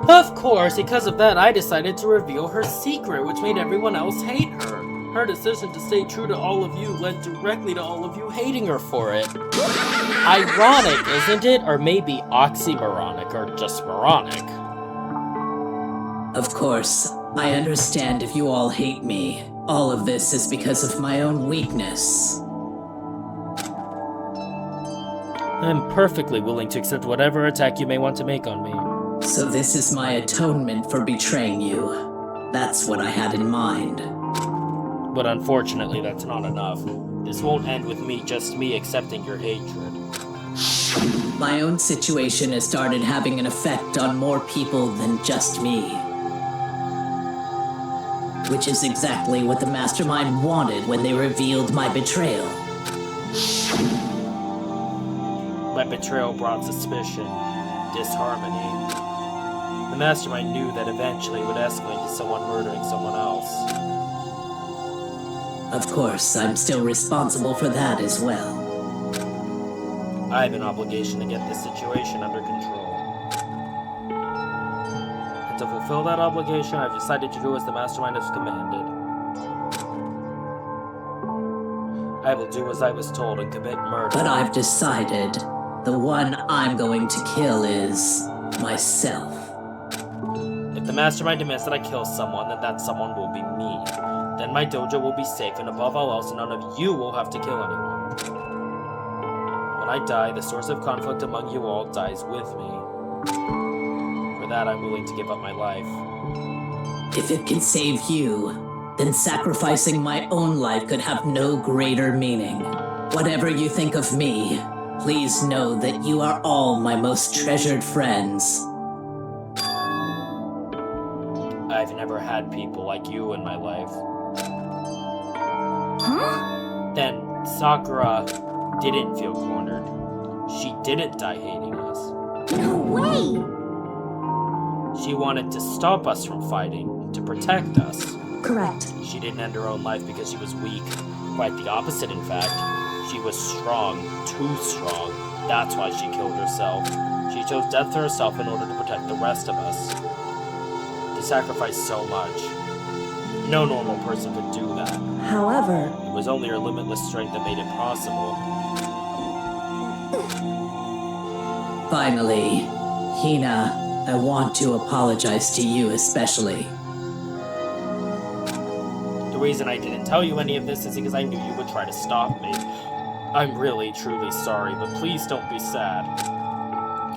Of course, because of that, I decided to reveal her secret, which made everyone else hate her. Her decision to stay true to all of you led directly to all of you hating her for it. Ironic, isn't it? Or maybe oxymoronic, or just moronic. Of course, I understand if you all hate me. All of this is because of my own weakness. I'm perfectly willing to accept whatever attack you may want to make on me. So this is my atonement for betraying you. That's what I had in mind. But unfortunately, that's not enough. This won't end with just me accepting your hatred. My own situation has started having an effect on more people than just me. Which is exactly what the Mastermind wanted when they revealed my betrayal. My betrayal brought suspicion, disharmony. The Mastermind knew that eventually it would escalate to someone murdering someone else. Of course, I'm still responsible for that as well. I have an obligation to get this situation under control. And to fulfill that obligation, I've decided to do as the Mastermind has commanded. I will do as I was told and commit murder. But I've decided the one I'm going to kill is myself. If the Mastermind demands that I kill someone, then that someone will be me. Then my dojo will be safe, and above all else, none of you will have to kill anyone. When I die, the source of conflict among you all dies with me. For that, I'm willing to give up my life. If it can save you, then sacrificing my own life could have no greater meaning. Whatever you think of me, please know that you are all my most treasured friends. I've never had people like you in my life. Huh? Then Sakura didn't feel cornered. She didn't die hating us. No way! She wanted to stop us from fighting, to protect us. Correct. She didn't end her own life because she was weak. Quite the opposite, in fact. She was strong, too strong. That's why she killed herself. She chose death to herself in order to protect the rest of us. She sacrificed so much. No normal person could do that. However, It was only her limitless strength that made it possible. Finally, Hina, I want to apologize to you especially. The reason I didn't tell you any of this is because I knew you would try to stop me. I'm really, truly sorry, but please don't be sad.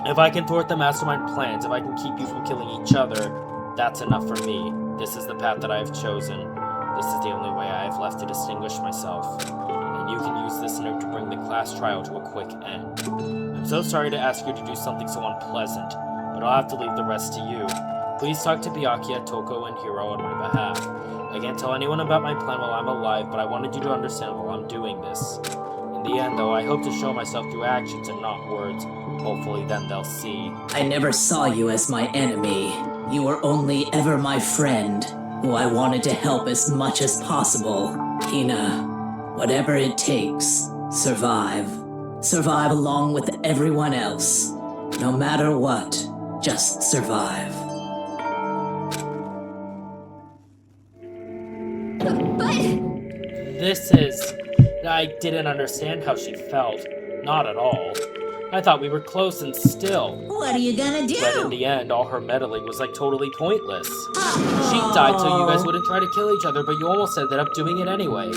If I can thwart the Mastermind plans, if I can keep you from killing each other, that's enough for me. This is the path that I have chosen. This is the only way I have left to distinguish myself. And you can use this note to bring the class trial to a quick end. I'm so sorry to ask you to do something so unpleasant, but I'll have to leave the rest to you. Please talk to Byakuya, Toko, and Hiro on my behalf. I can't tell anyone about my plan while I'm alive, but I wanted you to understand while I'm doing this. In the end, though, I hope to show myself through actions and not words. Hopefully then they'll see. I never saw you as my enemy. You were only ever my friend, who I wanted to help as much as possible. Hina, whatever it takes, survive. Survive along with everyone else. No matter what, just survive. This is... I didn't understand how she felt. Not at all. I thought we were close and still. What are you gonna do? But in the end, all her meddling was like totally pointless. She died so you guys wouldn't try to kill each other, but you almost ended up doing it anyway.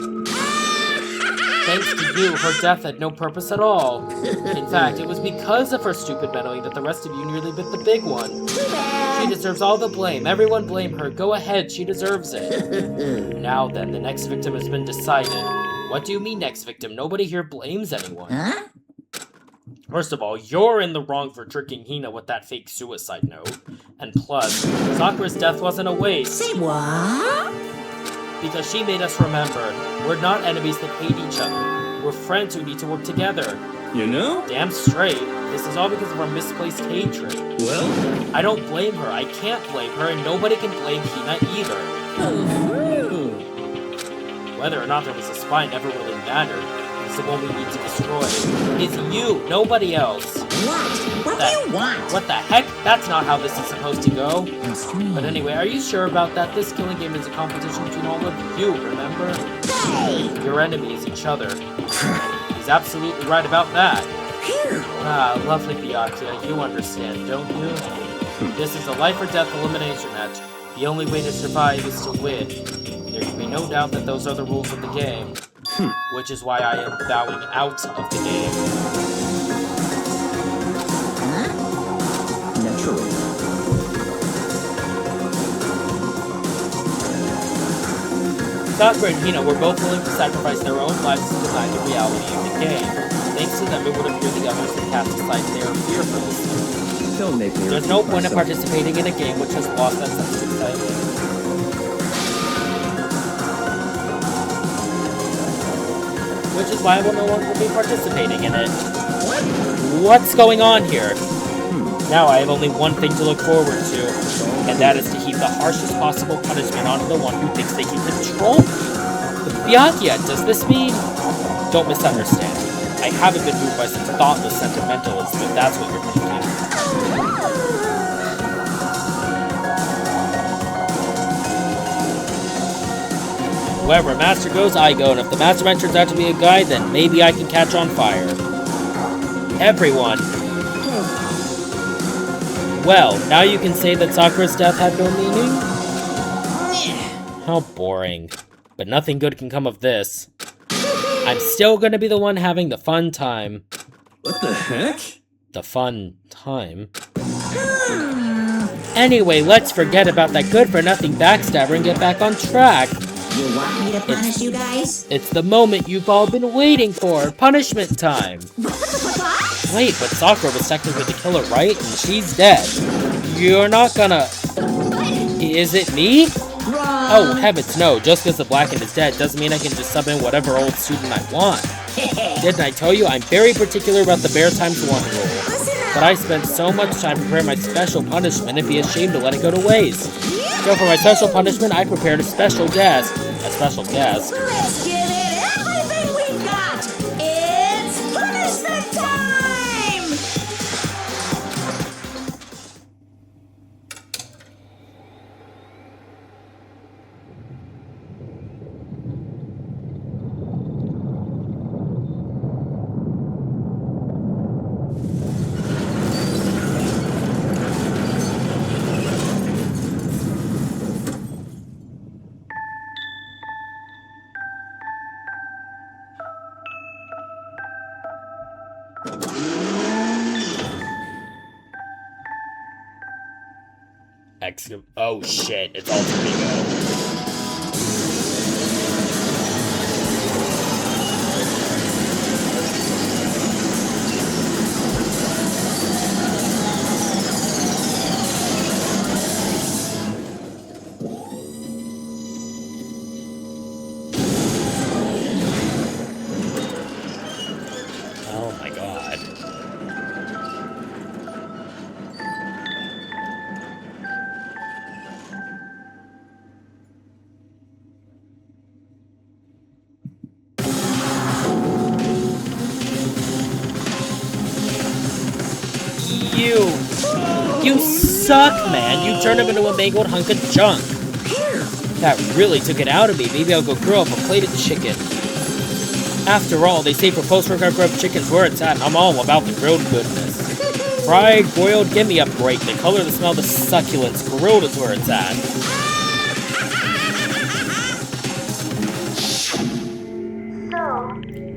Thanks to you, her death had no purpose at all. In fact, it was because of her stupid meddling that the rest of you nearly bit the big one. She deserves all the blame. Everyone blame her. Go ahead, she deserves it. Now then, the next victim has been decided. What do you mean next victim? Nobody here blames anyone. Huh? First of all, you're in the wrong for tricking Hina with that fake suicide note. And plus, Sakura's death wasn't a waste. Say what? Because she made us remember, we're not enemies that hate each other. We're friends who need to work together. You know? Damn straight. This is all because of our misplaced hatred. Well, I don't blame her. I can't blame her, and nobody can blame Hina either. Whether or not there was a spy never really mattered. is the one we need to destroy. It's you, nobody else. What do you want? What the heck? That's not how this is supposed to go. But anyway, are you sure about that? This killing game is a competition between all of you, remember? Hey! Your enemy is each other. He's absolutely right about that. Ah, lovely Byakuya, you understand, don't you? This is a life or death elimination match. The only way to survive is to win. There can be no doubt that those are the rules of the game. Which is why I am bowing out of the game. Naturally. Sakura and Hina were both willing to sacrifice their own lives to deny the reality of the game. Thanks to them, it would appear the others had cast aside their fear for this game. Don't make me There's no point in participating in a game which has lost that sense of excitement. Which is why I will no longer be participating in it. What's going on here? Now I have only one thing to look forward to, and that is to heap the harshest possible punishment onto the one who thinks they can control me. Byakuya, does this mean... Don't misunderstand. I haven't been moved by some thoughtless sentimentalism, if that's what you're thinking. Wherever a master goes, I go, and if the mastermind turns out to be a guy, then maybe I can catch on fire. Everyone. Well, now you can say that Sakura's death had no meaning? How boring. But nothing good can come of this. I'm still gonna be the one having the fun time. What the heck? The fun time? Anyway, let's forget about that good-for-nothing backstabber and get back on track. You want me to punish you guys? It's the moment you've all been waiting for. Punishment time. Wait, but Sakura was technically the killer, right? And she's dead. You're not gonna... Is it me? Oh, heavens no. Just because the Blackened is dead doesn't mean I can just sub in whatever old student I want. Didn't I tell you I'm very particular about the bare times 1 rule? But I spent so much time preparing my special punishment, it'd be a shame to let it go to waste. So for my special punishment, I prepared a special guest. A special guest. Let's give it everything we've got! It's punishment time! Oh shit, it's Alter Ego. Oh my god. You suck, man. You turned him into a mangled hunk of junk. That really took it out of me. Maybe I'll go grill up a plate of chicken. After all, they say for post-workout grilled chicken's where it's at, and I'm all about the grilled goodness. Fried, broiled, give me a break. The color, the smell, the succulence. Grilled is where it's at.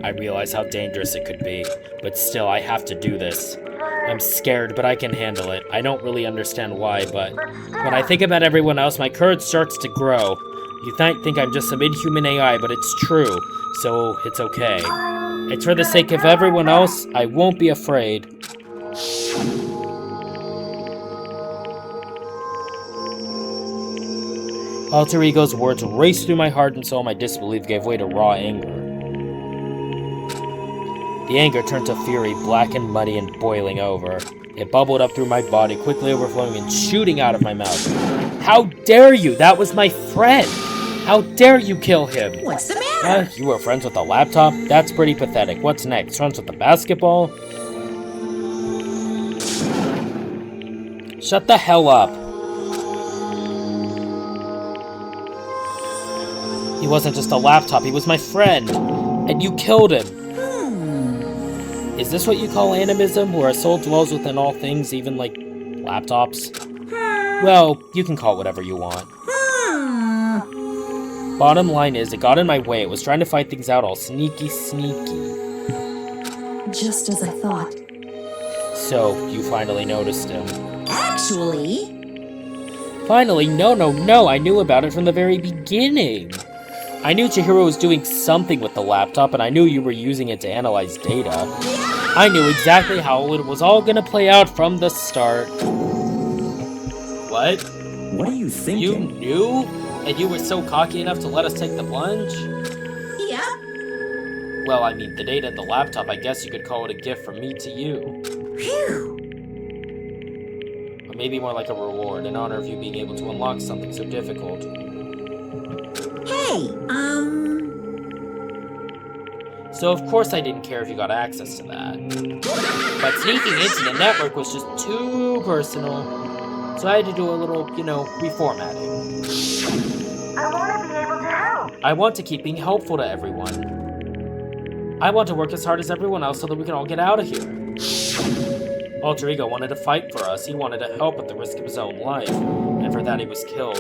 I realize how dangerous it could be, but still, I have to do this. I'm scared, but I can handle it. I don't really understand why, but when I think about everyone else, my courage starts to grow. You think I'm just some inhuman AI, but it's true, so it's okay. It's for the sake of everyone else, I won't be afraid. Alter Ego's words raced through my heart and soul. My disbelief gave way to raw anger. The anger turned to fury, black and muddy and boiling over. It bubbled up through my body, quickly overflowing and shooting out of my mouth. How dare you! That was my friend! How dare you kill him? What's the matter? You were friends with the laptop? That's pretty pathetic. What's next? Friends with the basketball? Shut the hell up. He wasn't just a laptop, he was my friend. And you killed him. Is this what you call animism, where a soul dwells within all things, even like laptops? Well, you can call it whatever you want. Bottom line is, it got in my way. It was trying to fight things out all sneaky. Just as I thought. So, you finally noticed him. Actually... Finally? No, I knew about it from the very beginning. I knew Chihiro was doing something with the laptop, and I knew you were using it to analyze data. I knew exactly how it was all gonna play out from the start. What? What are you thinking? You knew? And you were so cocky enough to let us take the plunge? Yep. Well, I mean, the data in the laptop, I guess you could call it a gift from me to you. Phew. Or maybe more like a reward, in honor of you being able to unlock something so difficult. Hey, So of course I didn't care if you got access to that. But sneaking into the network was just too personal. So I had to do a little, reformatting. I want to be able to help. I want to keep being helpful to everyone. I want to work as hard as everyone else so that we can all get out of here. Alter Ego wanted to fight for us. He wanted to help at the risk of his own life. And for that he was killed.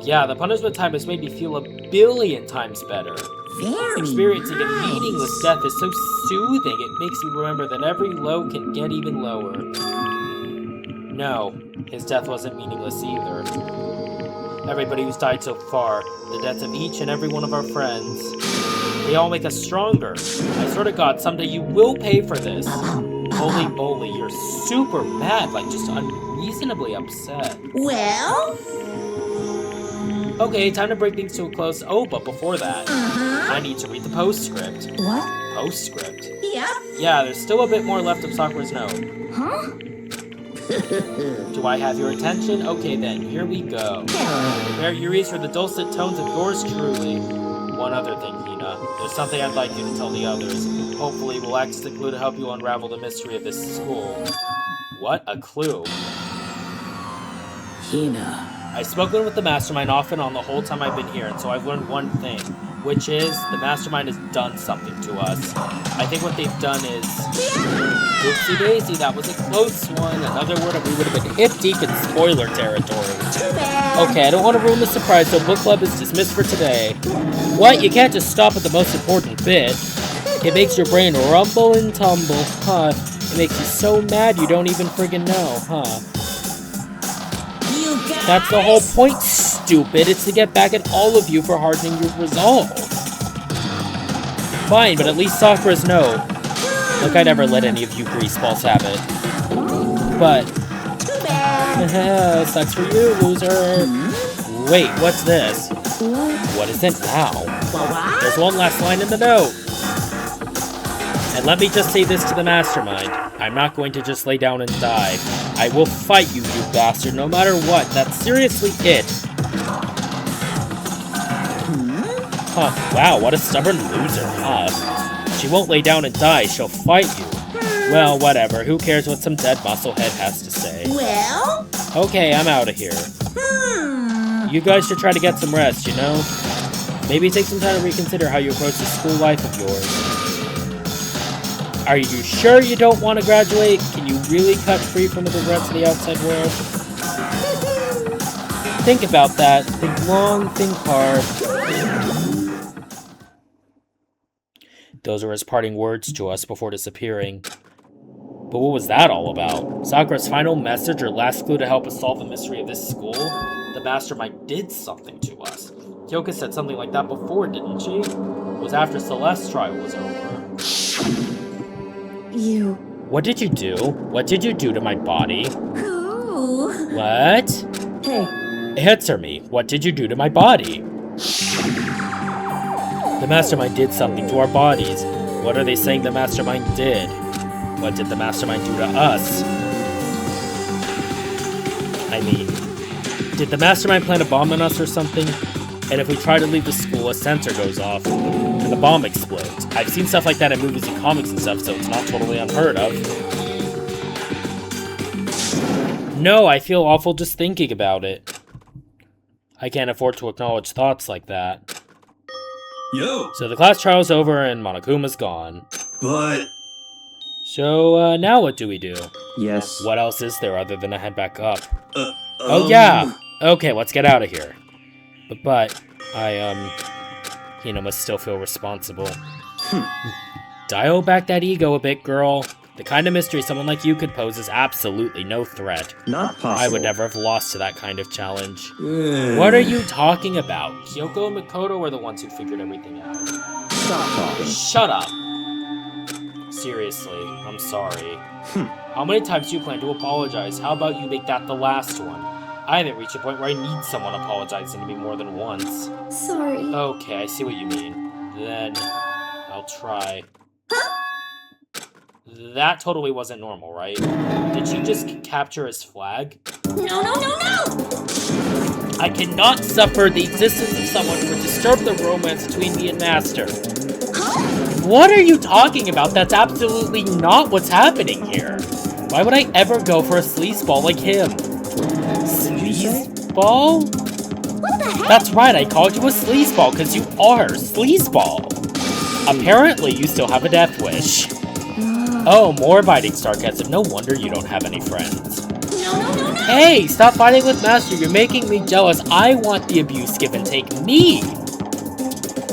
Yeah, the punishment time has made me feel 1,000,000,000 times better. very Experiencing nice. a meaningless death is so soothing, it makes me remember that every low can get even lower. No, his death wasn't meaningless either. Everybody who's died so far, the deaths of each and every one of our friends, they all make us stronger. I swear to God, someday you will pay for this. Holy moly, you're super mad, like just unreasonably upset. Well? Okay, time to bring things to a close. Oh, but before that, I need to read the postscript. What? Postscript? Yep. Yeah, there's still a bit more left of Sakura's note. Huh? Do I have your attention? Okay then, here we go. Prepare your ears for the dulcet tones of yours truly. One other thing, Hina. There's something I'd like you to tell the others. Hopefully we'll act as a clue to help you unravel the mystery of this school. What? A clue? Hina. I've spoken with the Mastermind off and on the whole time I've been here, and so I've learned one thing, which is the Mastermind has done something to us. I think what they've done is... Oopsie daisy, that was a close one. Another word and we would have been hip deep in spoiler territory. Okay, I don't want to ruin the surprise, so book club is dismissed for today. What? You can't just stop at the most important bit. It makes your brain rumble and tumble, huh? It makes you so mad you don't even friggin' know, huh? That's the whole point, stupid. It's to get back at all of you for hardening your resolve. Fine, but at least Sakura's note. Look, I never let any of you greaseballs have it. But... sucks for you, loser. Wait, what's this? What is it now? There's one last line in the note. And let me just say this to the Mastermind. I'm not going to just lay down and die. I will fight you, you bastard, no matter what. That's seriously it. Huh, wow, what a stubborn loser, huh? She won't lay down and die, she'll fight you. Well, whatever, who cares what some dead musclehead has to say. Well? Okay, I'm out of here. You guys should try to get some rest, you know? Maybe take some time to reconsider how you approach the school life of yours. Are you sure you don't want to graduate? Can you really cut free from the regrets of the outside world? Think about that. Think long, think hard. Those are his parting words to us before disappearing. But what was that all about? Sakura's final message or last clue to help us solve the mystery of this school? The Mastermind did something to us. Kyoka said something like that before, didn't she? It was after Celeste's trial was over. You... What did you do? What did you do to my body? Ooh. What? Hey, Answer me. What did you do to my body? The Mastermind did something to our bodies. What are they saying the Mastermind did? What did the Mastermind do to us? I mean, did the Mastermind plant a bomb on us or something? And if we try to leave the school, a sensor goes off, and the bomb explodes. I've seen stuff like that in movies and comics and stuff, so it's not totally unheard of. No, I feel awful just thinking about it. I can't afford to acknowledge thoughts like that. Yo! So the class trial's over and Monokuma's gone. But... So, now what do we do? Yes. What else is there other than to head back up? Oh yeah! Okay, let's get out of here. But I, must still feel responsible. Dial back that ego a bit, girl. The kind of mystery someone like you could pose is absolutely no threat. Not possible. I would never have lost to that kind of challenge. What are you talking about? Kyoko and Makoto were the ones who figured everything out. Stop talking. Shut up! Seriously, I'm sorry. How many times do you plan to apologize? How about you make that the last one? I haven't reached a point where I need someone apologizing to me more than once. Sorry. Okay, I see what you mean. Then, I'll try. That totally wasn't normal, right? Did she just capture his flag? No! I cannot suffer the existence of someone who would disturb the romance between me and Master. What are you talking about? That's absolutely not what's happening here. Why would I ever go for a sleazeball like him? Sleazeball? What the heck? That's right, I called you a sleazeball because you are sleazeball. Apparently, you still have a death wish. Oh, more biting sarcasm. No wonder you don't have any friends. No! Hey, stop fighting with Master. You're making me jealous. I want the abuse give and take me.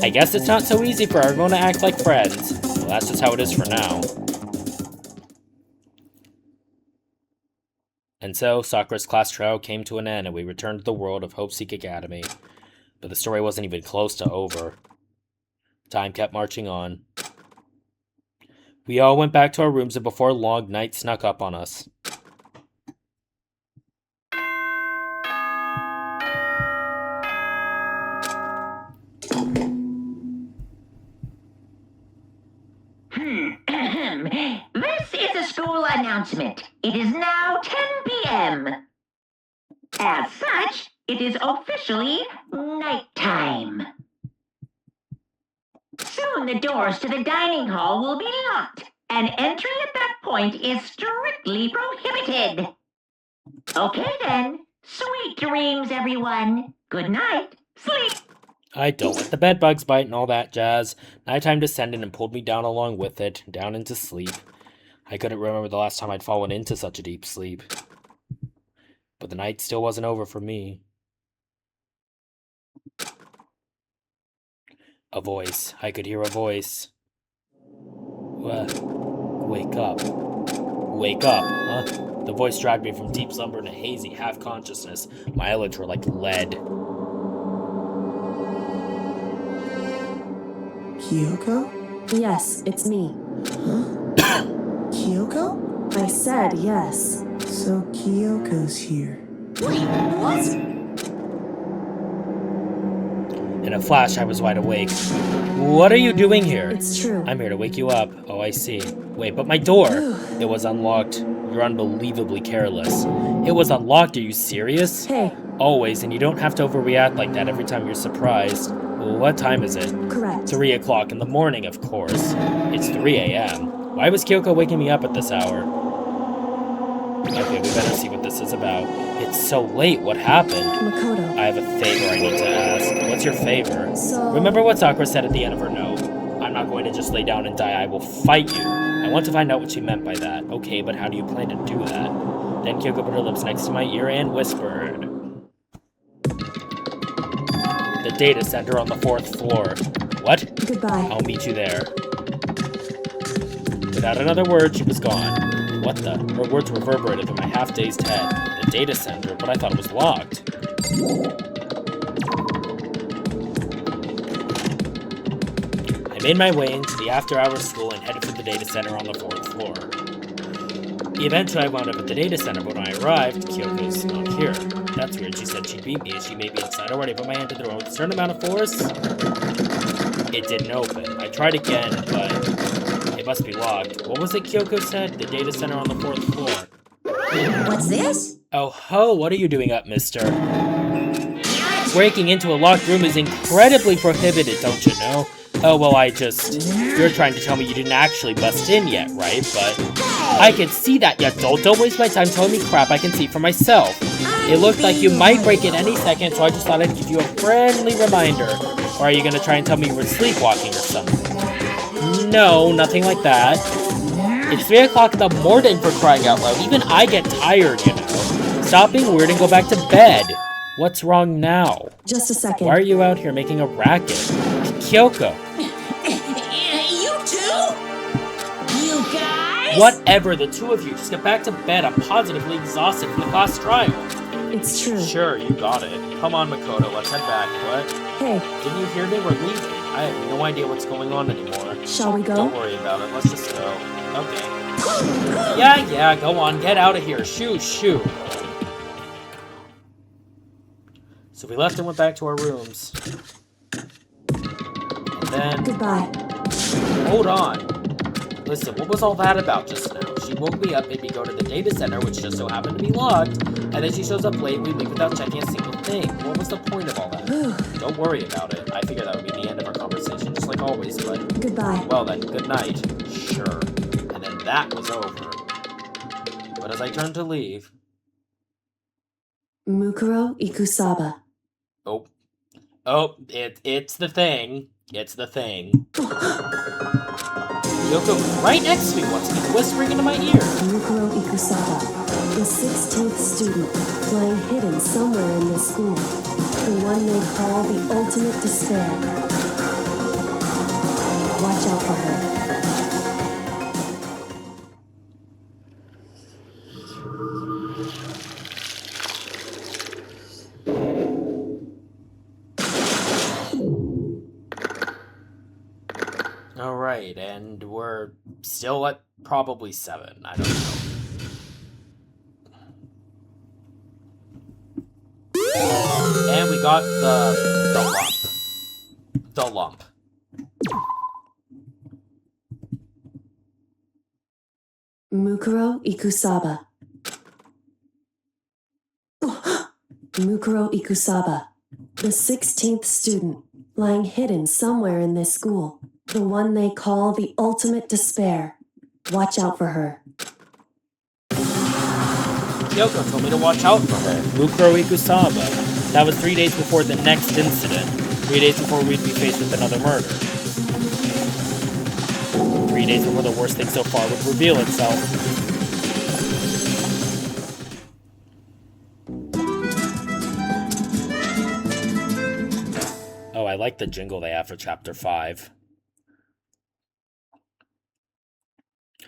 I guess it's not so easy for everyone to act like friends. Well, that's just how it is for now. And so, Sakura's class trial came to an end, and we returned to the world of Hopeseek Academy. But the story wasn't even close to over. Time kept marching on. We all went back to our rooms, and before long, night snuck up on us. This is a school announcement. It is now 10 p.m. As such, it is officially nighttime. Soon the doors to the dining hall will be locked, and entry at that point is strictly prohibited. Okay then, sweet dreams, everyone. Good night. Sleep. I don't let the bedbugs bite and all that jazz. Nighttime descended and pulled me down along with it, down into sleep. I couldn't remember the last time I'd fallen into such a deep sleep. But the night still wasn't over for me. A voice. I could hear a voice. Wake up. Wake up, huh? The voice dragged me from deep slumber into hazy half-consciousness. My eyelids were like lead. Kyoko? Yes, it's me. Huh? Kyoko? I said yes. So Kyoko's here. Wait, what? In a flash, I was wide awake. What are you doing here? It's true. I'm here to wake you up. Oh, I see. Wait, but my door! It was unlocked. You're unbelievably careless. It was unlocked, are you serious? Hey. Always, and you don't have to overreact like that every time you're surprised. Well, what time is it? Correct. 3 o'clock in the morning, of course. It's 3 a.m. Why was Kyoko waking me up at this hour? Okay, we better see what this is about. It's so late, what happened? Makoto. I have a favor I need to ask. What's your favor? So... Remember what Sakura said at the end of her note? I'm not going to just lay down and die, I will fight you. I want to find out what she meant by that. Okay, but how do you plan to do that? Then Kyoko put her lips next to my ear and whispered. The data center on the 4th floor. What? Goodbye. I'll meet you there. Without another word, she was gone. What the? Her words reverberated in my half-dazed head. The data center, but I thought it was locked. I made my way into the after-hours school and headed for the data center on the 4th floor. Eventually, I wound up at the data center, but when I arrived, Kyoko's not here. That's weird. She said she'd beat me, and she may be inside already. I put my hand to the door with a certain amount of force. It didn't open. I tried again, but it must be locked. What was it Kyoko said? The data center on the 4th floor. What's this? Oh ho, what are you doing up, mister? Your Breaking into a locked room is incredibly prohibited, don't you know? Oh, well, you're trying to tell me you didn't actually bust in yet, right? But I can see that, you dolt. Don't waste my time telling me crap I can see for myself. It looked like you might break in any second, so I just thought I'd give you a friendly reminder. Or are you gonna try and tell me you were sleepwalking or something? No, nothing like that. It's 3 o'clock in the morning, for crying out loud. Even I get tired, you know. Stop being weird and go back to bed. What's wrong now? Just a second. Why are you out here making a racket? Kyoko. You too? You guys? Whatever, the two of you. Just get back to bed. I'm positively exhausted from the class trial. It's true. Sure, you got it. Come on, Makoto, let's head back. What? Hey. Didn't you hear me? We're leaving. I have no idea what's going on anymore. Shall we go? Don't worry about it. Let's just go. Okay. Yeah, go on. Get out of here. Shoo. So we left and went back to our rooms. And then... Goodbye. Hold on. Listen, what was all that about just now? She woke me up, made me go to the data center, which just so happened to be locked, and then she shows up late and we leave without checking a single thing. What was the point of all that? Don't worry about it. I figured that would be the end of our conversation, just like always, but... Goodbye. Well then, good night. Sure. And then that was over. But as I turned to leave... Mukuro Ikusaba. Oh, it's the thing. It's the thing. Yoko, right next to me once again, whispering into my ear. Mukuro Ikusaba, the 16th student, lying hidden somewhere in this school. The one they call the ultimate despair. Watch out for her. Alright, and we're still at probably 7. I don't know. And we got the lump. The lump. Mukuro Ikusaba. Mukuro Ikusaba, the 16th student, lying hidden somewhere in this school. The one they call the ultimate despair. Watch out for her. Kyoko told me to watch out for her. Mukuro Ikusaba. That was 3 days before the next incident. 3 days before we'd be faced with another murder. 3 days before the worst thing so far would reveal itself. Oh, I like the jingle they have for Chapter 5.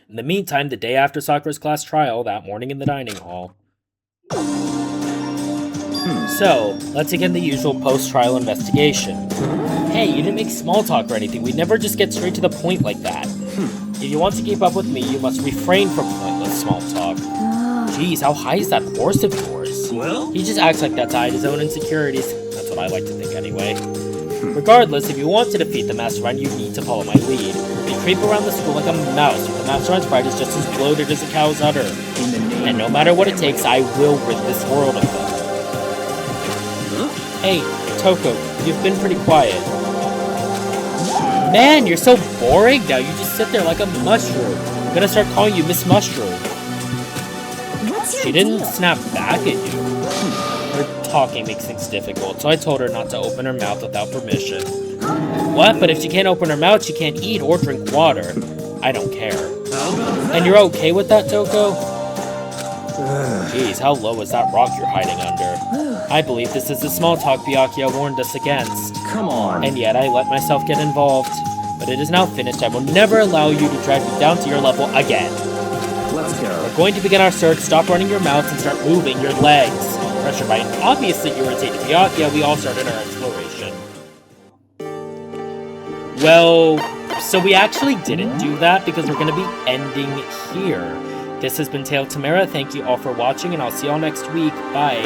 In the meantime, the day after Sakura's class trial, that morning in the dining hall. So, let's begin the usual post-trial investigation. Hey, you didn't make small talk or anything. We'd never just get straight to the point like that. If you want to keep up with me, you must refrain from pointless small talk. Jeez, how high is that horse of yours? Well? He just acts like that to hide his own insecurities. That's what I like to think anyway. Regardless, if you want to defeat the Mastermind, you need to follow my lead. They creep around the school like a mouse, but the Mastermind's pride is just as bloated as a cow's udder. And no matter what it takes, I will rid this world of them. Hey, Toko, you've been pretty quiet. Man, you're so boring now. You just sit there like a mushroom. I'm gonna start calling you Miss Mushroom. She didn't snap back at you. Her talking makes things difficult, so I told her not to open her mouth without permission. What? But if she can't open her mouth, she can't eat or drink water. I don't care. And you're okay with that, Toko? Jeez, how low is that rock you're hiding under? I believe this is the small talk Byakuya warned us against. Come on. And yet I let myself get involved. But it is now finished. I will never allow you to drag me down to your level again. Let's go. We're going to begin our search. Stop running your mouth and start moving your legs. Pressured by an obviously irritated Byakuya, we all started our exploration. Well, so we actually didn't do that because we're going to be ending here. This has been Tale Tamara. Thank you all for watching, and I'll see you all next week. Bye.